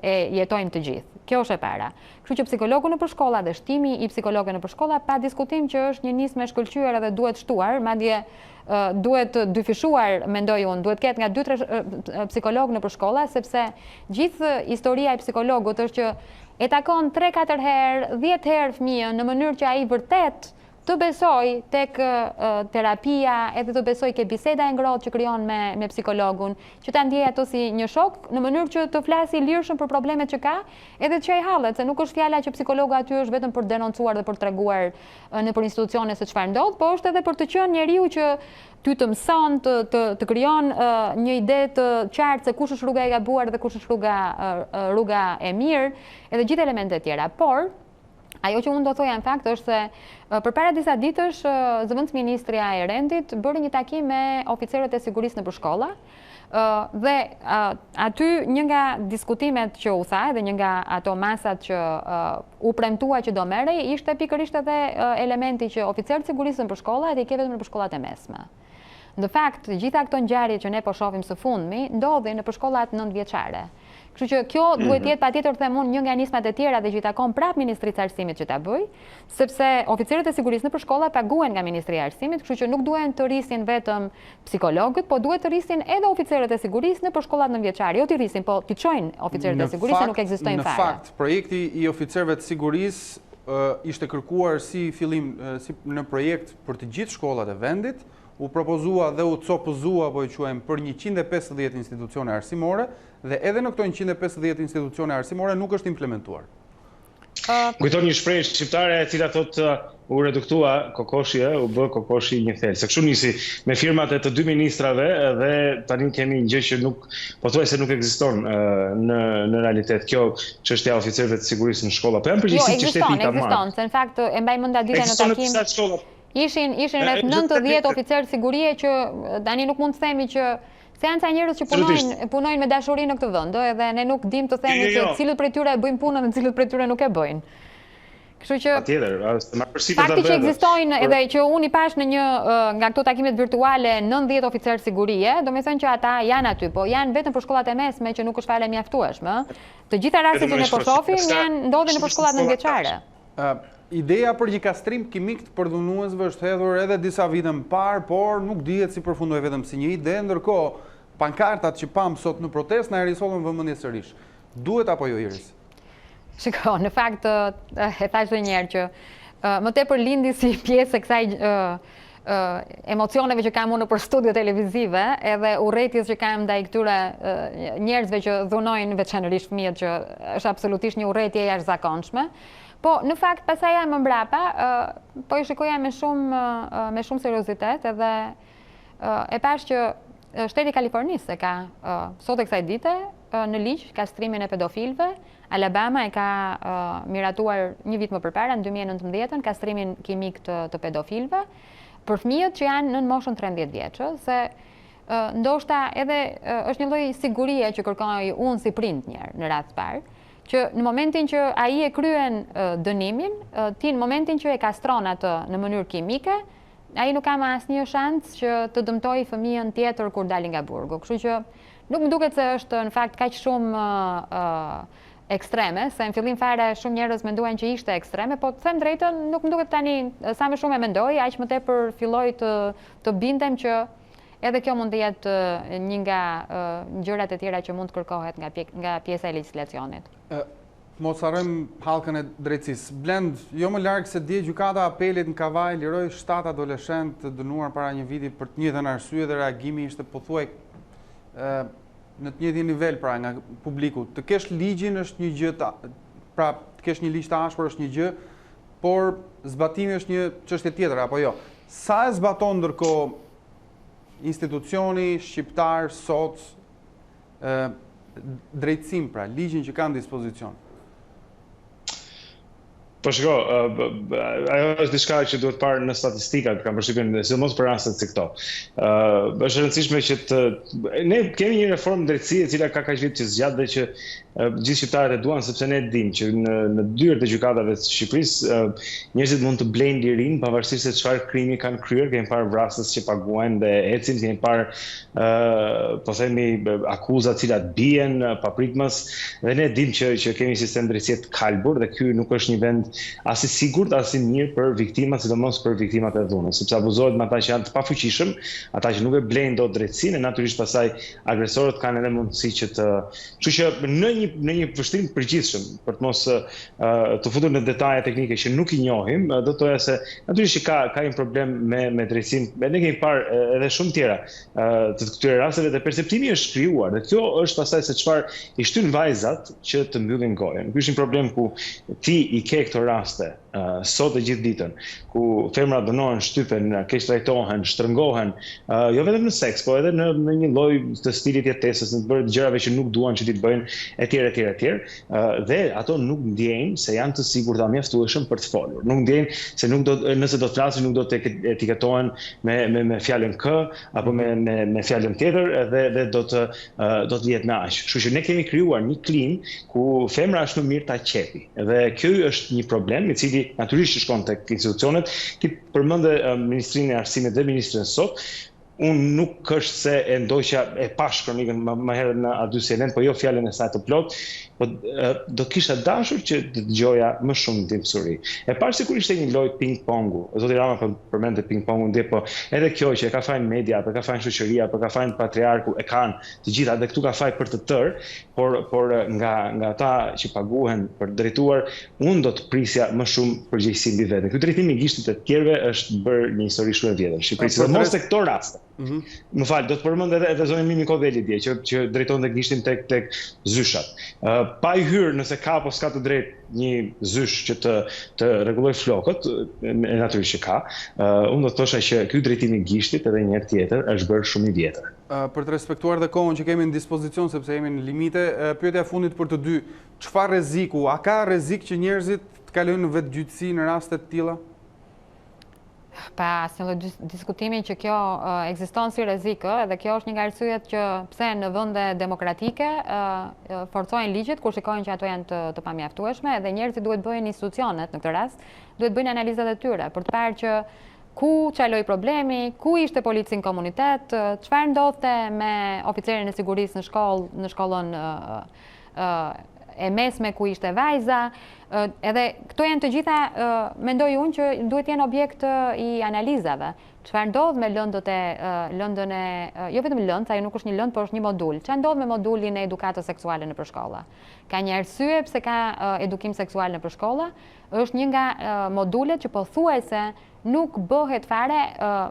e jetojmë të gjithë. Kjo është e para. Kështu që psikologu në përshkolla dhe shtimi i psikologëve në përshkolla pa diskutim që është një nismë e shkëlqyer edhe duhet shtuar, madje duhet dyfishuar, mendoj unë, duhet ketë nga 2-3 psikologë në përshkolla, sepse gjithë historia e psikologut është që e takon 3-4 herë, 10 herë fëmijën në mënyrë që ai vërtet të besoj tek terapia, edhe të besoj ke biseda e ngrohtë që krijon me psikologun, që ta ndjej ato si një shok, në mënyrë që të flasi lirshëm për problemet që ka, edhe të çaj hallet, se nuk është fjala që psikologu aty është vetëm për denoncuar dhe për treguar nëpër institucione se çfarë ndodh, po është edhe për të qenë njeriu që ty të mëson, të krijon një ide të qartë se kush është rruga e gabuar dhe kush është rruga e mirë, edhe gjithë elementet e tjera. Por ajo që unë do thoja në fakt është se përpara disa ditësh zëvendësministria e Rendit bëri një takim me oficerët e sigurisë në përshkolla dhe aty një nga diskutimet që u tha dhe një nga ato masat që u premtua që do merrej ishte pikërisht edhe elementi që oficerët e sigurisë në përshkolla i ke vetëm në përshkollat e mesme. Në fakt, gjitha këto ngjarje që ne po shohim së fundmi ndodhin në përshkollat 9 vjeçare. Kështu që kjo duhet jetë patjetër them unë një nga nismat e tjera dhe që i takon prap Ministrisë së Arsimit që ta bëj, sepse oficerët e sigurisë nëpër shkolla paguhen nga Ministria e Arsimit, kështu që nuk duhen të rrisin vetëm psikologët, po duhet të rrisin edhe oficerët e sigurisë nëpër shkollat nënvjeçare, jo të rrisin, po të çojnë oficerët e sigurisë, nuk ekzistojnë fare. Në fakt, projekti i oficerëve të sigurisë ishte kërkuar si fillim në projekt për të gjithë shkollat e vendit, u propozua dhe u copëzua, po e quajmë, për 150 institucione arsimore, dhe edhe në këto 150 institucione arsimore nuk është implementuar. Kujton një shprehje shqiptare e cila thotë u reduktua kokoshi, u bë kokoshi një thelë. Se kështu nisi me firmat e të dy ministrave dhe tani kemi një gjë që nuk pothuajse nuk ekziston në realitet. Kjo çështja e oficerëve të sigurisë në shkolla. Po janë përgjegjësi që shteti ta marrë. Ekziston, se në fakt e mbaj mend ditën në takim. Ishin rreth 90 oficerë sigurie që tani nuk mund të themi që se janë ca njerëz që punojnë me dashuri në këtë vend, edhe ne nuk dim të themi që cilët prej tyre e bëjnë punën dhe cilët prej tyre nuk e bëjnë. Kështu që fakti që ekzistojnë edhe që unë i pash në një nga këto takimet virtuale 90 oficerë sigurie, do me thënë që ata janë aty, po janë vetëm për shkollat e mesme që nuk është fare mjaftueshme. Të gjitha rastet që ne po shohim ndodhin në shkollat nënvjeçare. Ideja për një kastrim kimik të përdhunuesve është hedhur edhe disa vite më parë, por nuk dihet si përfundoi vetëm si një ide, ndërkohë pankartat që pam sot në protestë na e risollën vëmendje sërish. Duhet apo jo, Iris? Shiko, në fakt e thash edhe një herë që më tepër lindi si pjesë e kësaj emocioneve që kam unë për studio televizive, edhe urrëties që kam ndaj këtyre njerëzve që dhunojnë veçanërisht fëmijët, që është absolutisht një urrëtie e jashtëzakonshme. Po, në fakt, pasaj më mbrapa, po i shikoja me shumë seriozitet edhe e pash që shteti i Kalifornisë e ka sot e kësaj dite në ligj kastrimin e pedofilëve. Alabama e ka miratuar një vit më përpara, në 2019, kastrimin kimik të pedofilëve për fëmijët që janë në moshën 13 vjeçë, se ndoshta edhe është një lloj sigurie që kërkoj unë si prindër në radhë parë, që në momentin që ai e kryen dënimin, ti në momentin që e kastron atë në mënyrë kimike, ai nuk ka më asnjë shans që të dëmtojë fëmijën tjetër kur dalin nga burgu. Kështu që nuk më duket se është në fakt kaq shumë ekstreme, se në fillim fare shumë njerëz menduan që ishte ekstreme, po të them drejtën, nuk më duket tani sa më shumë e mendoj, aq më tepër filloj të bindem që edhe kjo mund të jetë një nga gjërat e tjera që mund të kërkohet nga pjesa e legjislacionit. Mos harrojmë hallkën e drejtësisë. Blend, jo më larg se dje gjykata apelit në Kavaj liroi 7 adoleshentë të dënuar para një viti për të njëjtën arsye dhe reagimi ishte pothuaj në të njëjtin nivel pra nga publiku. Të kesh ligjin është një gjë, pra të kesh një ligj të ashpër është një gjë, por zbatimi është një çështje tjetër apo jo. Sa e zbaton ndërkohë institucioni shqiptar sot drejtësim, pra ligjin që kanë dispozicion? Po shiko, ajo është diçka që duhet parë në statistika, kam përshtypjen, sidomos për rastet si këto. Është e rëndësishme që ne kemi një reformë drejtësie e cila ka kaq vite që zgjat dhe që gjithë shqiptarët e duan, sepse ne dimë që në dyert e gjykatave të Shqipërisë njerëzit mund të blejnë lirinë pavarësisht se çfarë krimi kanë kryer. Kemi parë vrasës që paguajnë dhe ecin, kemi parë po themi akuza të cilat bien papritmas, dhe ne dimë që kemi sistem drejtësie të kalbur dhe ky nuk është një vend as i sigurt as i mirë për viktimat, sidomos për viktimat e dhunës, sepse abuzohet me ata që janë të pafuqishëm, ata që nuk e blejnë dot drejtësinë, natyrisht pastaj agresorët kanë edhe mundësi që të, kështu që në një vështrim përgjithshëm për të mos të futur në detaje teknike që nuk i njohim, do të thoya se natyrisht që ka një problem me drejtësinë. Ne kemi parë edhe shumë tjera të këtyre rasteve dhe perceptimi është krijuar, dhe kjo është pastaj se çfarë i shtyn vajzat që të mbyllin gojën. Ky është një problem ku ti i ke këto raste sot e gjithë ditën, ku femra dënohen, shtypen, keq trajtohen, shtrëngohen, jo vetëm në seks, po edhe në një lloj të stilit jetesës, në të bërë gjërave që nuk duan që ti të bëjnë, etj. Dhe ato nuk ndjejnë se janë të sigurta mjaftueshëm për të folur. Nuk ndjejnë se nëse do të flasin nuk do të etiketohen me fjalën k apo me fjalën tjetër dhe do të jetë me aq. Kështu që ne kemi krijuar një klimë ku femra është më mirë ta qepi. Dhe ky është një problem i cili natyrisht shkon tek institucionet. Ti përmendë Ministrinë e Arsimit dhe Ministrën sot. unë nuk është se e ndoqja e pash kronikën më herët në A2 CNN, po jo fjalën e saj të plot, po do kisha dashur që të dëgjoja më shumë në timpsuri. E parë sikur ishte një lojë ping-pongu. Zoti Rama përmendte ping-pongun dje, po edhe kjo që e ka fajin media, apo ka fajin shoqëria, apo ka fajin patriarku, e kanë të gjitha dhe këtu ka faj për të tërë, por nga ata që paguhen për drejtuar, unë do të prisja më shumë përgjegjësi mbi veten. Ky drejtimi i gishtit të tjerëve është bërë një histori shumë e vjetër në Shqipëri, sidomos tek këto raste. Më fal, do të përmend edhe zonin Mimi Kovelli dje që drejtonte gishtin tek zyshat. Pa i hyrë nëse ka apo s'ka të drejtë një zysh që të rregulloj flokët, e natyrisht që ka, unë do të thosha që ky drejtim i gishtit edhe një herë tjetër është bërë shumë i vjetër. Për të respektuar dhe kohën që kemi në dispozicion, sepse jemi në limite, pyetja e fundit për të dy, çfarë rreziku, a ka rrezik që njerëzit të kalojnë në vetgjyhtësi në raste të tilla? Pa asnjë diskutimi që kjo ekziston si rrezik, dhe kjo është një nga arsyet që pse në vende demokratike forcojnë ligjet kur shikojnë që ato janë të pamjaftueshme, dhe njerëzit duhet bëjnë institucionet në këtë rast, duhet bëjnë analizat e tyre për të parë që ku çaloi problemi, ku ishte polici në komunitet, çfarë ndodhte me oficerin e sigurisë në shkollën e mesme ku ishte vajza, edhe këto janë të gjitha, mendoj unë që duhet jenë objekt i analizave. Çfarë ndodh me lëndën e, jo vetëm lëndë, ajo nuk është një lëndë, por është një modul. Çfarë ndodh me modulin e edukatës seksuale nëpër shkolla? Ka një arsye pse ka edukim seksual nëpër shkolla, është një nga modulet që pothuajse nuk bëhet fare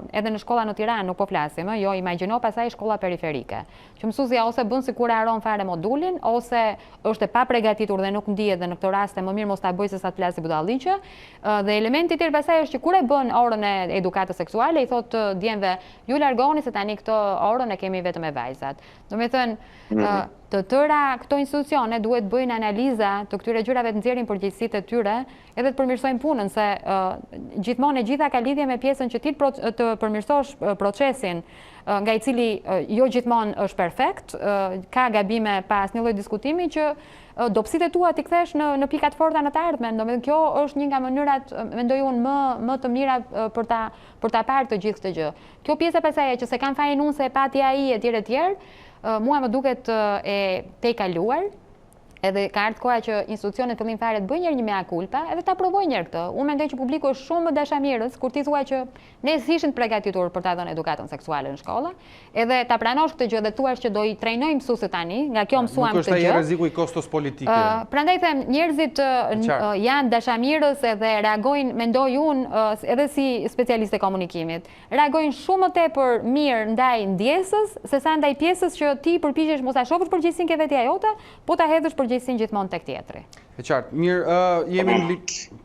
edhe në shkolla në Tiranë, nuk po flasim, jo, imagjino pasaj shkolla periferike. Që mësuesja ose bën sikur e haron fare modulin, ose është e paprgatitur dhe nuk ndihet, dhe në këtë rast më mirë mos ta bëj se sa të flasi budalliqe. Dhe elementi tjetër pasaj është që kur e bën orën e edukatës seksuale, i thotë djemve, ju largoni se tani këtë orën e kemi vetëm e vajzat. Domethënë, të tëra këto institucione duhet bëjnë analiza të këtyre gjërave, të nxjerrin përgjegjësitë e tyre, edhe të përmirësojnë punën, se gjithmonë e gjitha ka lidhje me pjesën që ti të përmirësosh procesin, nga i cili jo gjithmonë është perfekt, ka gabime pa asnjë lloj diskutimi, që dobësitë tua ti kthesh në pikat forta në të ardhmen. Domethënë kjo është një nga mënyrat, mendoj unë, më të mira për ta parë të gjithë këtë gjë. Kjo pjesa pasaj që se kanë fajin unë se pati ai etj, mua më duket e tejkaluar, edhe ka ardhur koha që institucionet fillim fare të bëjnë një mea culpa, edhe ta provojnë një këtë. Unë mendoj që publiku është shumë më dashamirës kur ti thua që ne s'ishin të përgatitur për ta dhënë edukatën seksuale në shkolla, edhe ta pranosh këtë gjë dhe thuash që do i trajnojmë mësuesit tani, nga kjo mësuam këtë gjë. Nuk është ai rreziku i kostos politike. Prandaj them, njerëzit janë dashamirës edhe reagojnë, mendoj unë, edhe si specialiste komunikimit, reagojnë shumë më tepër mirë ndaj ndjesës, sesa ndaj pjesës që ti përpiqesh mos ta shohësh përgjegjësinë ke vetja jote, po ta hedhësh përgjegjësinë gjithmonë tek tjetri. E qartë, mirë, jemi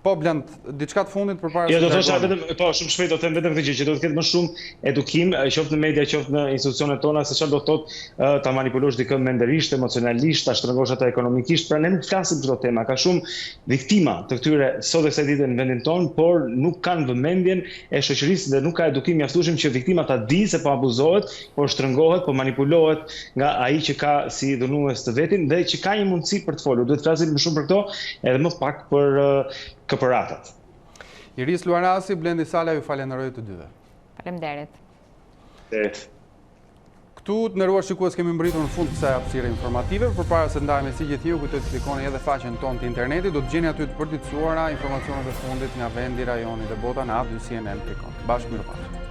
po Blant, diçka të fundit përpara se. Jo, do thosha vetëm, po shumë shpejt do të them vetëm këtë gjë, që do të ketë më shumë edukim, qoftë në media, qoftë në institucionet tona, se çfarë do thotë ta manipulosh dikën mendërisht, emocionalisht, ta shtrëngosh ata ekonomikisht, pra ne nuk flasim për këto tema. Ka shumë viktima të këtyre sot e kësaj dite në vendin tonë, por nuk kanë vëmendjen e shoqërisë dhe nuk ka edukim mjaftueshëm që viktima ta di se po abuzohet, po shtrëngohet, po manipulohet nga ai që ka si dhunues të vetin dhe që ka një mundësi për të folur. Duhet të flasim më shumë për këto, edhe më pak për këpëratat. Iris Luarasi, Blendi Sala, ju falenderoj të dyve. Faleminderit. Këtu të nderuar shikues, kemi mbritur në fund të kësaj hapësire informative. Përpara se ndajmë si gjithë, kujtoj të klikoni edhe faqen tonë të internetit, do të gjeni aty të përditësuara informacionet e fundit nga vendi, rajoni dhe bota në A2CNN.com. Bashkë mirëpafshim.